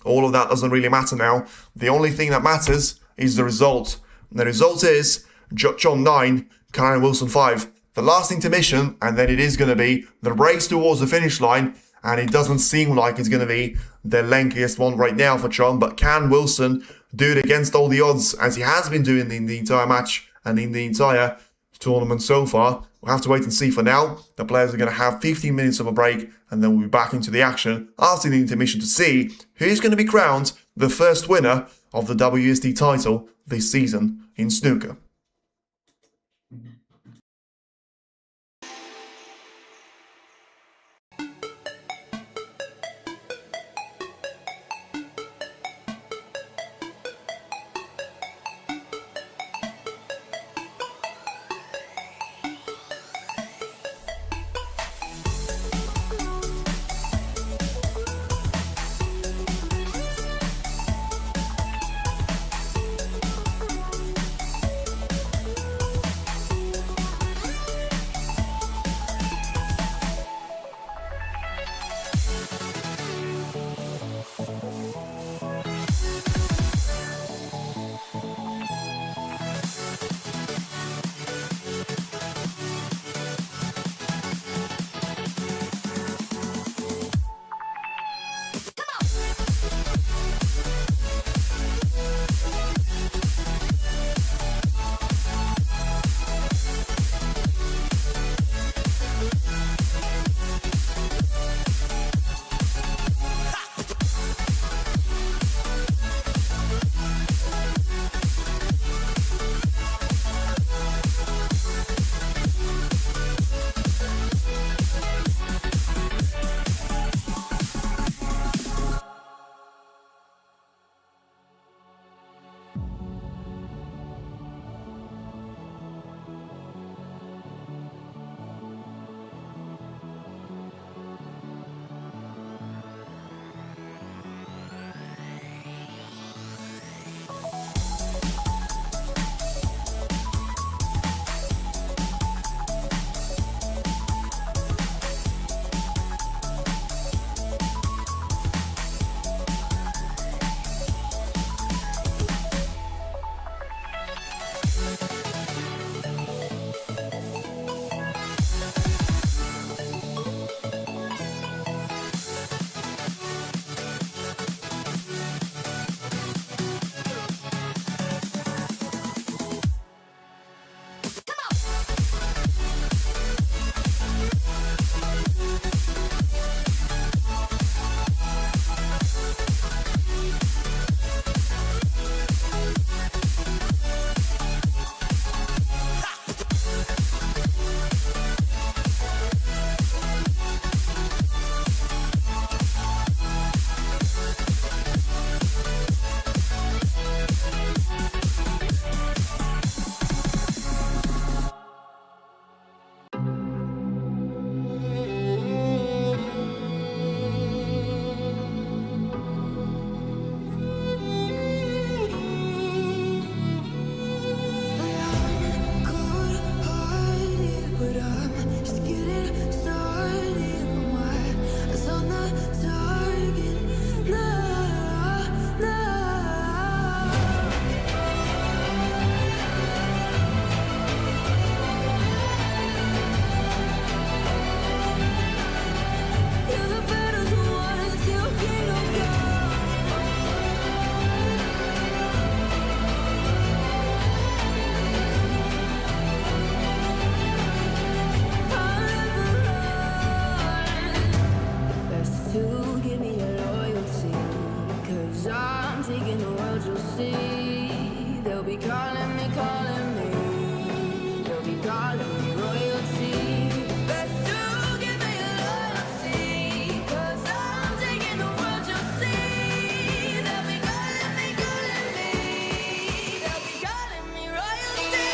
All of that doesn't really matter now. The only thing that matters is the result. And the result is Judd Trump 9, Karen Wilson 5. The last intermission, and then it is going to be the race towards the finish line. And it doesn't seem like it's going to be the lengthiest one right now for Trump. But can Wilson do it against all the odds, as he has been doing in the entire match and in the entire tournament so far? We'll have to wait and see. For now, the players are going to have 15 minutes of a break, and then we'll be back into the action after the intermission to see who's going to be crowned the first winner of the WST title this season in snooker. be calling me, calling me. They'll be calling me royalty. Best to give me loyalty, 'cause I'm taking the world, you'll see. They'll be calling me, calling me. They'll be calling me royalty.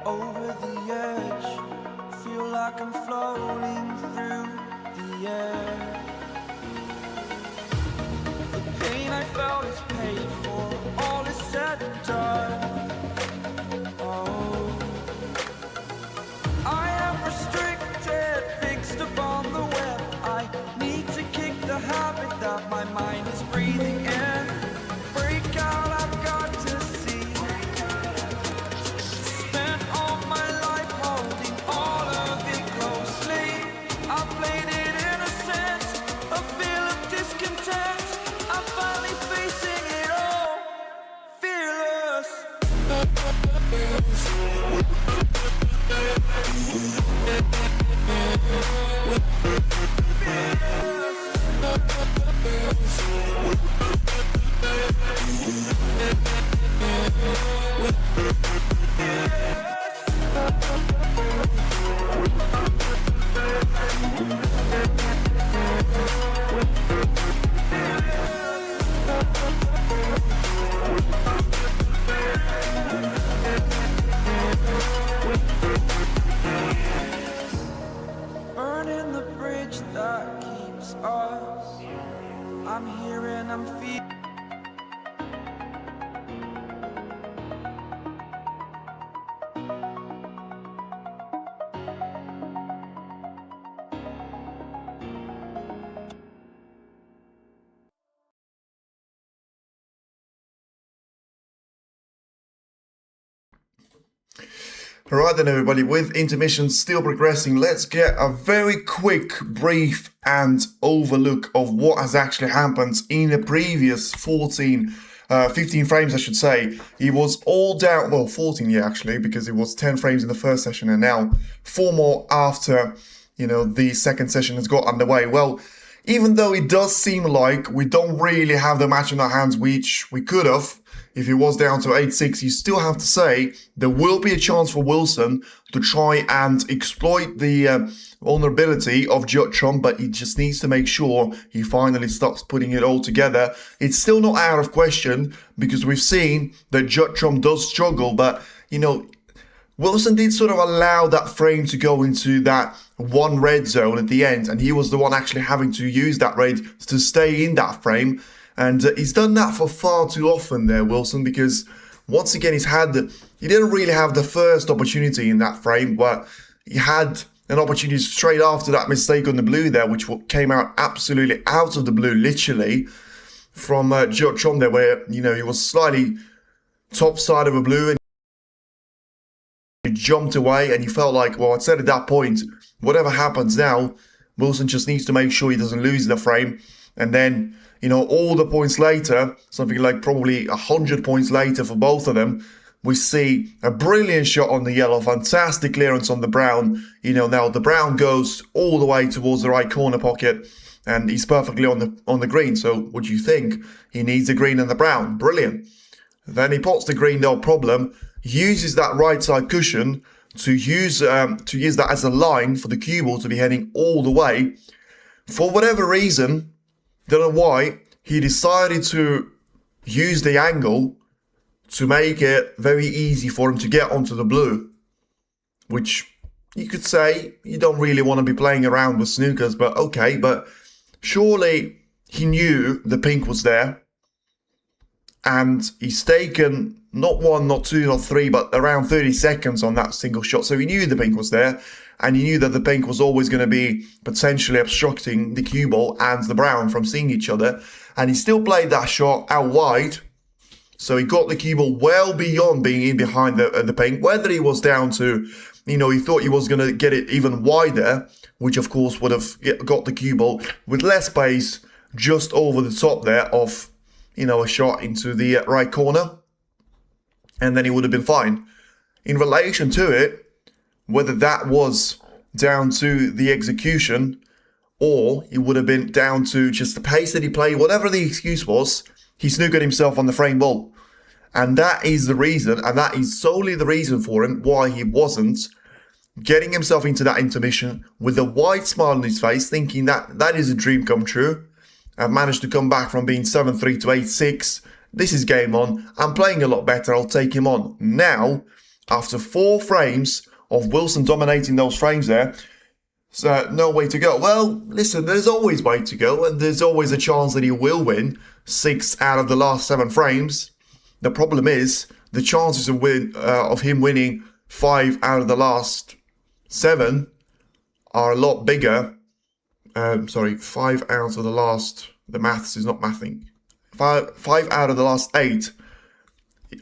Over the edge, feel like I'm floating through the air. The pain I felt is paid for, all is said and done. Oh, I am restricted, fixed upon the web. I need to kick the habit that my mind is breathing in. Break out, I've got to see. Spent all my life holding all of it closely. I played it innocent, a feel of discontent. I'm finally facing it all, fearless. Burning the bridge that keeps us. I'm here and I'm feeling. Alright then everybody, with intermission still progressing, let's get a very quick, brief and overlook of what has actually happened in the previous 15 frames I should say. It was all down, well 14 yeah actually, because it was 10 frames in the first session and now 4 more after, you know, the second session has got underway. Well, even though it does seem like we don't really have the match in our hands, which we could have, if it was down to 8-6, you still have to say there will be a chance for Wilson to try and exploit the vulnerability of Jutrom, but he just needs to make sure he finally starts putting it all together. It's still not out of question, because we've seen that Jutrom does struggle, but, you know, Wilson did sort of allow that frame to go into that one red zone at the end, and he was the one actually having to use that red to stay in that frame. And he's done that for far too often there, Wilson, because once again, he didn't really have the first opportunity in that frame, but he had an opportunity straight after that mistake on the blue there, which came out absolutely out of the blue, literally, from Jutrom there, where, you know, he was slightly top side of a blue, and he jumped away, and you felt like, well, I'd said at that point, whatever happens now, Wilson just needs to make sure he doesn't lose the frame. And then, you know, all the points later, something like probably 100 points later for both of them, we see a brilliant shot on the yellow, fantastic clearance on the brown. You know, now the brown goes all the way towards the right corner pocket, and he's perfectly on the green. So what do you think? He needs the green and the brown. Brilliant. Then he pots the green, no problem. Uses that right side cushion to use that as a line for the cue ball to be heading all the way. For whatever reason, don't know why, he decided to use the angle to make it very easy for him to get onto the blue, which you could say you don't really want to be playing around with snookers, but okay, but surely he knew the pink was there, and he's taken not 1, not 2, not 3, but around 30 seconds on that single shot. So he knew the pink was there, and he knew that the pink was always going to be potentially obstructing the cue ball and the brown from seeing each other. And he still played that shot out wide. So he got the cue ball well beyond being in behind the pink. Whether he was down to, you know, he thought he was going to get it even wider, which of course would have got the cue ball with less space just over the top there of, you know, a shot into the right corner. And then he would have been fine. In relation to it, whether that was down to the execution or it would have been down to just the pace that he played, whatever the excuse was, he snookered himself on the frame ball. And that is the reason, and that is solely the reason for him why he wasn't getting himself into that intermission with a wide smile on his face, thinking that that is a dream come true. I've managed to come back from being 7-3 to 8-6. This is game on. I'm playing a lot better. I'll take him on. Now, after 4 frames of Wilson dominating those frames there, so no way to go. Well, listen, there's always way to go, and there's always a chance that he will win 6 out of the last 7 frames. The problem is the chances of him winning 5 out of the last 7 are a lot bigger. 5 out of the last... The maths is not mathing. 5 out of the last 8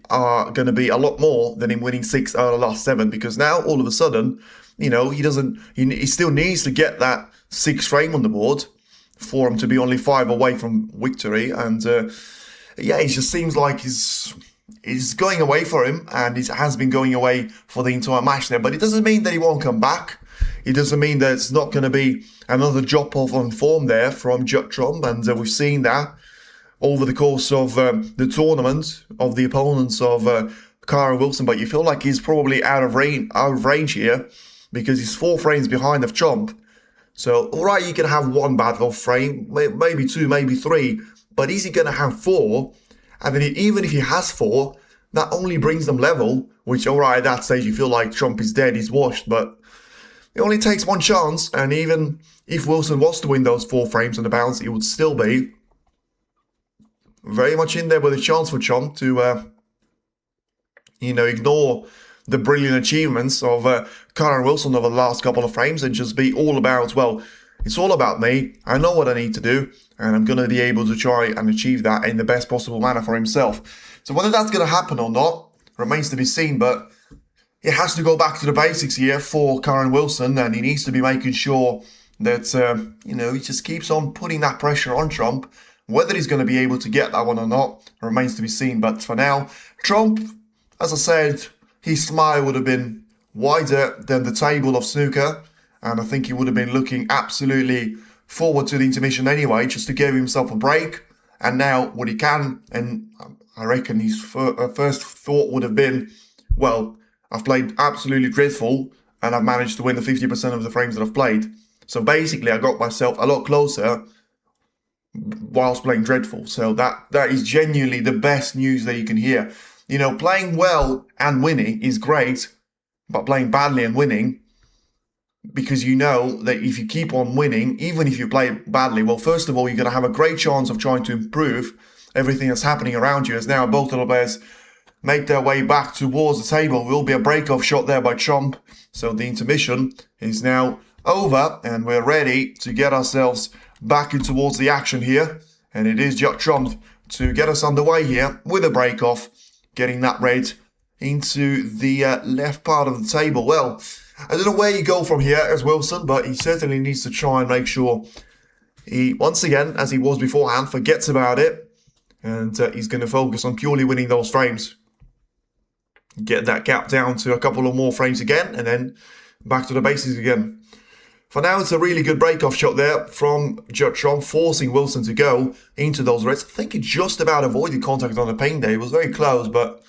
are going to be a lot more than him winning 6 out of the last 7, because now all of a sudden, you know, he still needs to get that 6th frame on the board for him to be only 5 away from victory. And yeah, it just seems like it's going away for him, and it has been going away for the entire match there. But it doesn't mean that he won't come back. It doesn't mean that it's not going to be another drop-off on form there from Jutrom, and we've seen that over the course of the tournament of the opponents of Kyren Wilson. But you feel like he's probably out of range here, because he's 4 frames behind of Trump. So, all right, you can have 1 battle frame, maybe 2, maybe 3, but is he going to have 4? And then even if he has 4, that only brings them level, which, all right, at that stage you feel like Trump is dead, he's washed, but it only takes 1 chance. And even if Wilson was to win those 4 frames on the bounce, it would still be very much in there with a chance for Trump to, ignore the brilliant achievements of Kyren Wilson over the last couple of frames and just be all about, well, it's all about me. I know what I need to do, and I'm going to be able to try and achieve that in the best possible manner for himself. So whether that's going to happen or not remains to be seen, but it has to go back to the basics here for Kyren Wilson, and he needs to be making sure that, he just keeps on putting that pressure on Trump. Whether he's going to be able to get that one or not remains to be seen. But for now, Trump, as I said, his smile would have been wider than the table of snooker, and I think he would have been looking absolutely forward to the intermission anyway, just to give himself a break. And now what he can, and I reckon his first thought would have been, well, I've played absolutely dreadful and I've managed to win the 50% of the frames that I've played. So basically I got myself a lot closer whilst playing dreadful. So that is genuinely the best news that you can hear. You know, playing well and winning is great, but playing badly and winning, because you know that if you keep on winning, even if you play badly, well, first of all, you're going to have a great chance of trying to improve everything that's happening around you. As now both of the players make their way back towards the table. Will be a break-off shot there by Trump. So the intermission is now over and we're ready to get ourselves back in towards the action here. And it is just Trump to get us underway here with a break-off, getting that red into the left part of the table. Well, I don't know where you go from here as Wilson, but he certainly needs to try and make sure he, once again, as he was beforehand, forgets about it. And he's going to focus on purely winning those frames. Get that gap down to a couple of more frames again, and then back to the basics again. For now, it's a really good break-off shot there from Trump, forcing Wilson to go into those reds. I think he just about avoided contact on the paint there. It was very close, but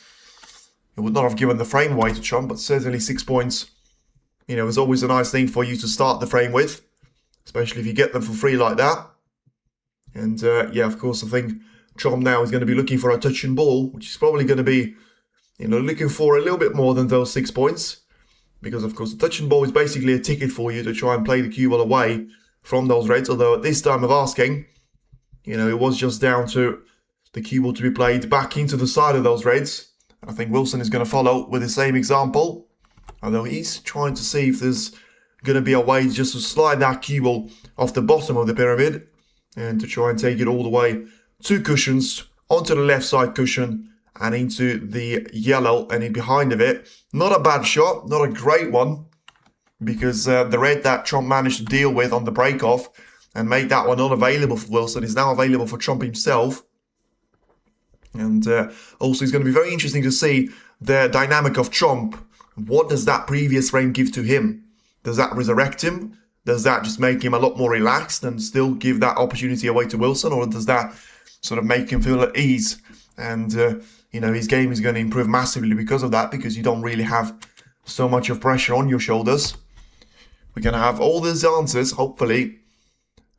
it would not have given the frame away to Trump, but certainly 6 points. You know, it's always a nice thing for you to start the frame with, especially if you get them for free like that. And yeah, of course, I think Trump now is going to be looking for a touch and ball, which is probably going to be, you know, looking for a little bit more than those 6 points. Because, of course, the touch and ball is basically a ticket for you to try and play the cue ball away from those reds. Although at this time of asking, you know, it was just down to the cue ball to be played back into the side of those reds. I think Wilson is going to follow with the same example. Although he's trying to see if there's going to be a way just to slide that cue ball off the bottom of the pyramid. And to try and take it all the way 2 cushions onto the left side cushion and into the yellow and in behind of it. Not a bad shot, not a great one, because the red that Trump managed to deal with on the break-off and make that one unavailable for Wilson is now available for Trump himself. And also it's going to be very interesting to see the dynamic of Trump. What does that previous frame give to him? Does that resurrect him? Does that just make him a lot more relaxed and still give that opportunity away to Wilson? Or does that sort of make him feel at ease? And, you know, his game is going to improve massively because of that, because you don't really have so much of pressure on your shoulders. We're going to have all these answers, hopefully,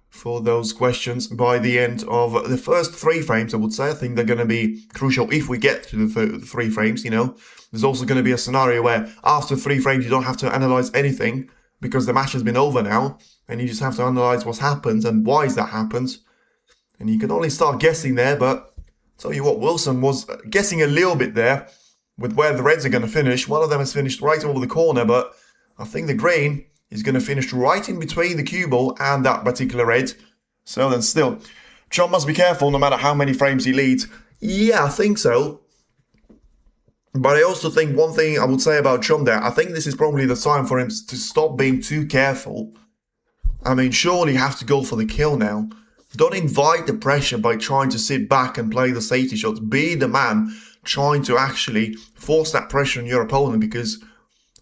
for those questions by the end of the first 3 frames, I would say. I think they're going to be crucial if we get to the 3 frames, you know. There's also going to be a scenario where after 3 frames, you don't have to analyze anything because the match has been over now. And you just have to analyze what's happened and why that happened. And you can only start guessing there, but tell you what, Wilson was guessing a little bit there with where the reds are going to finish. One of them has finished right over the corner, but I think the green is going to finish right in between the cue ball and that particular red. So then still, Trump must be careful no matter how many frames he leads. Yeah, I think so. But I also think one thing I would say about Trump there, I think this is probably the time for him to stop being too careful. I mean, surely you have to go for the kill now. Don't invite the pressure by trying to sit back and play the safety shots. Be the man trying to actually force that pressure on your opponent, because,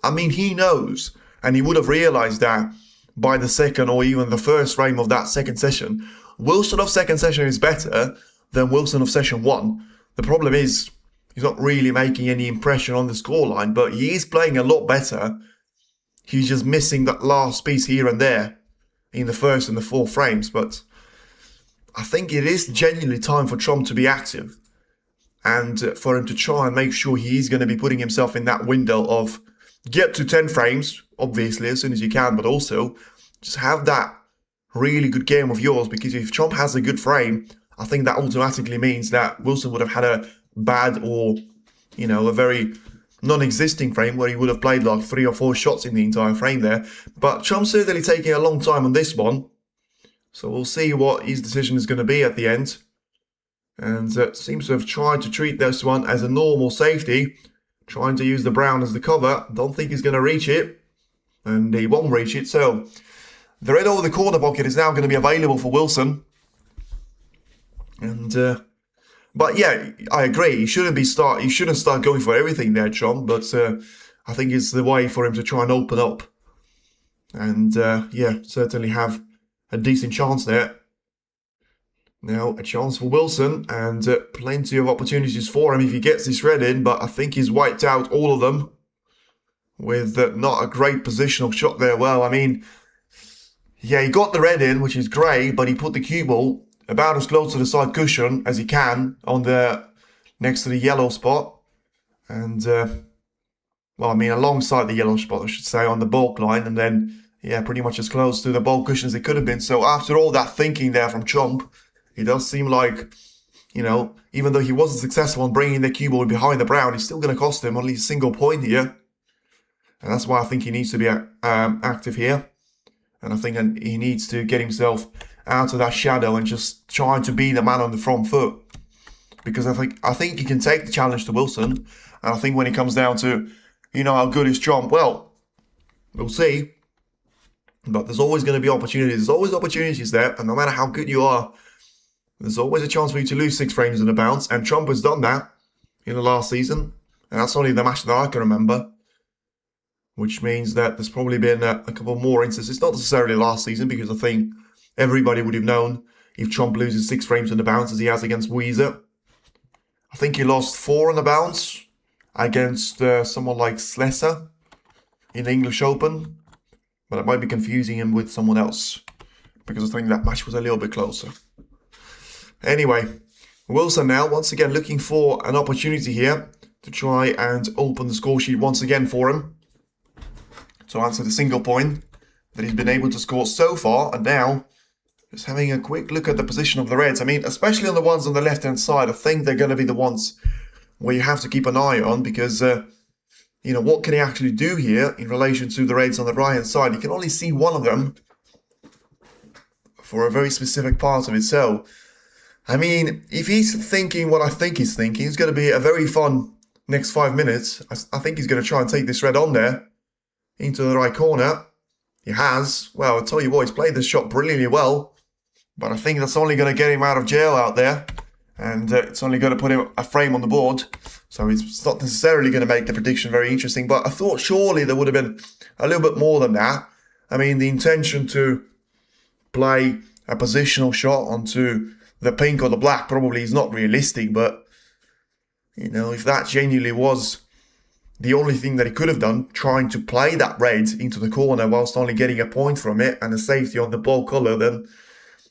I mean, he knows, and he would have realized that by the second or even the first frame of that second session. Wilson of second session is better than Wilson of session 1. The problem is he's not really making any impression on the scoreline, but he is playing a lot better. He's just missing that last piece here and there in the first and the fourth frames, but I think it is genuinely time for Trump to be active and for him to try and make sure he is going to be putting himself in that window of get to 10 frames, obviously, as soon as you can, but also just have that really good game of yours, because if Trump has a good frame, I think that automatically means that Wilson would have had a bad or, you know, a very non-existing frame where he would have played like 3 or 4 shots in the entire frame there. But Trump's certainly taking a long time on this one. So we'll see what his decision is going to be at the end. And seems to have tried to treat this one as a normal safety. Trying to use the brown as the cover. Don't think he's going to reach it. And he won't reach it. So the red over the corner pocket is now going to be available for Wilson. And but yeah, I agree. He shouldn't start going for everything there, Trump. But I think it's the way for him to try and open up. And yeah, certainly have a decent chance there. Now, a chance for Wilson, and plenty of opportunities for him if he gets this red in, but I think he's wiped out all of them with not a great positional shot there. Well, I mean, yeah, he got the red in, which is great, but he put the cue ball about as close to the side cushion as he can on the next to the yellow spot. And, well, I mean, alongside the yellow spot, I should say, on the baulk line, and then, yeah, pretty much as close to the baulk cushion as it could have been. So after all that thinking there from Trump, it does seem like, you know, even though he wasn't successful in bringing the cue ball behind the brown, it's still going to cost him only a single point here. And that's why I think he needs to be active here. And I think he needs to get himself out of that shadow and just try to be the man on the front foot. Because I think he can take the challenge to Wilson. And I think when it comes down to, you know, how good is Trump, well, we'll see. But there's always going to be opportunities. There's always opportunities there. And no matter how good you are, there's always a chance for you to lose 6 frames in a bounce. And Trump has done that in the last season. And that's only the match that I can remember. Which means that there's probably been a couple more instances. Not necessarily last season, because I think everybody would have known if Trump loses 6 frames in the bounce as he has against Weezer. I think he lost 4 in the bounce against someone like Slesser in the English Open. But it might be confusing him with someone else, because I think that match was a little bit closer. Anyway, Wilson now, once again, looking for an opportunity here to try and open the score sheet once again for him. To answer the single point that he's been able to score so far. And now, just having a quick look at the position of the Reds. I mean, especially on the ones on the left-hand side, I think they're going to be the ones where you have to keep an eye on. Because, you know, what can he actually do here in relation to the Reds on the right-hand side? You can only see one of them for a very specific part of it. So, I mean, if he's thinking what I think he's thinking, it's going to be a very fun next 5 minutes. I think he's going to try and take this red on there into the right corner. He has. Well, I'll tell you what, he's played this shot brilliantly well. But I think that's only going to get him out of jail out there. And it's only going to put him a frame on the board. So it's not necessarily going to make the prediction very interesting. But I thought surely there would have been a little bit more than that. I mean, the intention to play a positional shot onto the pink or the black probably is not realistic. But, you know, if that genuinely was the only thing that he could have done, trying to play that red into the corner whilst only getting a point from it and a safety on the ball colour, then,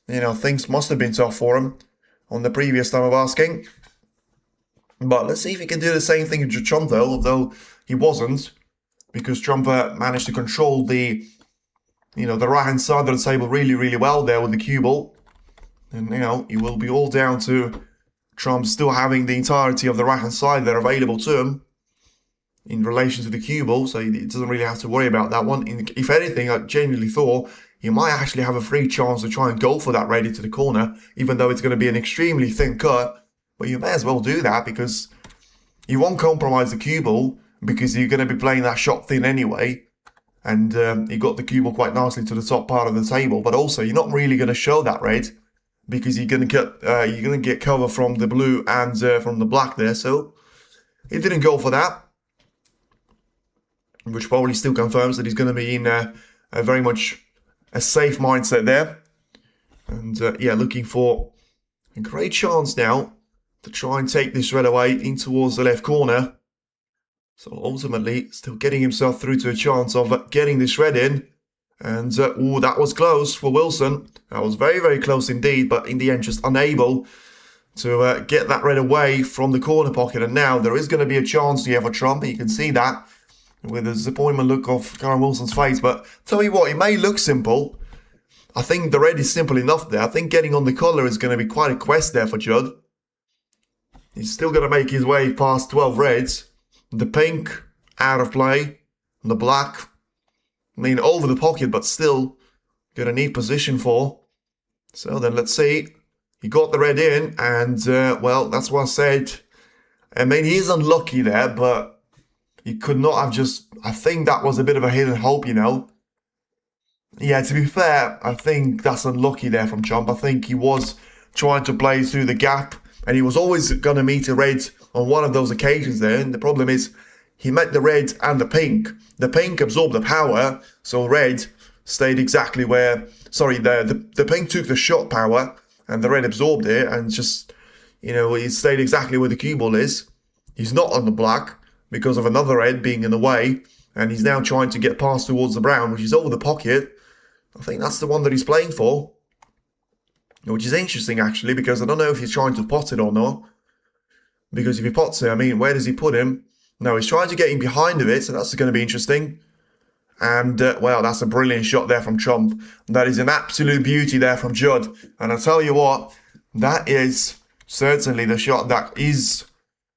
you know, things must have been tough for him on the previous time of asking. But let's see if he can do the same thing to Trump, though, although he wasn't, because Trump managed to control the, you know, the right-hand side of the table really, really well there with the cue ball. And, you know, it will be all down to Trump still having the entirety of the right-hand side there available to him in relation to the cue ball, so he doesn't really have to worry about that one. If anything, I genuinely thought he might actually have a free chance to try and go for that red into the corner, even though it's going to be an extremely thin cut. But you may as well do that, because you won't compromise the cue ball, because you're going to be playing that shot thin anyway. And you got the cue ball quite nicely to the top part of the table. But also, you're not really going to show that red, because you're going to get cover from the blue and from the black there. So he didn't go for that, which probably still confirms that he's going to be in a very much a safe mindset there. And yeah, looking for a great chance now to try and take this red away in towards the left corner. So ultimately, still getting himself through to a chance of getting this red in. And ooh, that was close for Wilson. That was very, very close indeed, but in the end just unable to get that red away from the corner pocket. And now there is going to be a chance here for Trump. You can see that with the disappointment look of Karen Wilson's face. But tell you what, it may look simple. I think the red is simple enough there. I think getting on the colour is going to be quite a quest there for Judd. He's still going to make his way past 12 reds. The pink, out of play. The black, I mean, over the pocket, but still got a neat position for. So then let's see. He got the red in, and, well, that's what I said. I mean, he's unlucky there, but he could not have just... I think that was a bit of a hidden hope, you know. Yeah, to be fair, I think that's unlucky there from Trump. I think he was trying to play through the gap, and he was always going to meet a red on one of those occasions there. And the problem is, he met the red and the pink. The pink absorbed the power, so red stayed exactly where, sorry, the pink took the shot power and the red absorbed it and just, he stayed exactly where the cue ball is. He's not on the black because of another red being in the way, and he's now trying to get past towards the brown, which is over the pocket. I think that's the one that he's playing for, which is interesting actually, because I don't know if he's trying to pot it or not. Because if he pots it, I mean, where does he put him? No, he's trying to get him behind of it, so that's going to be interesting. And, well, that's a brilliant shot there from Trump. That is an absolute beauty there from Judd. And I'll tell you what, that is certainly the shot that is,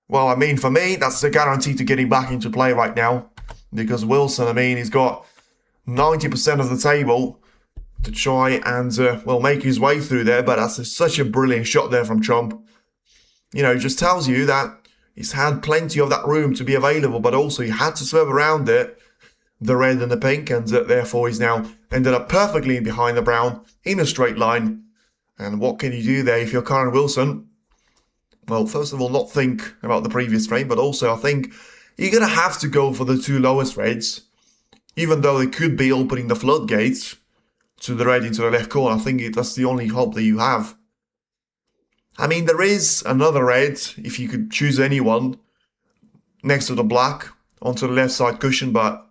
well, I mean, for me, that's the guarantee to getting back into play right now. Because Wilson, I mean, he's got 90% of the table to try and, well, make his way through there. But that's such a brilliant shot there from Trump. It just tells you that he's had plenty of that room to be available, but also he had to swerve around it, the red and the pink, and therefore he's now ended up perfectly behind the brown in a straight line. And what can you do there if you're Karen Wilson? Well, first of all, not think about the previous frame, but also I think you're going to have to go for the two lowest reds, even though they could be opening the floodgates to the red into the left corner. I think that's the only hope that you have. I mean, there is another red, if you could choose anyone, next to the black, onto the left side cushion, but,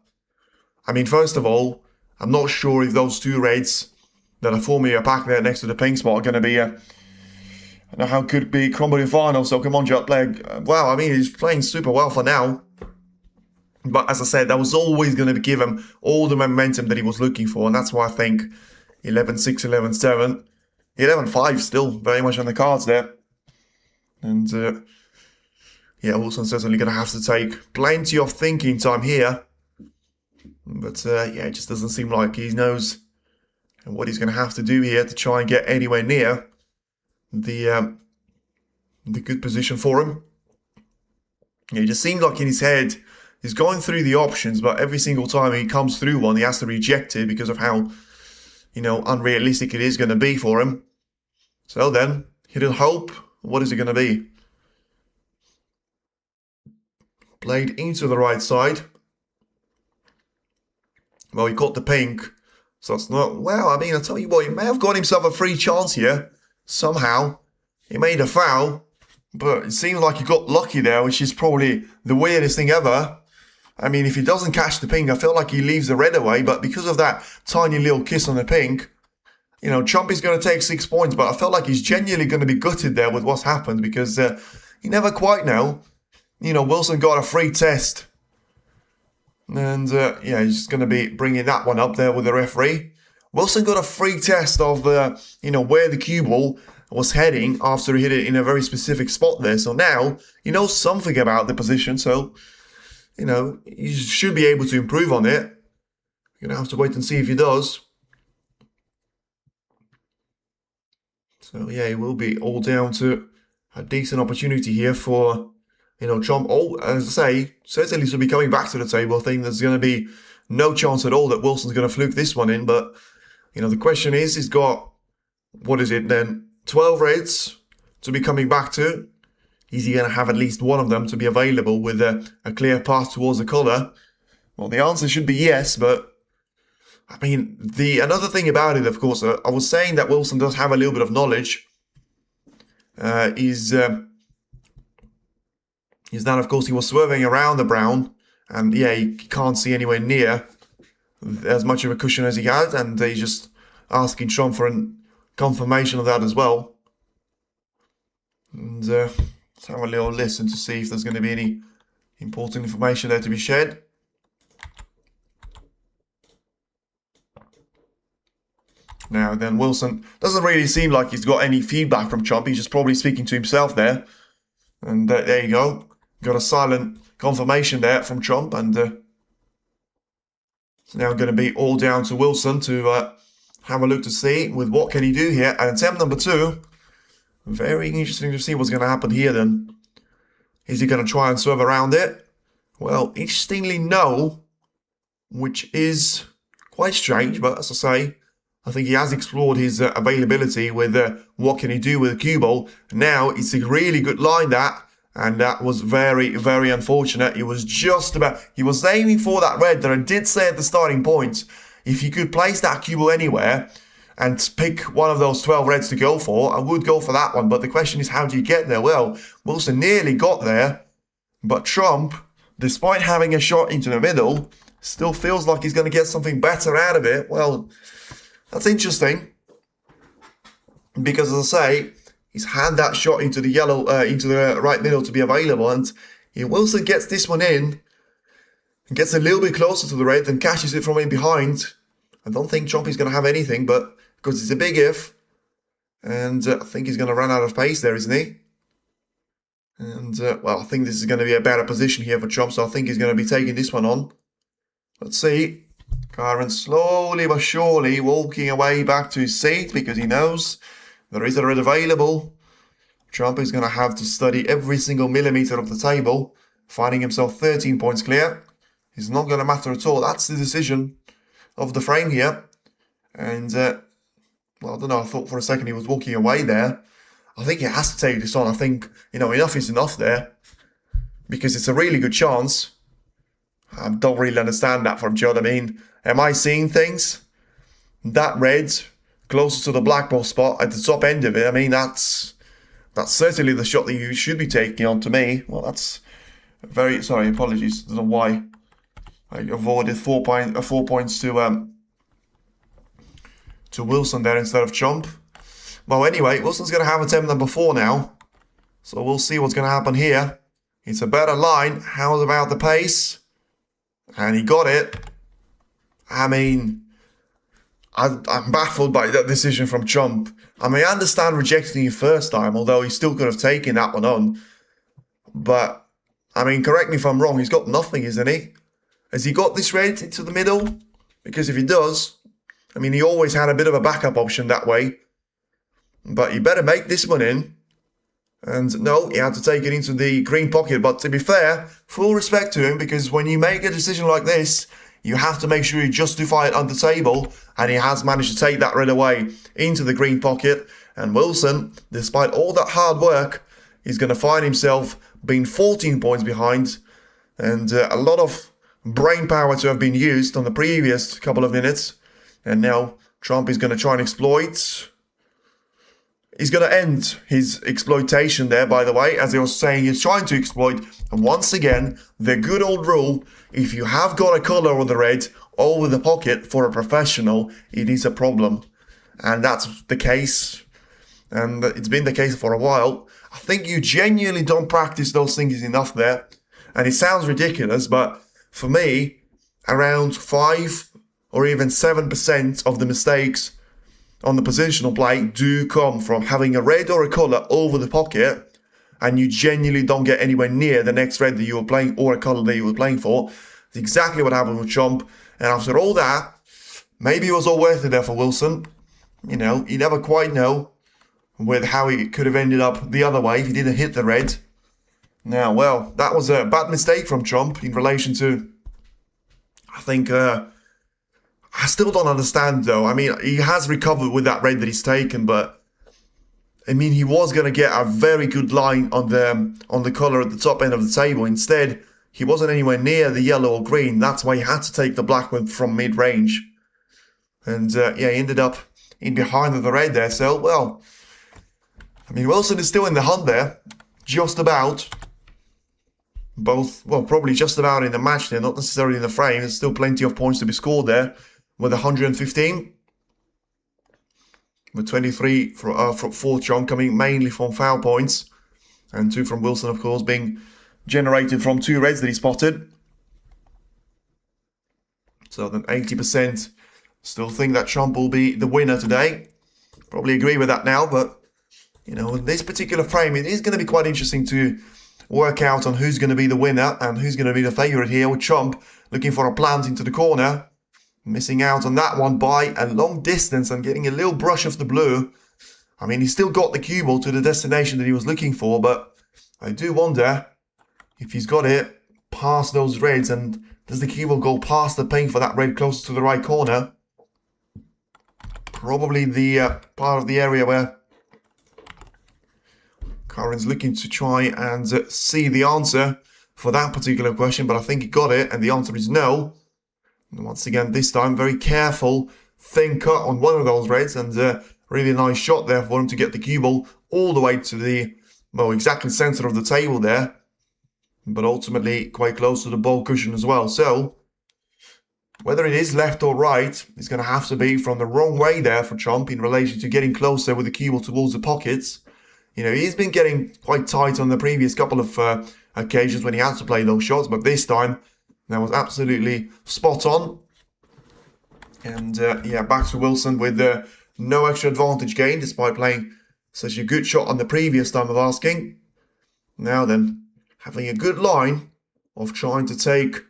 I mean, first of all, I'm not sure if those two reds that are forming a pack there next to the pink spot are going to be, I don't know how could be crumbling final, so come on, Jet Leg. Well, I mean, he's playing super well for now. But as I said, that was always going to give him all the momentum that he was looking for, and that's why I think 11-6, 11-7... 11-5 still very much on the cards there. And, yeah, Wilson's certainly going to have to take plenty of thinking time here. But, yeah, it just doesn't seem like he knows what he's going to have to do here to try and get anywhere near the good position for him. Yeah, it just seems like in his head, he's going through the options, but every single time he comes through one, he has to reject it because of how unrealistic it is going to be for him. So then, hidden hope, what is it going to be? Played into the right side. Well, he caught the pink, so it's not, well, I mean, I'll tell you what, he may have got himself a free chance here, somehow. He made a foul, but it seemed like he got lucky there, which is probably the weirdest thing ever. I mean, if he doesn't catch the pink, I feel like he leaves the red away. But because of that tiny little kiss on the pink, Trump is going to take 6 points. But I felt like he's genuinely going to be gutted there with what's happened because you never quite know. Wilson got a free test. And, yeah, he's going to be bringing that one up there with the referee. Wilson got a free test of, where the cue ball was heading after he hit it in a very specific spot there. So now he knows something about the position. So... you should be able to improve on it. You're going to have to wait and see if he does. So, yeah, it will be all down to a decent opportunity here for, Trump. Oh, as I say, certainly should be coming back to the table. I think there's going to be no chance at all that Wilson's going to fluke this one in. But, the question is, he's got, what is it then, 12 reds to be coming back to. Is he going to have at least one of them to be available with a clear path towards the colour? Well, the answer should be yes, but I mean, another thing about it, of course, I was saying that Wilson does have a little bit of knowledge. Is that, of course, he was swerving around the brown, and yeah, he can't see anywhere near as much of a cushion as he had, and he's just asking Trump for a confirmation of that as well. And let's have a little listen to see if there's going to be any important information there to be shared. Now then, Wilson doesn't really seem like he's got any feedback from Trump. He's just probably speaking to himself there. And there you go. Got a silent confirmation there from Trump. And it's now going to be all down to Wilson to have a look to see with what can he do here. And attempt number 2. Very interesting to see what's going to happen here then. Is he going to try and swerve around it? Well, interestingly, no. Which is quite strange, but as I say, I think he has explored his availability with what can he do with a cue ball. Now, it's a really good line that, and that was very, very unfortunate. It was just about, he was aiming for that red that I did say at the starting point. if you could place that cue ball anywhere and pick one of those 12 reds to go for, I would go for that one. But the question is, how do you get there? Well, Wilson nearly got there, but Trump, despite having a shot into the middle, still feels like he's going to get something better out of it. Well, that's interesting, because as I say, he's had that shot into the yellow, into the right middle to be available, and if Wilson gets this one in and gets a little bit closer to the red and catches it from in behind, I don't think Trump is going to have anything, but because it's a big if, and I think he's going to run out of pace there, isn't he? And, well, I think this is going to be a better position here for Trump, so I think he's going to be taking this one on. Let's see. Karen slowly but surely walking away back to his seat because he knows there is a red available. Trump is going to have to study every single millimeter of the table, finding himself 13 points clear. It's not going to matter at all. That's the decision of the frame here. And, well, I don't know. I thought for a second he was walking away there. I think he has to take this on. I think, enough is enough there, because it's a really good chance. I don't really understand that from Judd. I mean, am I seeing things? That red closer to the black ball spot at the top end of it, I mean, that's certainly the shot that you should be taking on to me. Well, that's very, sorry, apologies. I don't know why I avoided 4 points to Wilson there instead of Trump. Well, anyway, Wilson's going to have attempt number 4 now. So we'll see what's going to happen here. It's a better line. How about the pace? And he got it. I mean, I'm baffled by that decision from Trump. I mean, I understand rejecting it first time, although he still could have taken that one on. But, I mean, correct me if I'm wrong, he's got nothing, isn't he? Has he got this red into the middle? Because if he does, I mean, he always had a bit of a backup option that way. But you better make this one in. And no, he had to take it into the green pocket. But to be fair, full respect to him, because when you make a decision like this, you have to make sure you justify it on the table. And he has managed to take that red away into the green pocket. And Wilson, despite all that hard work, is going to find himself being 14 points behind. And a lot of brain power to have been used on the previous couple of minutes. And now Trump is going to try and exploit. He's going to end his exploitation there, by the way, as he was saying, he's trying to exploit. And once again, the good old rule, if you have got a colour on the red over the pocket for a professional, it is a problem. And that's the case. And it's been the case for a while. I think you genuinely don't practice those things enough there. And it sounds ridiculous, but for me, around 5 or even 7% of the mistakes on the positional play do come from having a red or a colour over the pocket, and you genuinely don't get anywhere near the next red that you were playing or a colour that you were playing for. It's exactly what happened with Trump. And after all that, maybe it was all worth it there for Wilson. You never quite know with how it could have ended up the other way if he didn't hit the red. Now, well, that was a bad mistake from Trump in relation to, I think, I still don't understand, though. I mean, he has recovered with that red that he's taken, but I mean, he was going to get a very good line on the colour at the top end of the table. Instead, he wasn't anywhere near the yellow or green. That's why he had to take the black one from mid-range. And, yeah, he ended up in behind of the red there. So, well, I mean, Wilson is still in the hunt there. Just about. Both, well, probably just about in the match there, not necessarily in the frame. There's still plenty of points to be scored there. With 115, with 23 for John coming mainly from foul points, and 2 from Wilson, of course, being generated from 2 reds that he spotted. So then 80% still think that Trump will be the winner today. Probably agree with that now, but in this particular frame, it is going to be quite interesting to work out on who's going to be the winner and who's going to be the favourite here, with Trump looking for a plant into the corner. Missing out on that one by a long distance and getting a little brush of the blue. I mean, he still got the cue ball to the destination that he was looking for, but I do wonder if he's got it past those reds, and does the cue ball go past the paint for that red closer to the right corner? Probably the part of the area where Karen's looking to try and see the answer for that particular question, but I think he got it, and the answer is no. And once again, this time, very careful, thin cut on one of those reds, and really nice shot there for him to get the cue ball all the way to the, well, exactly center of the table there. But ultimately quite close to the ball cushion as well. So, whether it is left or right, it's going to have to be from the wrong way there for Chomp in relation to getting closer with the cue ball towards the pockets. You know, he's been getting quite tight on the previous couple of occasions when he had to play those shots, but this time, that was absolutely spot on. And yeah, back to Wilson with no extra advantage gain, despite playing such a good shot on the previous time of asking. Now then, having a good line of trying to take,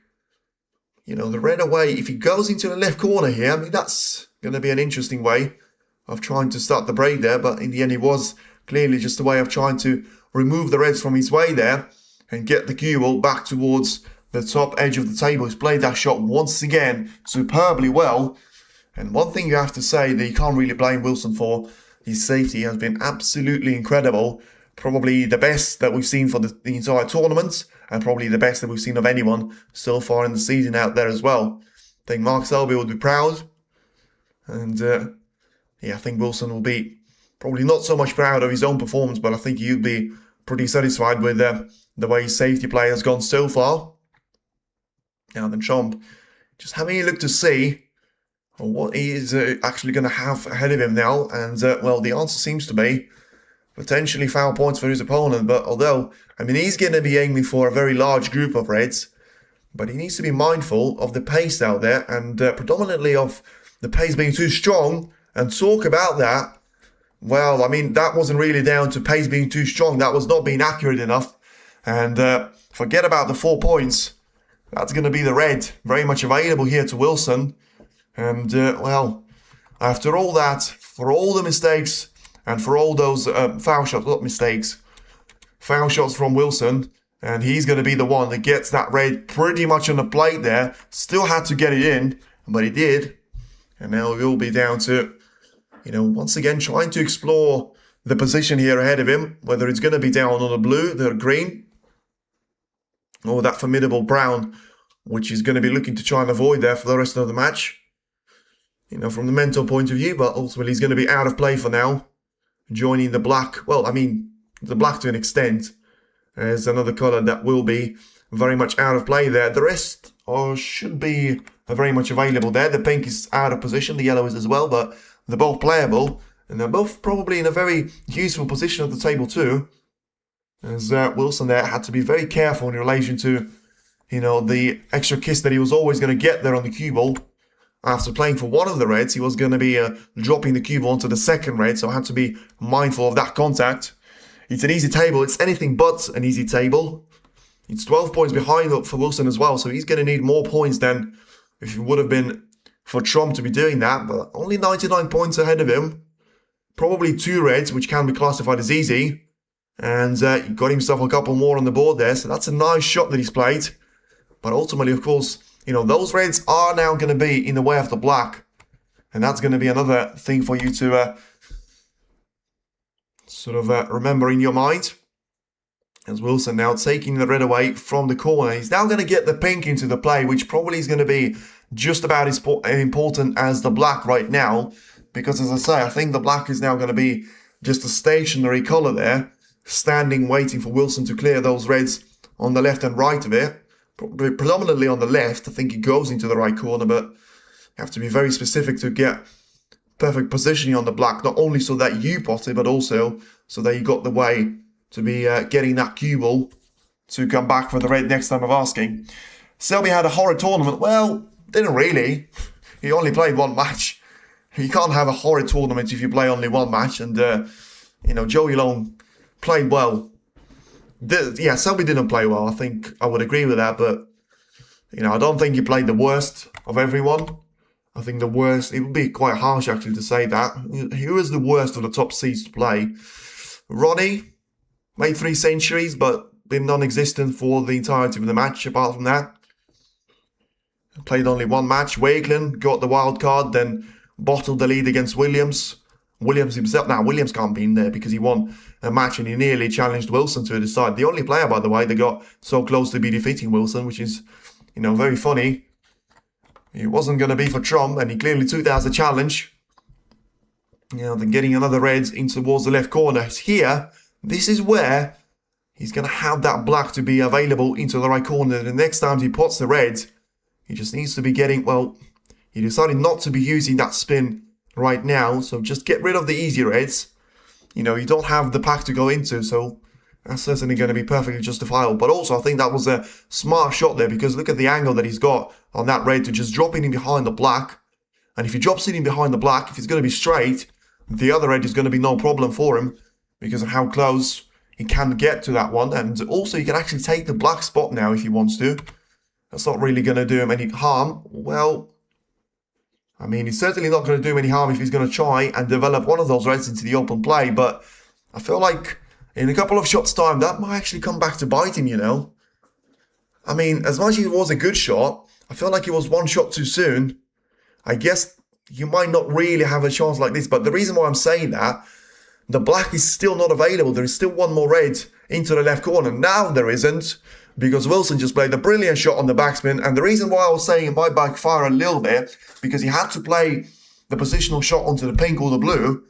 you know, the red away. If he goes into the left corner here, I mean, that's going to be an interesting way of trying to start the break there. But in the end, it was clearly just a way of trying to remove the reds from his way there and get the cue ball back towards the top edge of the table. He's played that shot once again superbly well. And one thing you have to say that you can't really blame Wilson for, his safety has been absolutely incredible. Probably the best that we've seen for the entire tournament, and probably the best that we've seen of anyone so far in the season out there as well. I think Mark Selby would be proud. And yeah, I think Wilson will be probably not so much proud of his own performance, but I think he'd be pretty satisfied with the way his safety play has gone so far. Now then, Chomp, just having a look to see what he is actually going to have ahead of him now. And well, the answer seems to be potentially foul points for his opponent. But although, I mean, he's going to be aiming for a very large group of reds, but he needs to be mindful of the pace out there, and predominantly of the pace being too strong. And talk about that, well, I mean, that wasn't really down to pace being too strong. That was not being accurate enough. And forget about the 4 points. That's going to be the red, very much available here to Wilson. And, well, after all that, for all the mistakes and for all those foul shots, not mistakes, foul shots from Wilson, and he's going to be the one that gets that red pretty much on the plate there. Still had to get it in, but he did. And now we'll be down to, you know, once again, trying to explore the position here ahead of him, whether it's going to be down on the blue, the green, or that formidable brown, which he's going to be looking to try and avoid there for the rest of the match. You know, from the mental point of view, but ultimately he's going to be out of play for now. Joining the black, well, I mean, the black to an extent, is another colour that will be very much out of play there. The rest should be very much available there. The pink is out of position, the yellow is as well, but they're both playable, and they're both probably in a very useful position at the table too. As Wilson there had to be very careful in relation to, you know, the extra kiss that he was always going to get there on the cue ball. After playing for one of the reds, he was going to be dropping the cue ball onto the second red, so I had to be mindful of that contact. It's an easy table. It's anything but an easy table. It's 12 points behind for Wilson as well, so he's going to need more points than if it would have been for Trump to be doing that, but only 99 points ahead of him. Probably 2 reds, which can be classified as easy. And he got himself a couple more on the board there, so that's a nice shot that he's played. But ultimately, of course, you know, those reds are now going to be in the way of the black. And that's going to be another thing for you to sort of remember in your mind. As Wilson now taking the red away from the corner. He's now going to get the pink into the play, which probably is going to be just about as important as the black right now. Because as I say, I think the black is now going to be just a stationary colour there. Standing, waiting for Wilson to clear those reds on the left and right of it. Predominantly on the left. I think he goes into the right corner, but you have to be very specific to get perfect positioning on the black, not only so that you pot it, but also so that you got the way to be getting that cue ball to come back for the red next time of asking. Selby had a horrid tournament. Well, didn't really. He only played one match. You can't have a horrid tournament if you play only one match. And, you know, Joey Long played well. Yeah, Selby didn't play well. I think I would agree with that. But, you know, I don't think he played the worst of everyone. I think the worst, it would be quite harsh actually to say that. Who is the worst of the top seeds to play? Ronnie made 3 centuries, but been non-existent for the entirety of the match apart from that. Played only one match. Wakeland got the wild card, then bottled the lead against Williams. Williams himself, now Williams can't be in there because he won a match and he nearly challenged Wilson to decide. The only player, by the way, that got so close to be defeating Wilson, which is, you know, very funny. It wasn't going to be for Trump, and he clearly took that as a challenge. Then getting another red in towards the left corner. Here, this is where he's going to have that black to be available into the right corner. The next time he pots the red, he just needs to be getting, well, he decided not to be using that spin right now. So just get rid of the easy reds. You don't have the pack to go into, so that's certainly going to be perfectly justifiable. But also, I think that was a smart shot there, because look at the angle that he's got on that red to just drop it in behind the black. And if he drops it in behind the black, if it's going to be straight, the other red is going to be no problem for him because of how close he can get to that one. And also, he can actually take the black spot now if he wants to. That's not really going to do him any harm. Well, I mean, he's certainly not going to do any harm if he's going to try and develop one of those reds into the open play. But I feel like in a couple of shots' time, that might actually come back to bite him, I mean, as much as it was a good shot, I feel like it was one shot too soon. I guess you might not really have a chance like this. But the reason why I'm saying that, the black is still not available. There is still one more red into the left corner. Now there isn't, because Wilson just played a brilliant shot on the backspin. And the reason why I was saying it might backfire a little bit, because he had to play the positional shot onto the pink or the blue,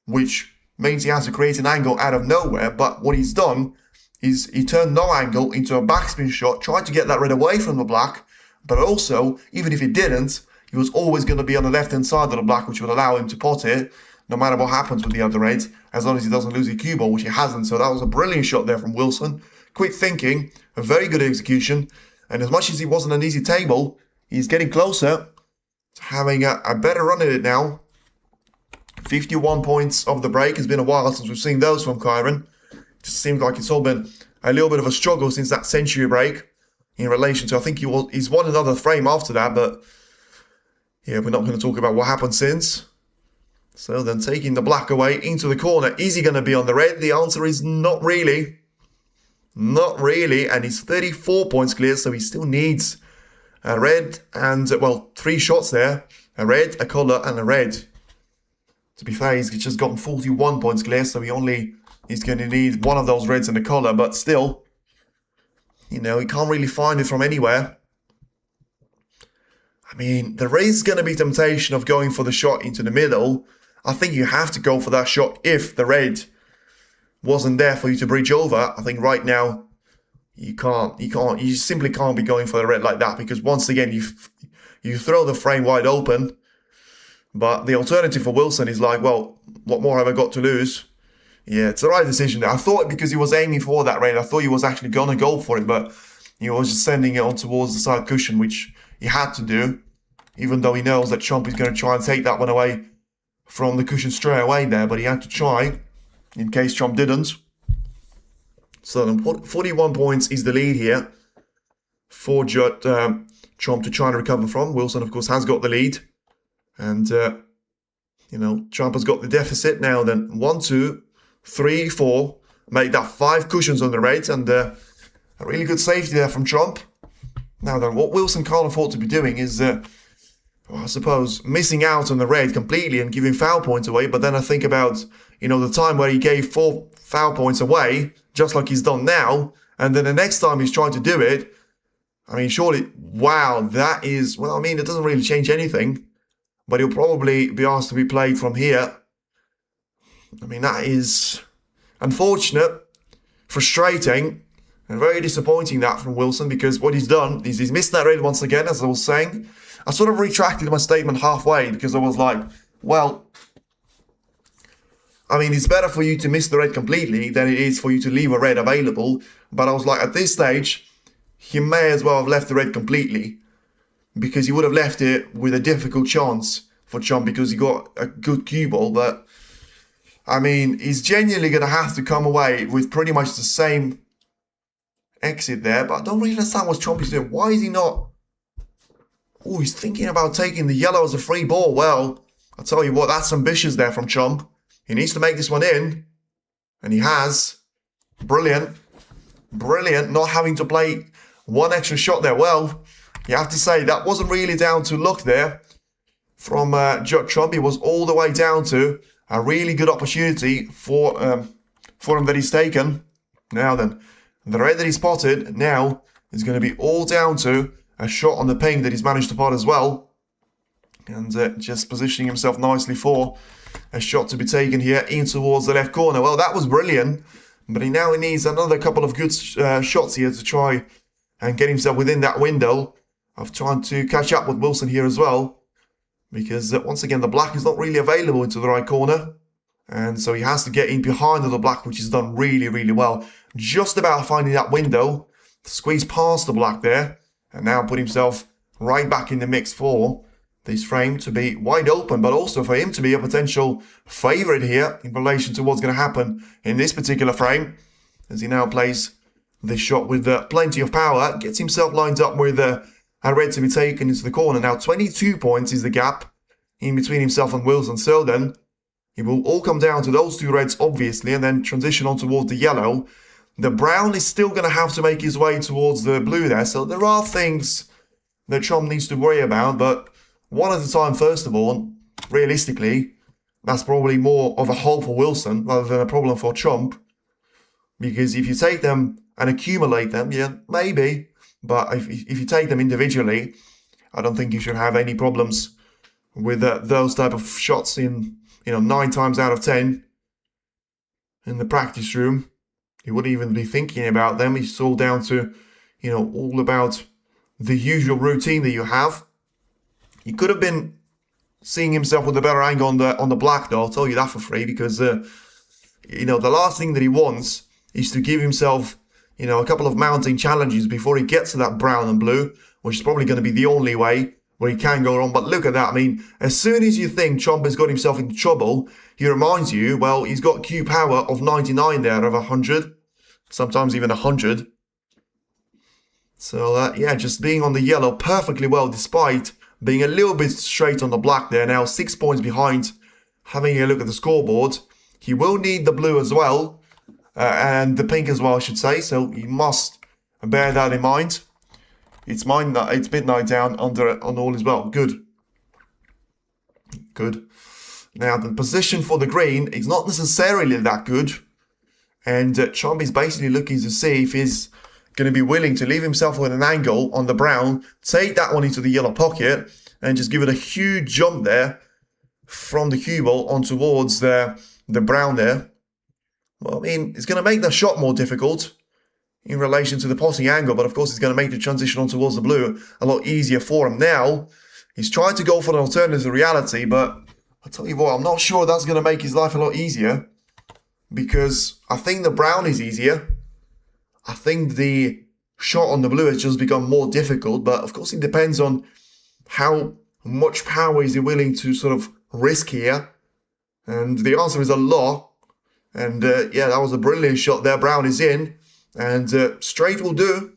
which means he has to create an angle out of nowhere. But what he's done is he turned no angle into a backspin shot, tried to get that red away from the black. But also, even if he didn't, he was always going to be on the left-hand side of the black, which would allow him to pot it, no matter what happens with the other reds, as long as he doesn't lose a cue ball, which he hasn't. So that was a brilliant shot there from Wilson. Quick thinking, a very good execution. And as much as he wasn't an easy table, he's getting closer to having a better run at it now. 51 points of the break. It's been a while since we've seen those from Kyron. It just seems like it's all been a little bit of a struggle since that century break in relation to, I think he's won another frame after that, but yeah, we're not going to talk about what happened since. So then taking the black away into the corner. Is he going to be on the red? The answer is not really. Not really. And he's 34 points clear, so he still needs a red and, well, 3 shots there. A red, a colour, and a red. To be fair, he's just gotten 41 points clear, so he's going to need one of those reds and a colour. But still, he can't really find it from anywhere. I mean, there is going to be temptation of going for the shot into the middle. I think you have to go for that shot if the red wasn't there for you to bridge over. I think right now you simply can't be going for the red like that, because once again you throw the frame wide open. But the alternative for Wilson is like, well, what more have I got to lose? Yeah, it's the right decision there. I thought because he was aiming for that red, I thought he was actually going to go for it, but he was just sending it on towards the side cushion, which he had to do, even though he knows that Trump is going to try and take that one away from the cushion straight away there, but he had to try in case Trump didn't. So then 41 points is the lead here for Trump to try and recover from. Wilson, of course, has got the lead. And, Trump has got the deficit now then. 1, 2, 3, 4. Make that 5 cushions on the red. And a really good safety there from Trump. Now then, what Wilson can't afford to be doing is, I suppose, missing out on the red completely and giving foul points away. But then I think about, the time where he gave 4 foul points away, just like he's done now. And then the next time he's trying to do it, I mean, surely, wow, that is, well, I mean, it doesn't really change anything. But he'll probably be asked to be played from here. I mean, that is unfortunate, frustrating, and very disappointing that from Wilson, because what he's done is he's missed that red once again, as I was saying. I sort of retracted my statement halfway because I was like, well, I mean, it's better for you to miss the red completely than it is for you to leave a red available. But I was like, at this stage, he may as well have left the red completely, because he would have left it with a difficult chance for Trump because he got a good cue ball. But, I mean, he's genuinely going to have to come away with pretty much the same exit there. But I don't really understand what Trump is doing. Why is he not... Oh, he's thinking about taking the yellow as a free ball. Well, I'll tell you what, that's ambitious there from Trump. He needs to make this one in. And he has. Brilliant. Brilliant. Not having to play one extra shot there. Well, you have to say that wasn't really down to luck there from Judd Trump. It was all the way down to a really good opportunity for him that he's taken. Now then, the red that he spotted now is going to be all down to a shot on the ping that he's managed to pot as well. And just positioning himself nicely for a shot to be taken here in towards the left corner. Well, that was brilliant, but he now needs another couple of good shots here to try and get himself within that window of trying to catch up with Wilson here as well. Because once again, the black is not really available into the right corner. And so he has to get in behind the black, which is done really, really well. Just about finding that window, squeeze past the black there, and now put himself right back in the mix for this frame to be wide open, but also for him to be a potential favourite here in relation to what's going to happen in this particular frame, as he now plays this shot with plenty of power, gets himself lined up with a red to be taken into the corner. Now 22 points is the gap in between himself and Wilson. So then it will all come down to those two reds, obviously, and then transition on towards the yellow. The brown is still going to have to make his way towards the blue there, so there are things that Trump needs to worry about, but one at a time, first of all. Realistically, that's probably more of a hole for Wilson rather than a problem for Trump. Because if you take them and accumulate them, yeah, maybe. But if you take them individually, I don't think you should have any problems with those type of shots in, 9 times out of 10 in the practice room. You wouldn't even be thinking about them. It's all down to, all about the usual routine that you have. He could have been seeing himself with a better angle on the black, though. I'll tell you that for free, because the last thing that he wants is to give himself, a couple of mounting challenges before he gets to that brown and blue, which is probably going to be the only way where he can go wrong. But look at that. I mean, as soon as you think Trump has got himself into trouble, he reminds you, well, he's got Q power of 99 there out of 100, sometimes even 100. So, just being on the yellow perfectly well, despite being a little bit straight on the black there. Now 6 points behind, having a look at the scoreboard. He will need the blue as well, and the pink as well, I should say. So he must bear that in mind. It's midnight down on all as well. Good. Now the position for the green is not necessarily that good. And Trump is basically looking to see if he's going to be willing to leave himself with an angle on the brown, take that one into the yellow pocket, and just give it a huge jump there from the cue ball on towards the brown there. Well, I mean, it's going to make the shot more difficult in relation to the potting angle, but of course it's going to make the transition on towards the blue a lot easier for him. Now, he's trying to go for an alternative reality, but I'll tell you what, I'm not sure that's going to make his life a lot easier, because I think the brown is easier. I think the shot on the blue has just become more difficult, but of course it depends on how much power is he willing to sort of risk here. And the answer is a lot. And that was a brilliant shot there. Brown is in, and straight will do.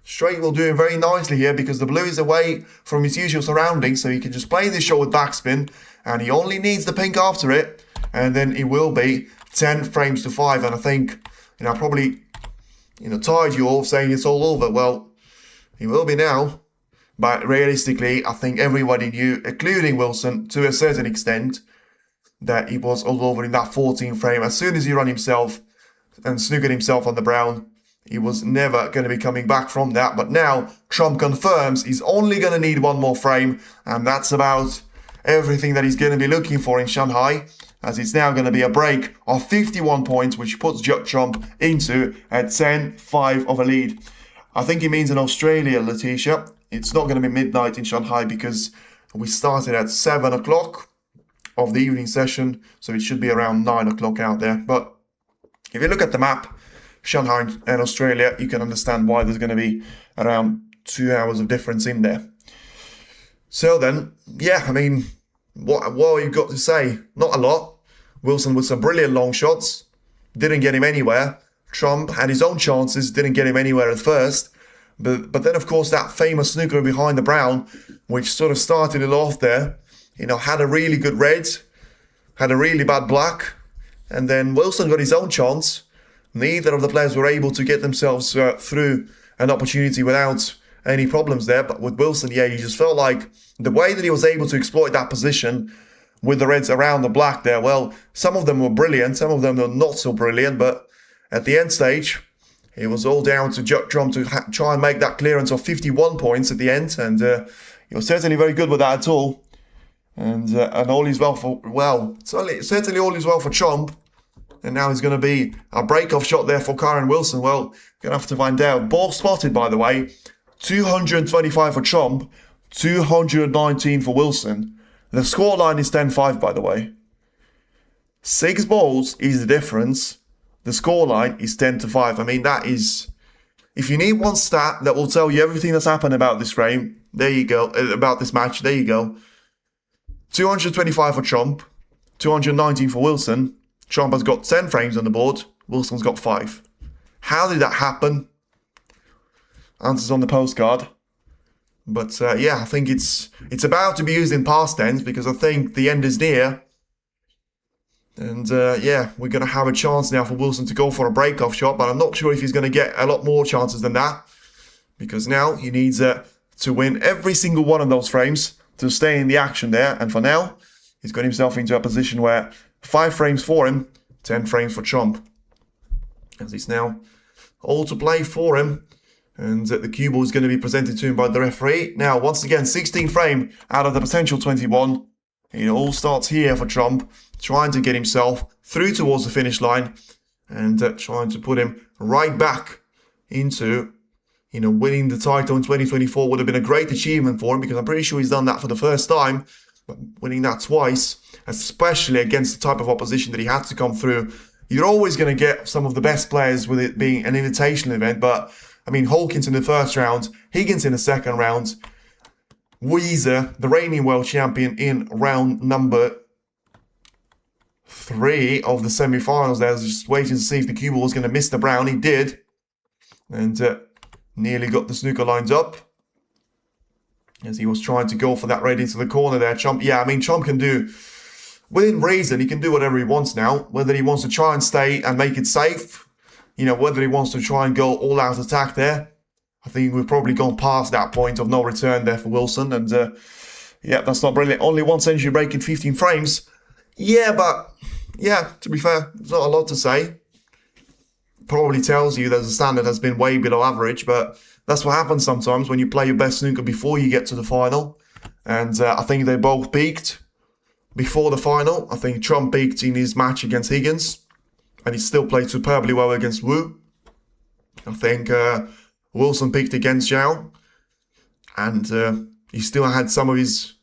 Straight will do him very nicely here, because the blue is away from his usual surroundings, so he can just play this shot with backspin, and he only needs the pink after it, and then it will be 10 frames to 5. And I think, I probably tired you all saying it's all over. Well, it will be now. But realistically, I think everybody knew, including Wilson, to a certain extent, that it was all over in that 14 frame. As soon as he ran himself and snookered himself on the brown, he was never going to be coming back from that. But now, Trump confirms he's only going to need one more frame, and that's about everything that he's going to be looking for in Shanghai, as it's now going to be a break of 51 points, which puts Trump into a 10-5 of a lead. I think it means in Australia, Letitia, it's not going to be midnight in Shanghai, because we started at 7 o'clock of the evening session, so it should be around 9 o'clock out there. But if you look at the map, Shanghai and Australia, you can understand why there's going to be around 2 hours of difference in there. So then, what have you got to say? Not a lot. Wilson with some brilliant long shots, didn't get him anywhere. Trump had his own chances, didn't get him anywhere at first. But then, of course, that famous snooker behind the brown, which sort of started it off there, had a really good red, had a really bad black, and then Wilson got his own chance. Neither of the players were able to get themselves through an opportunity without any problems there. But with Wilson, you just felt like the way that he was able to exploit that position with the reds around the black there, well, some of them were brilliant, some of them were not so brilliant, but at the end stage, It was all down to Trump to try and make that clearance of 51 points at the end, and he was certainly very good with that at all. And all is well for, well, certainly all is well for Trump. And now it's going to be a break-off shot there for Kyren Wilson. Well, going to have to find out. Ball spotted, by the way. 225 for Trump, 219 for Wilson. The scoreline is 10-5, by the way. 6 balls is the difference. The scoreline is 10-5. I mean, that is... If you need one stat that will tell you everything that's happened about this frame, there you go. About this match, there you go. 225 for Trump, 219 for Wilson. Trump has got 10 frames on the board. Wilson's got 5. How did that happen? Answers on the postcard. But yeah, I think it's about to be used in past tense because I think the end is near. And yeah, we're going to have a chance now for Wilson to go for a break-off shot. But I'm not sure if he's going to get a lot more chances than that. Because now he needs to win every single one of those frames to stay in the action there. And for now, he's got himself into a position where 5 frames for him, 10 frames for Trump. As it's now all to play for him. And the cue ball is going to be presented to him by the referee. Now, once again, 16 frame out of the potential 21. It all starts here for Trump, trying to get himself through towards the finish line. And trying to put him right back into, winning the title in 2024 would have been a great achievement for him because I'm pretty sure he's done that for the first time. But winning that twice, especially against the type of opposition that he had to come through, you're always going to get some of the best players with it being an invitational event. But, I mean, Hawkins in the first round, Higgins in the second round, Weezer, the reigning world champion, in round number 3 of the semi-finals. There was just waiting to see if the cue ball was going to miss the brown. He did. And nearly got the snooker lines up. As he was trying to go for that right into the corner there. Trump, yeah, I mean, Trump can do, within reason, he can do whatever he wants now. Whether he wants to try and stay and make it safe, whether he wants to try and go all-out attack there. I think we've probably gone past that point of no return there for Wilson. And, yeah, that's not brilliant. Only 1 century break in 15 frames. Yeah, but, yeah, to be fair, there's not a lot to say. Probably tells you that the standard has been way below average, but that's what happens sometimes when you play your best snooker before you get to the final. And I think they both peaked before the final. I think Trump peaked in his match against Higgins, and he still played superbly well against Wu. I think Wilson peaked against Zhao, and he still had some of his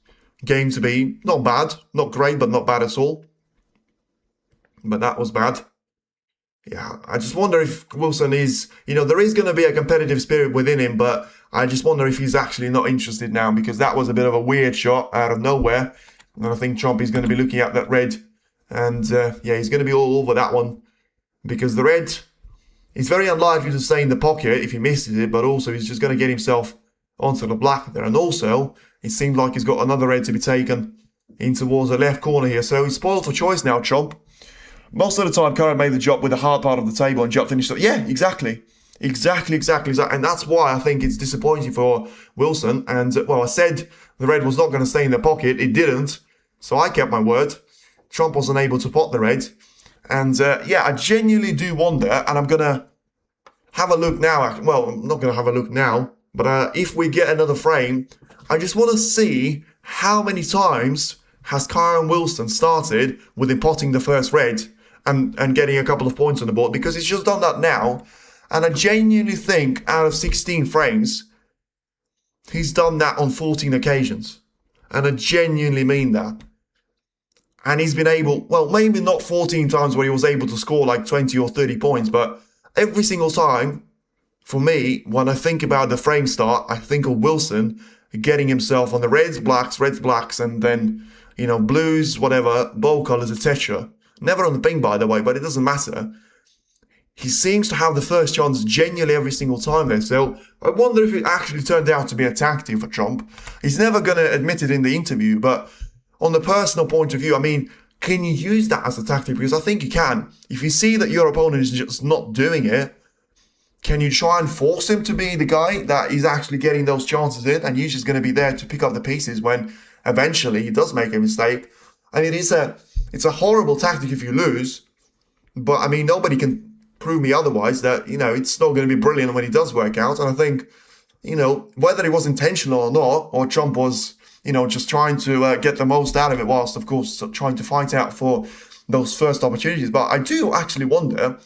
game to be not bad, not great, but not bad at all. But that was bad. Yeah, I just wonder if Wilson is, there is going to be a competitive spirit within him, but I just wonder if he's actually not interested now because that was a bit of a weird shot out of nowhere. And I think Trump is going to be looking at that red and, yeah, he's going to be all over that one because the red is very unlikely to stay in the pocket if he misses it, but also he's just going to get himself onto the black there. And also, it seems like he's got another red to be taken in towards the left corner here. So he's spoiled for choice now, Trump. Most of the time, Kyren made the job with the hard part of the table and Trump finished it. Yeah, exactly. Exactly. And that's why I think it's disappointing for Wilson. And, well, I said the red was not going to stay in the pocket. It didn't. So I kept my word. Trump wasn't able to pot the red. And, yeah, I genuinely do wonder, and I'm going to have a look now. Well, I'm not going to have a look now. But if we get another frame, I just want to see how many times has Kyren Wilson started with him potting the first red and getting a couple of points on the board, because he's just done that now. And I genuinely think out of 16 frames, he's done that on 14 occasions. And I genuinely mean that. And he's been able, well, maybe not 14 times where he was able to score like 20 or 30 points, but every single time, for me, when I think about the frame start, I think of Wilson getting himself on the reds, blacks, and then, blues, whatever, bow colors, etc. Never on the pink, by the way, but it doesn't matter. He seems to have the first chance genuinely every single time there. So I wonder if it actually turned out to be a tactic for Trump. He's never going to admit it in the interview, but on the personal point of view, I mean, can you use that as a tactic? Because I think you can. If you see that your opponent is just not doing it, can you try and force him to be the guy that is actually getting those chances in? And you're just going to be there to pick up the pieces when eventually he does make a mistake. And it's a horrible tactic if you lose. But, I mean, nobody can prove me otherwise that, it's not going to be brilliant when it does work out. And I think, whether it was intentional or not, or Trump was, just trying to get the most out of it whilst, of course, trying to fight out for those first opportunities. But I do actually wonder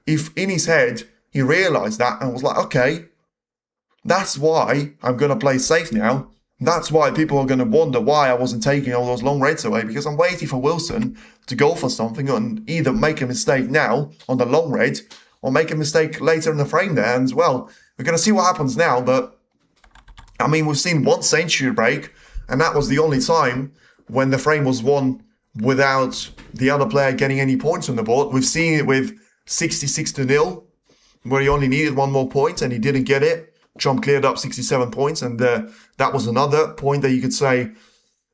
if in his head he realised that and was like, okay, that's why I'm going to play safe now. That's why people are going to wonder why I wasn't taking all those long reds away, because I'm waiting for Wilson to go for something and either make a mistake now on the long red or make a mistake later in the frame there. And, well, we're going to see what happens now. But, I mean, we've seen one century break, and that was the only time when the frame was won without the other player getting any points on the board. We've seen it with 66-0, where he only needed one more point and he didn't get it. Trump cleared up 67 points, and that was another point that you could say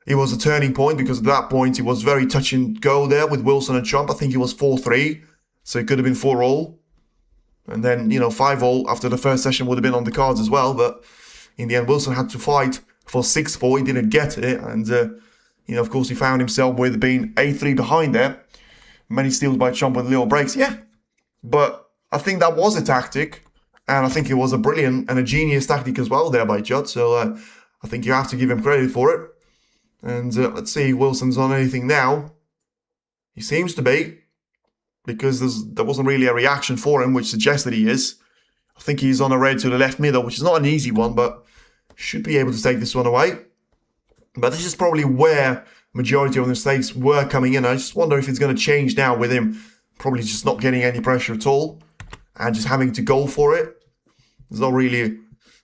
it was a turning point, because at that point it was very touch and go there with Wilson and Trump. I think it was 4-3, so it could have been 4-all. And then, 5-all after the first session would have been on the cards as well. But in the end, Wilson had to fight for 6-4. He didn't get it. And, of course, he found himself with being 8-3 behind there. Many steals by Trump with little breaks. Yeah, but I think that was a tactic. And I think it was a brilliant and a genius tactic as well there by Judd. So I think you have to give him credit for it. And let's see if Wilson's on anything now. He seems to be, because there wasn't really a reaction for him, which suggests that he is. I think he's on a red to the left middle, which is not an easy one, but should be able to take this one away. But this is probably where majority of the mistakes were coming in. I just wonder if it's going to change now with him probably just not getting any pressure at all and just having to go for it. There's not really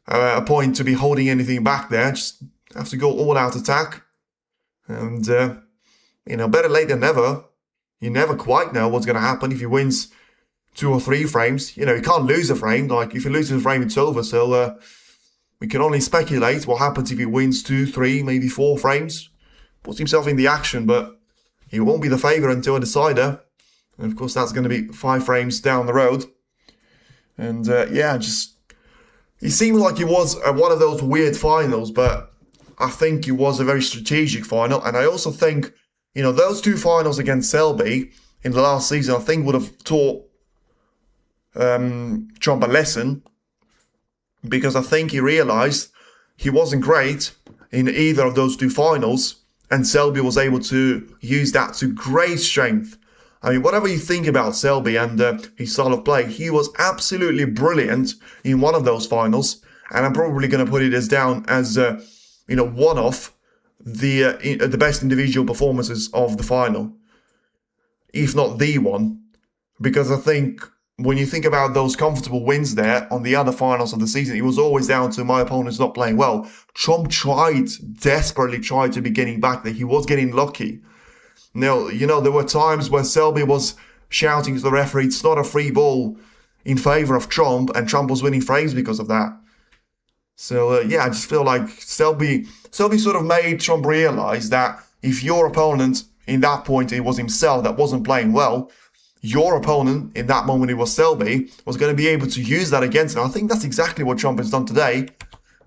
a point to be holding anything back there. Just have to go all out attack. And, better late than never. You never quite know what's going to happen if he wins 2 or 3 frames. He can't lose a frame. Like, if he loses a frame, it's over. So, we can only speculate what happens if he wins 2, 3, maybe 4 frames. Puts himself in the action, but he won't be the favourite until a decider. And, of course, that's going to be 5 frames down the road. And, it seemed like it was one of those weird finals, but I think it was a very strategic final. And I also think, those 2 finals against Selby in the last season, I think would have taught Trump a lesson, because I think he realised he wasn't great in either of those 2 finals, and Selby was able to use that to great strength. I mean, whatever you think about Selby and his style of play, he was absolutely brilliant in one of those finals, and I'm probably going to put it as down as one of the best individual performances of the final, if not the one, because I think when you think about those comfortable wins there on the other finals of the season, it was always down to my opponents not playing well. Trump desperately tried to be getting back there. He was getting lucky. Now, there were times when Selby was shouting to the referee, it's not a free ball in favour of Trump, and Trump was winning frames because of that. So, I just feel like Selby sort of made Trump realise that if your opponent, in that point, it was himself that wasn't playing well, your opponent, in that moment it was Selby, was going to be able to use that against him. I think that's exactly what Trump has done today,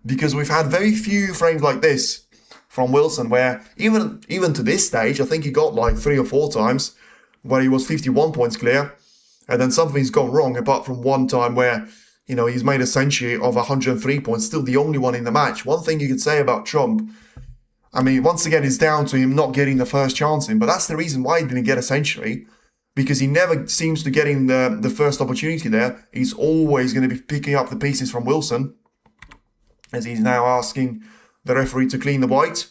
because we've had very few frames like this from Wilson, where even to this stage, I think he got like 3 or 4 times where he was 51 points clear, and then something's gone wrong, apart from one time where, he's made a century of 103 points, still the only one in the match. One thing you could say about Trump, I mean, once again, it's down to him not getting the first chance in, but that's the reason why he didn't get a century, because he never seems to get in the first opportunity there. He's always going to be picking up the pieces from Wilson, as he's now asking the referee to clean the white.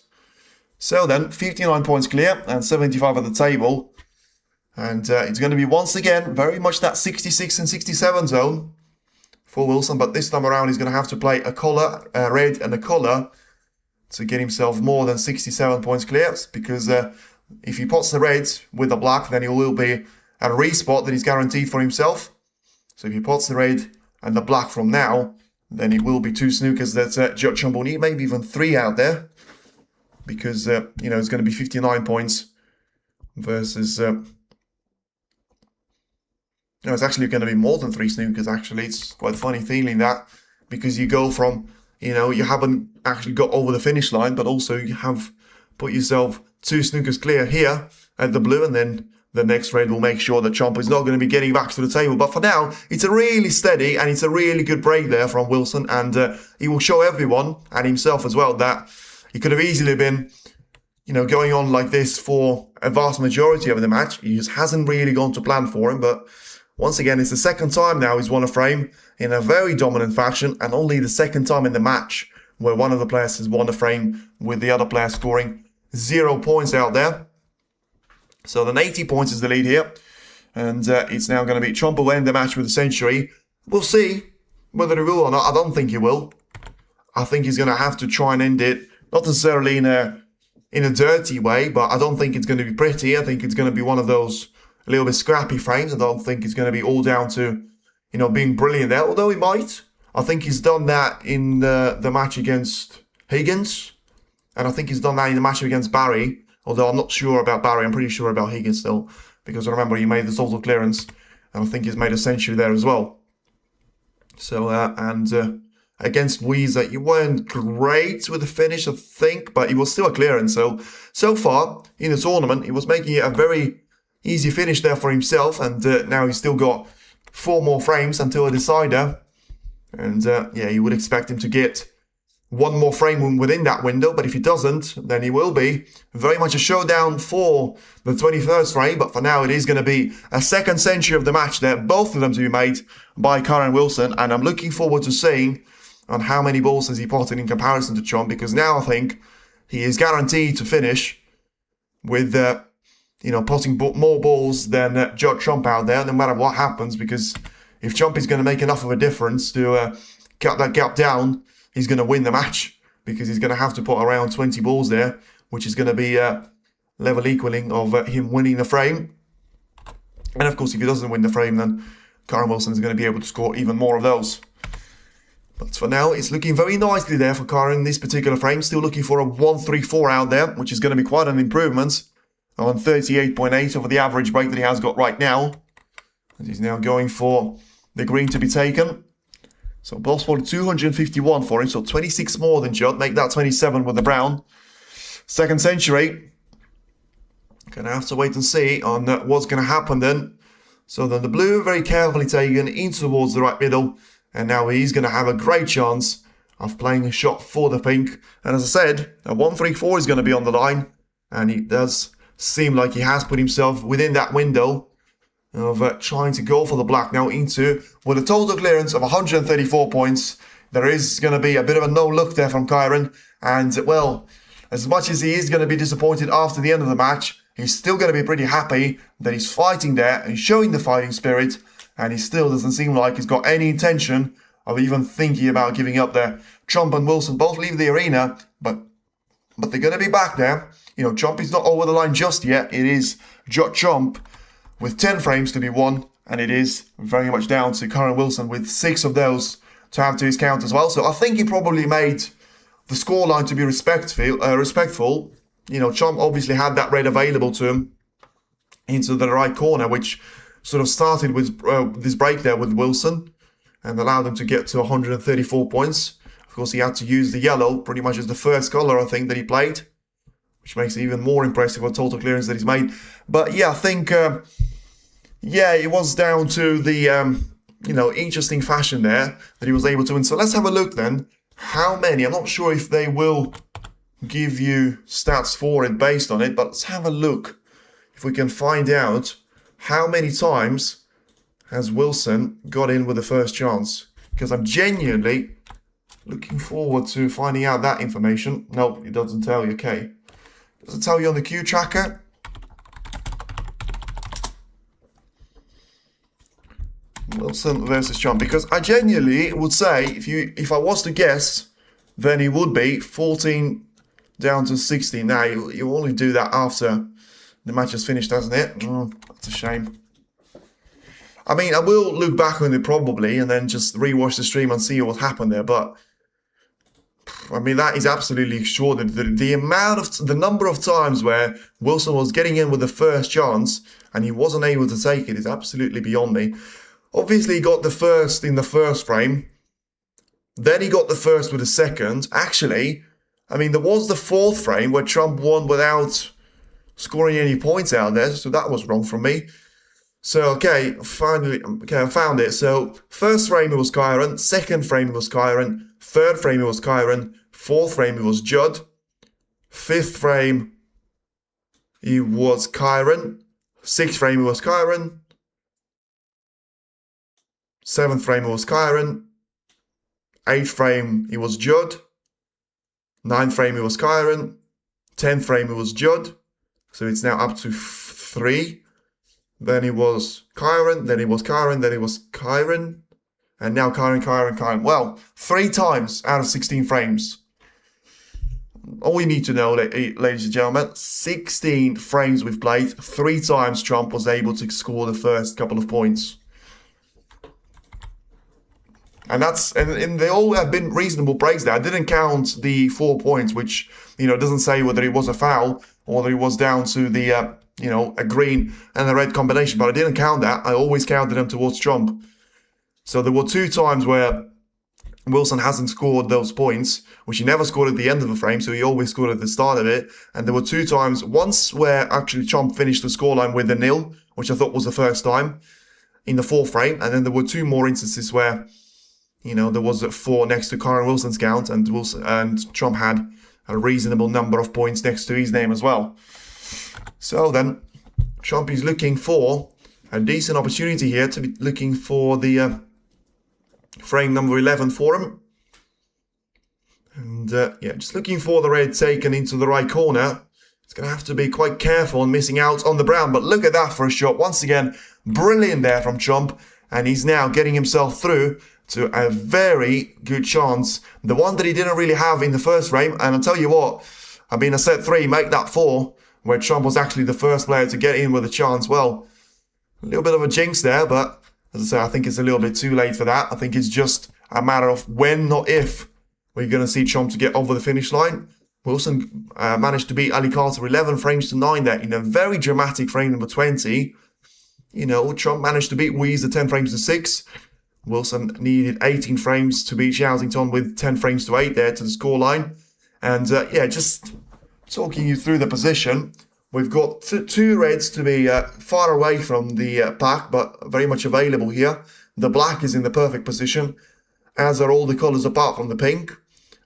So then, 59 points clear and 75 at the table. And it's going to be, once again, very much that 66 and 67 zone for Wilson. But this time around, he's going to have to play a color, a red and a color, to get himself more than 67 points clear. Because if he pots the red with the black, then it will be a respot that he's guaranteed for himself. So if he pots the red and the black from now, then it will be 2 snookers that Judd Trump will need, maybe even 3 out there. Because, it's going to be 59 points versus... it's actually going to be more than 3 snookers, actually. It's quite funny feeling that, because you go from, you haven't actually got over the finish line, but also you have put yourself 2 snookers clear here at the blue, and then the next raid will make sure that Trump is not going to be getting back to the table. But for now, it's a really steady and it's a really good break there from Wilson. And he will show everyone and himself as well that he could have easily been, you know, going on like this for a vast majority of the match. He just hasn't really gone to plan for him. But once again, it's the second time now he's won a frame in a very dominant fashion, and only the second time in the match where one of the players has won a frame with the other player scoring 0 points out there. So then 80 points is the lead here, and it's now going to be Trump will end the match with a century. We'll see whether he will or not. I don't think he will. I think he's going to have to try and end it, not necessarily in a dirty way, but I don't think it's going to be pretty. I think it's going to be one of those a little bit scrappy frames. I don't think it's going to be all down to, you know, being brilliant there, although he might. I think he's done that in the match against Higgins, and I think he's done that in the match against Barry, although I'm not sure about Barry. I'm pretty sure about Higgins still, because I remember he made the total clearance, and I think he's made a century there as well. So, against Weezer, he weren't great with the finish, I think, but he was still a clearance. So far in the tournament, he was making it a very easy finish there for himself, and now he's still got 4 more frames until a decider. And yeah, you would expect him to get 1 more frame within that window, but if he doesn't, then he will be very much a showdown for the 21st frame. But for now, it is going to be a second century of the match there, both of them to be made by Kyren Wilson, and I'm looking forward to seeing on how many balls has he potted in comparison to Trump, because now I think he is guaranteed to finish with, you know, potting more balls than Judd Trump out there, no matter what happens, because if Trump is going to make enough of a difference to cut that gap down, he's going to win the match, because he's going to have to put around 20 balls there, which is going to be level equaling of him winning the frame. And of course, if he doesn't win the frame, then Kyren Wilson is going to be able to score even more of those. But for now, it's looking very nicely there for Kyren in this particular frame. Still looking for a 134 out there, which is going to be quite an improvement on 38.8 over the average break that he has got right now. And he's now going for the green to be taken. So possible 251 for him, so 26 more than Judd. Make that 27 with the brown. Second century. Gonna have to wait and see on what's gonna happen then. So then the blue very carefully taken in towards the right middle. And now he's gonna have a great chance of playing a shot for the pink. And as I said, a 134 is gonna be on the line. And he does seem like he has put himself within that window of trying to go for the black now into, with a total clearance of 134 points. There is going to be a bit of a no look there from Kyren, and well, as much as he is going to be disappointed after the end of the match, he's still going to be pretty happy that he's fighting there and showing the fighting spirit, and he still doesn't seem like he's got any intention of even thinking about giving up there. Trump and Wilson both leave the arena, but they're going to be back there. You know, Trump is not over the line just yet. It is Judd Trump with 10 frames to be won, and it is very much down to Kyren Wilson with 6 of those to have to his count as well. So I think he probably made the scoreline to be respectful. You know, Trump obviously had that red available to him into the right corner, which sort of started with this break there with Wilson and allowed him to get to 134 points. Of course, he had to use the yellow pretty much as the first color, I think, that he played, which makes it even more impressive what total clearance that he's made. But yeah, I think, yeah, it was down to the, you know, interesting fashion there that he was able to win. So let's have a look then. How many? I'm not sure if they will give you stats for it based on it, but let's have a look if we can find out how many times has Wilson got in with the first chance. Because I'm genuinely looking forward to finding out that information. No, it doesn't tell you, okay. Does it tell you on the Q tracker? Wilson versus Trump, because I genuinely would say if I was to guess, then it would be 14 down to 16. Now you only do that after the match is finished, doesn't it? That's a shame. I mean, I will look back on it probably and then just rewatch the stream and see what happened there, but I mean, that is absolutely extraordinary. The number of times where Wilson was getting in with the first chance and he wasn't able to take it is absolutely beyond me. Obviously, he got the first in the first frame. Then he got the first with the second. Actually, I mean, there was the fourth frame where Trump won without scoring any points out there, so that was wrong from me. So, okay, finally, I found it. So, first frame it was Kyron, second frame it was Kyron, third frame it was Kyron, fourth frame it was Judd, fifth frame it was Kyron, sixth frame it was Kyron, seventh frame it was Kyron, eighth frame it was Judd, ninth frame it was Kyron, 10th frame it was Judd, so it's now up to 3. Then it was Kyron, then it was Kyron, then it was Kyron, and now Kyron. Well, 3 times out of 16 frames. All you need to know, ladies and gentlemen, 16 frames we've played, 3 times Trump was able to score the first couple of points. And they all have been reasonable breaks there. I didn't count the 4 points, which, doesn't say whether it was a foul or whether it was down to the, a green and a red combination. But I didn't count that. I always counted them towards Trump. So there were 2 times where Wilson hasn't scored those points, which he never scored at the end of the frame, so he always scored at the start of it. And there were 2 times, once where actually Trump finished the scoreline with a 0, which I thought was the first time, in the 4th frame. And then there were 2 more instances where there was a 4 next to Kyron Wilson's count, and Trump had a reasonable number of points next to his name as well. So then, Trump is looking for a decent opportunity here to be looking for the frame number 11 for him. And just looking for the red taken into the right corner. He's going to have to be quite careful on missing out on the brown. But look at that for a shot. Once again, brilliant there from Trump. And he's now getting himself through to a very good chance. The one that he didn't really have in the first frame. And I'll tell you what, a set 3, make that 4, where Trump was actually the first player to get in with a chance. Well, a little bit of a jinx there, but as I say, I think it's a little bit too late for that. I think it's just a matter of when, not if, we're going to see Trump to get over the finish line. Wilson managed to beat Ali Carter 11 frames to 9 there in a very dramatic frame number 20. Trump managed to beat Weeze at 10 frames to 6. Wilson needed 18 frames to beat Xiaoxington with 10 frames to 8 there to the scoreline. And just talking you through the position, we've got 2 reds to be far away from the pack, but very much available here. The black is in the perfect position, as are all the colours apart from the pink.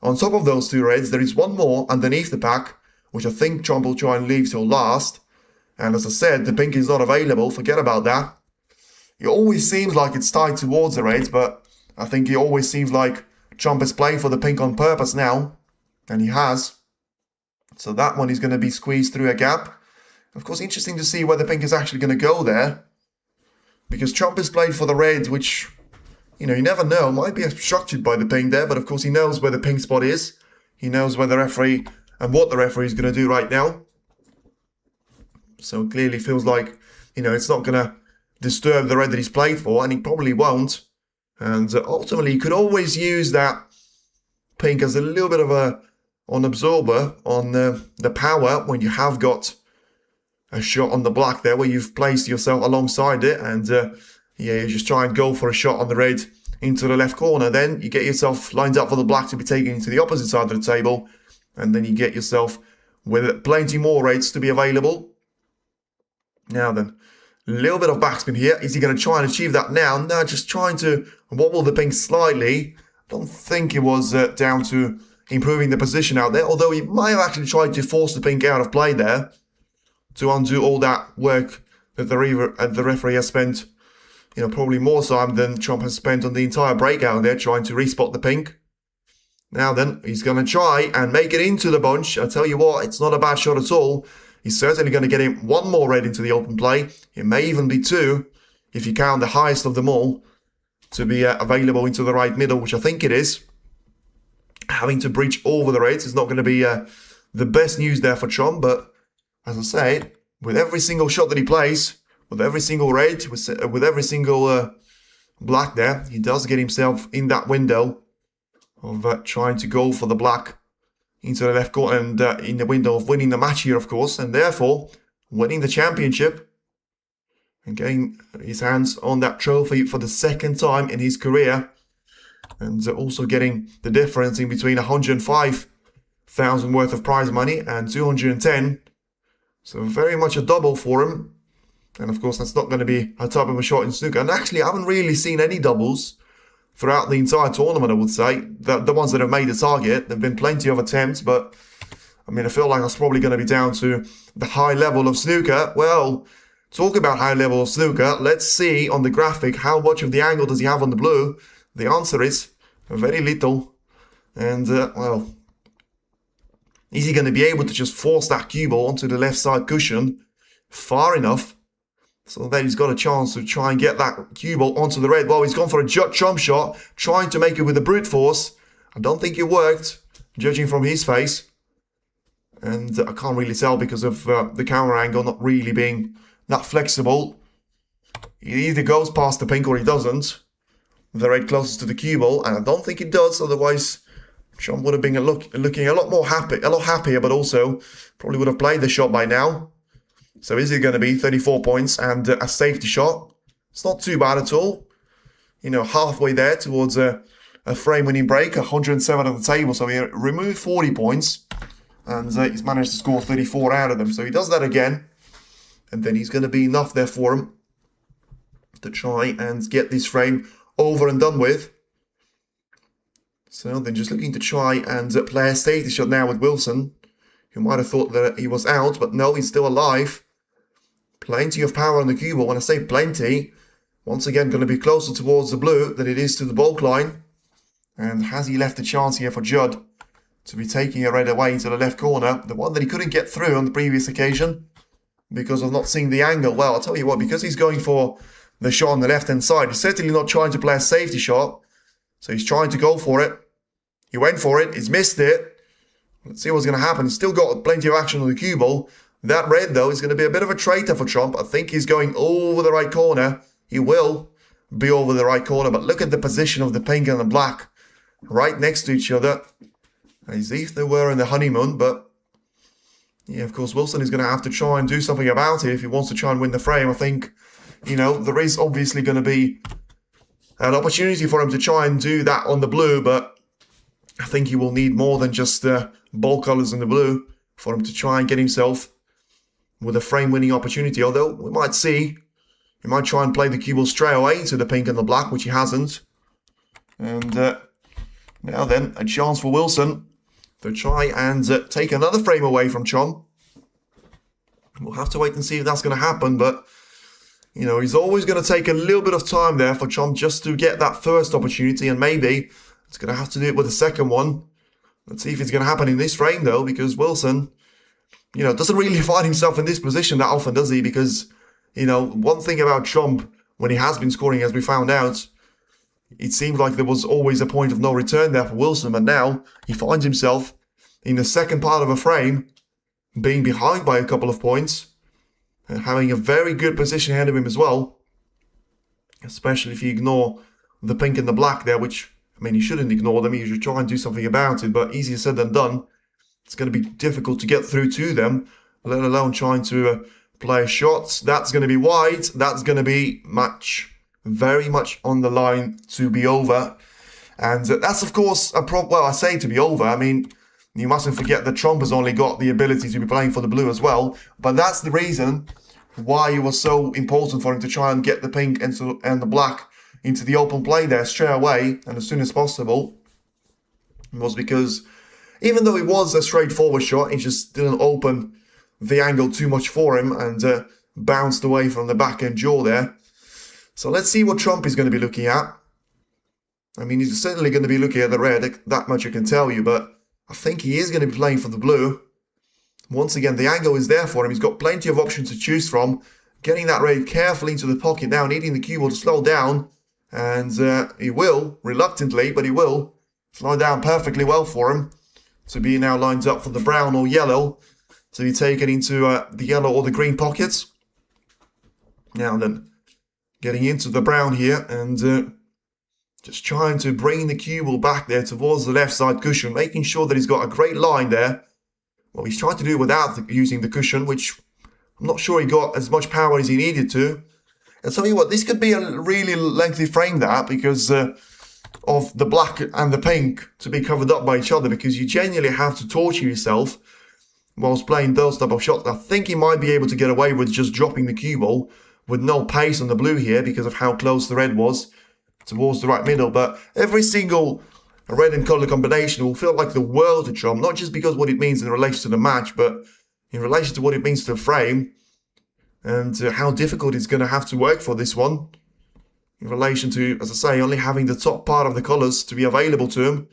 On top of those 2 reds, there is 1 more underneath the pack, which I think Trump will try and leave till last. And as I said, the pink is not available, forget about that. It always seems like it's tied towards the reds, but I think it always seems like Trump is playing for the pink on purpose now, and he has. So that one is going to be squeezed through a gap. Of course, interesting to see where the pink is actually going to go there, because Trump has played for the reds, which, you never know, might be obstructed by the pink there, but of course he knows where the pink spot is. He knows where the referee and what the referee is going to do right now. So it clearly feels like, it's not going to disturb the red that he's played for, and he probably won't. And ultimately, you could always use that pink as a little bit of an absorber on the power when you have got a shot on the black there, where you've placed yourself alongside it, and you just try and go for a shot on the red into the left corner. Then you get yourself lined up for the black to be taken into the opposite side of the table, and then you get yourself with plenty more reds to be available. Now then, a little bit of backspin here. Is he going to try and achieve that now? No, just trying to wobble the pink slightly. I don't think it was down to improving the position out there, although he might have actually tried to force the pink out of play there to undo all that work that the referee has spent, probably more time than Trump has spent on the entire breakout there, trying to respot the pink. Now then, he's going to try and make it into the bunch. I tell you what, it's not a bad shot at all. He's certainly going to get him 1 more red into the open play. It may even be 2, if you count the highest of them all, to be available into the right middle, which I think it is. Having to breach over the reds is not going to be the best news there for Trump, but as I say, with every single shot that he plays, with every single red, with every single black there, he does get himself in that window of trying to go for the black into the left corner, and in the window of winning the match here, of course, and therefore winning the championship and getting his hands on that trophy for the 2nd time in his career, and also getting the difference in between 105,000 worth of prize money and 210. So very much a double for him. And of course, that's not going to be a type of a shot in snooker. And actually, I haven't really seen any doubles throughout the entire tournament, I would say. The ones that have made the target. There have been plenty of attempts, but I mean, I feel like that's probably going to be down to the high level of snooker. Well, talk about high level of snooker. Let's see on the graphic how much of the angle does he have on the blue. The answer is very little. And, well, is he going to be able to just force that cue ball onto the left side cushion far enough so that he's got a chance to try and get that cue ball onto the red? Well, he's gone for a Judd Trump shot, trying to make it with a brute force. I don't think it worked, judging from his face. And I can't really tell because of the camera angle not really being that flexible. He either goes past the pink or he doesn't. The red closest to the cue ball, and I don't think it does. Otherwise, Trump would have been looking a lot more happier, but also probably would have played the shot by now. So is it going to be 34 points and a safety shot? It's not too bad at all. You know, halfway there towards a frame-winning break, 107 on the table. So he removed 40 points, and he's managed to score 34 out of them. So he does that again, and then he's going to be enough there for him to try and get this frame over and done with. So they're just looking to try and play a safety shot now with Wilson, who might have thought that he was out, but no, he's still alive. Plenty of power on the cue ball. When I say plenty, once again going to be closer towards the blue than it is to the bulk line. And has he left a chance here for Judd to be taking a red away into the left corner? The one that he couldn't get through on the previous occasion because of not seeing the angle. Well, I'll tell you what, because he's going for the shot on the left-hand side, he's certainly not trying to play a safety shot. So he's trying to go for it. He went for it. He's missed it. Let's see what's going to happen. He's still got plenty of action on the cue ball. That red, though, is going to be a bit of a traitor for Trump. I think he's going over the right corner. He will be over the right corner. But look at the position of the pink and the black right next to each other, as if they were in the honeymoon. But, yeah, of course, Wilson is going to have to try and do something about it if he wants to try and win the frame. I think, you know, there is obviously going to be an opportunity for him to try and do that on the blue, but I think he will need more than just the ball colours in the blue for him to try and get himself with a frame-winning opportunity. Although, we might see, he might try and play the cue ball straight away into the pink and the black, which he hasn't. And now then, a chance for Wilson to try and take another frame away from Chom. We'll have to wait and see if that's going to happen, but you know, he's always going to take a little bit of time there for Chom just to get that first opportunity, and maybe it's going to have to do it with the second one. Let's see if it's going to happen in this frame, though, because Wilson, you know, doesn't really find himself in this position that often, does he? Because, you know, one thing about Chomp, when he has been scoring, as we found out, it seemed like there was always a point of no return there for Wilson, but now he finds himself in the second part of a frame, being behind by a couple of points, and having a very good position ahead of him as well, especially if you ignore the pink and the black there, which, I mean, you shouldn't ignore them, you should try and do something about it, but easier said than done. It's going to be difficult to get through to them, let alone trying to play shots. That's going to be wide, that's going to be very much on the line to be over. And that's, of course, a problem. Well, I say to be over, I mean, you mustn't forget that Trump has only got the ability to be playing for the blue as well. But that's the reason why it was so important for him to try and get the pink and the black into the open play there straight away and as soon as possible. It was because even though it was a straightforward shot, it just didn't open the angle too much for him and bounced away from the back end jaw there. So let's see what Trump is going to be looking at. I mean, he's certainly going to be looking at the red, that much I can tell you, but I think he is going to be playing for the blue. Once again, the angle is there for him. He's got plenty of options to choose from. Getting that red carefully into the pocket now, needing the cue ball to slow down. And he will, reluctantly, but he will slow down perfectly well for him to be now lined up for the brown or yellow to be taken into the yellow or the green pockets. Now then, getting into the brown here and just trying to bring the cue ball back there towards the left side cushion, making sure that he's got a great line there. Well, he's trying to do it without using the cushion, which I'm not sure he got as much power as he needed to. And tell you what, this could be a really lengthy frame, that, because of the black and the pink to be covered up by each other, because you genuinely have to torture yourself whilst playing those type of shots. I think he might be able to get away with just dropping the cue ball with no pace on the blue here because of how close the red was towards the right middle. But every single red and colour combination will feel like the world to Trump, not just because what it means in relation to the match, but in relation to what it means to the frame and how difficult it's going to have to work for this one in relation to, as I say, only having the top part of the colours to be available to him.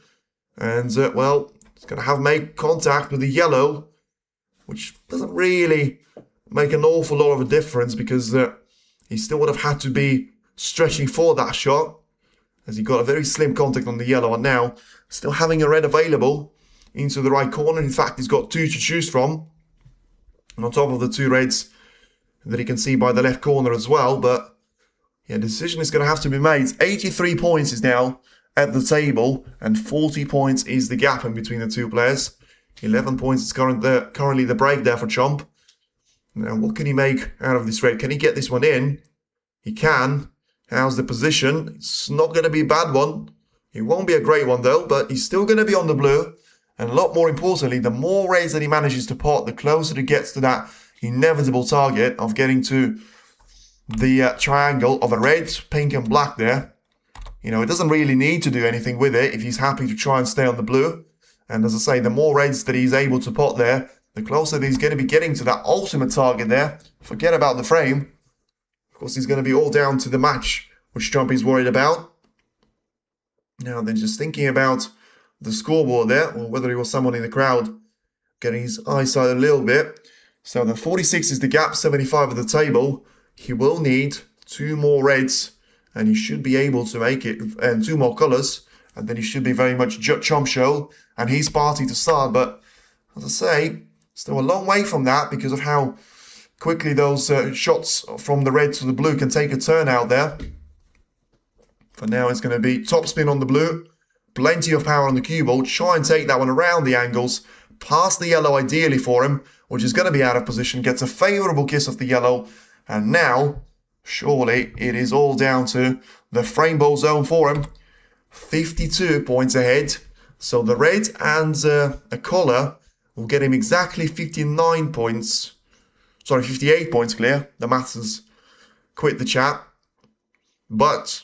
And, well, it's going to have make contact with the yellow, which doesn't really make an awful lot of a difference because he still would have had to be stretching for that shot as he got a very slim contact on the yellow, and now still having a red available into the right corner. In fact, he's got two to choose from, and on top of the two reds that he can see by the left corner as well. But yeah, the decision is going to have to be made. 83 points is now at the table, and 40 points is the gap in between the two players. 11 points is currently the break there for Chomp. Now, what can he make out of this red? Can he get this one in? He can. How's the position? It's not going to be a bad one. It won't be a great one though, but he's still going to be on the blue. And a lot more importantly, the more reds that he manages to pot, the closer he gets to that inevitable target of getting to the triangle of a red, pink and black there. You know, it doesn't really need to do anything with it if he's happy to try and stay on the blue. And as I say, the more reds that he's able to pot there, the closer that he's going to be getting to that ultimate target there. Forget about the frame. Of course, he's going to be all down to the match, which Trump is worried about. Now then, just thinking about the scoreboard there, or whether it was someone in the crowd getting his eyesight a little bit. So the 46 is the gap, 75 at the table. He will need two more reds, and he should be able to make it, and two more colours, and then he should be very much Chomp show and his party to start. But as I say, still a long way from that because of how quickly those shots from the red to the blue can take a turn out there. For now, it's going to be topspin on the blue, plenty of power on the cue ball, try and take that one around the angles, past the yellow ideally for him, which is going to be out of position, gets a favourable kiss off the yellow, and now, surely, it is all down to the frame ball zone for him. 52 points ahead, so the red and a colour will get him exactly 59 points. Sorry, 58 points clear. The maths has quit the chat. But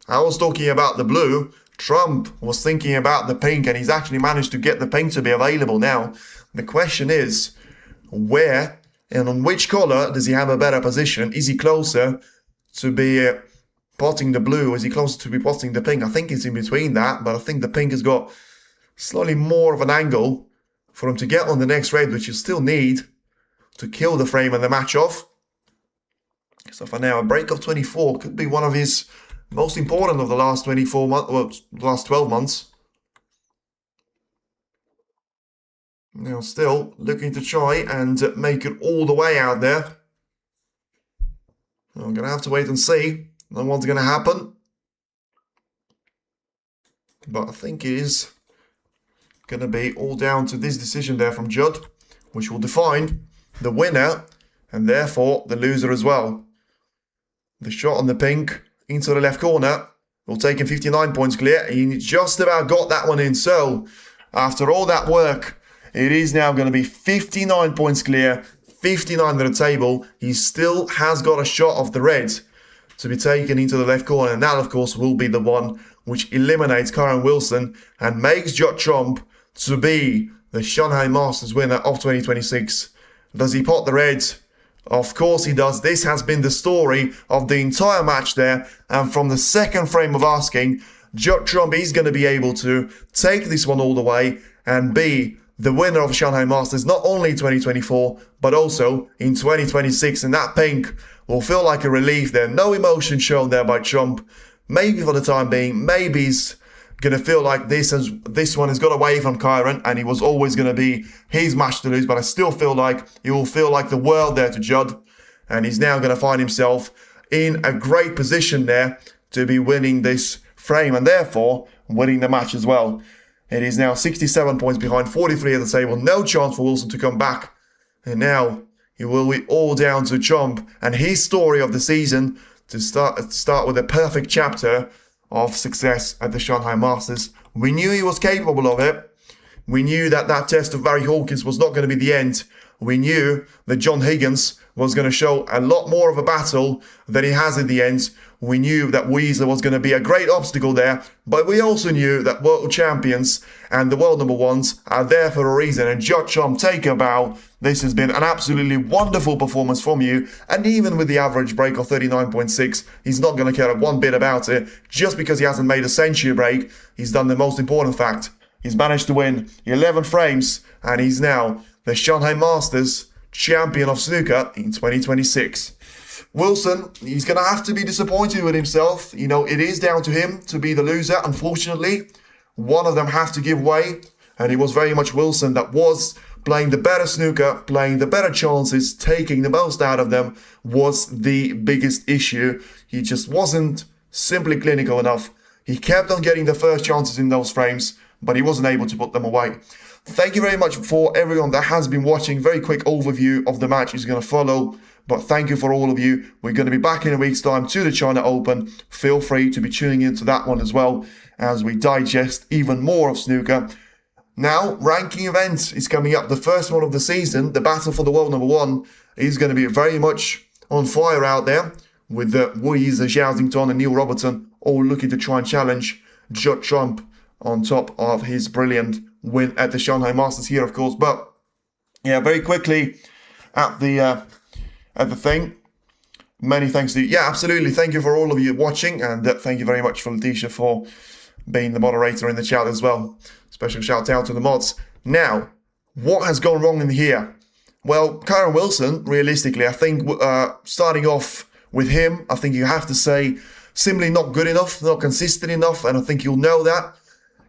I was talking about the blue. Trump was thinking about the pink, and he's actually managed to get the pink to be available now. The question is, where and on which colour does he have a better position? Is he closer to be potting the blue? Is he closer to be potting the pink? I think it's in between that, but I think the pink has got slightly more of an angle for him to get on the next red, which you still need to kill the frame and the match off. So for now, a break of 24 could be one of his most important of the last 24 months, well, last 12 months. Now still looking to try and make it all the way out there. I'm going to have to wait and see. No what's going to happen. But I think it is going to be all down to this decision there from Judd, which will define the winner and therefore the loser as well. The shot on the pink into the left corner will take him 59 points clear. He just about got that one in. So after all that work, it is now going to be 59 points clear, 59 at the table. He still has got a shot of the red to be taken into the left corner, and that of course will be the one which eliminates Kyren Wilson and makes Judd Trump to be the Shanghai Masters winner of 2026. Does he pot the red? Of course he does. This has been the story of the entire match there, and from the second frame of asking, Judd Trump is going to be able to take this one all the way and be the winner of Shanghai Masters, not only in 2024, but also in 2026. And that pink will feel like a relief there. No emotion shown there by Trump. Maybe for the time being, maybe he's going to feel like this one has got away from Kyren and he was always going to be his match to lose. But I still feel like he will feel like the world there to Judd. And he's now going to find himself in a great position there to be winning this frame and therefore winning the match as well. It is now 67 points behind, 43 at the table. No chance for Wilson to come back. And now it will be all down to Chomp and his story of the season to start with a perfect chapter of success at the Shanghai Masters. We knew he was capable of it. We knew that that test of Barry Hawkins was not going to be the end. We knew that John Higgins was going to show a lot more of a battle than he has in the end. We knew that Weasler was going to be a great obstacle there, but we also knew that world champions and the world number ones are there for a reason. And Watchalong, take a bow. This has been an absolutely wonderful performance from you. And even with the average break of 39.6, he's not going to care one bit about it. Just because he hasn't made a century break, he's done the most important fact. He's managed to win 11 frames, and he's now the Shanghai Masters champion of snooker in 2026. Wilson, he's going to have to be disappointed with himself. You know, it is down to him to be the loser. Unfortunately, one of them has to give way, and it was very much Wilson that was playing the better snooker, playing the better chances, taking the most out of them was the biggest issue. He just wasn't simply clinical enough. He kept on getting the first chances in those frames, but he wasn't able to put them away. Thank you very much for everyone that has been watching. Very quick overview of the match is going to follow. But thank you for all of you. We're going to be back in a week's time to the China Open. Feel free to be tuning into that one as well as we digest even more of snooker. Now, ranking event is coming up. The first one of the season, the battle for the world number one, is going to be very much on fire out there with the Weasler, Xiaoxington and Neil Robertson all looking to try and challenge Judd Trump on top of his brilliant win at the Shanghai Masters here, of course. But yeah, very quickly at the thing. Many thanks to you. Yeah, absolutely. Thank you for all of you watching, and thank you very much for Letitia for being the moderator in the chat as well. Special shout out to the mods. Now, what has gone wrong in here? Well, Kyren Wilson, realistically, I think starting off with him, I think you have to say simply not good enough, not consistent enough, and I think you'll know that.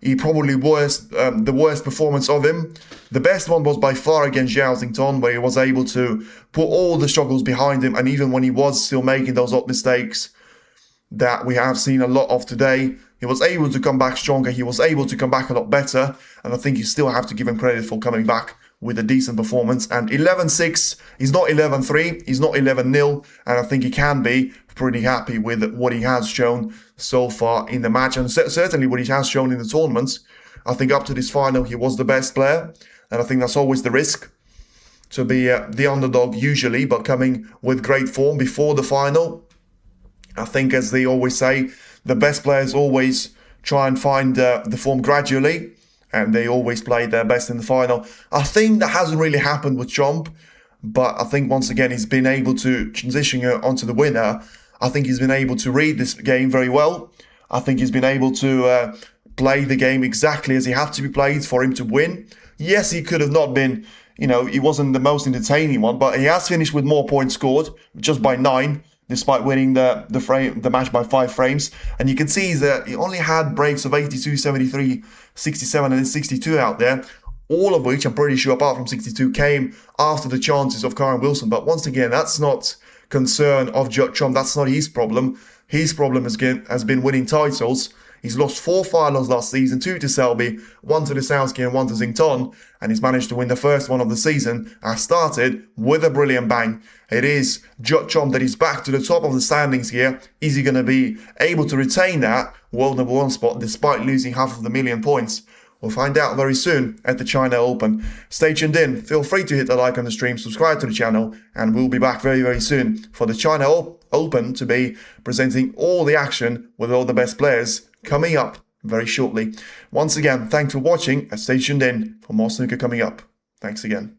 He probably was the worst performance of him. The best one was by far against Xiaoxington, where he was able to put all the struggles behind him, and even when he was still making those odd mistakes that we have seen a lot of today, he was able to come back stronger. He was able to come back a lot better, and I think you still have to give him credit for coming back with a decent performance. And 11-6, he's not 11-3, he's not 11-0, and I think he can be pretty happy with what he has shown so far in the match, and certainly what he has shown in the tournaments. I think up to this final, he was the best player, and I think that's always the risk, to be the underdog usually, but coming with great form before the final. I think, as they always say, the best players always try and find the form gradually, and they always play their best in the final. I think that hasn't really happened with Trump, but I think once again he's been able to transition onto the winner. I think he's been able to read this game very well. I think he's been able to play the game exactly as he had to be played for him to win. Yes, he could have not been, you know, he wasn't the most entertaining one, but he has finished with more points scored, just by 9, despite winning the match by 5 frames. And you can see that he only had breaks of 82, 73, 67 and then 62 out there, all of which I'm pretty sure, apart from 62, came after the chances of Kyren Wilson. But once again, that's not concern of Judd Trump. That's not his problem. His problem has been winning titles. He's lost 4 finals last season, 2 to Selby, 1 to Lisowski and 1 to Xington, and he's managed to win the first one of the season. I started with a brilliant bang. It is Judd Trump that is back to the top of the standings here. Is he going to be able to retain that world number 1 spot despite losing half of the million points? We'll find out very soon at the China Open. Stay tuned in. Feel free to hit the like on the stream, subscribe to the channel, and we'll be back very, very soon for the China Open to be presenting all the action with all the best players coming up very shortly. Once again, thanks for watching and stay tuned in for more snooker coming up. Thanks again.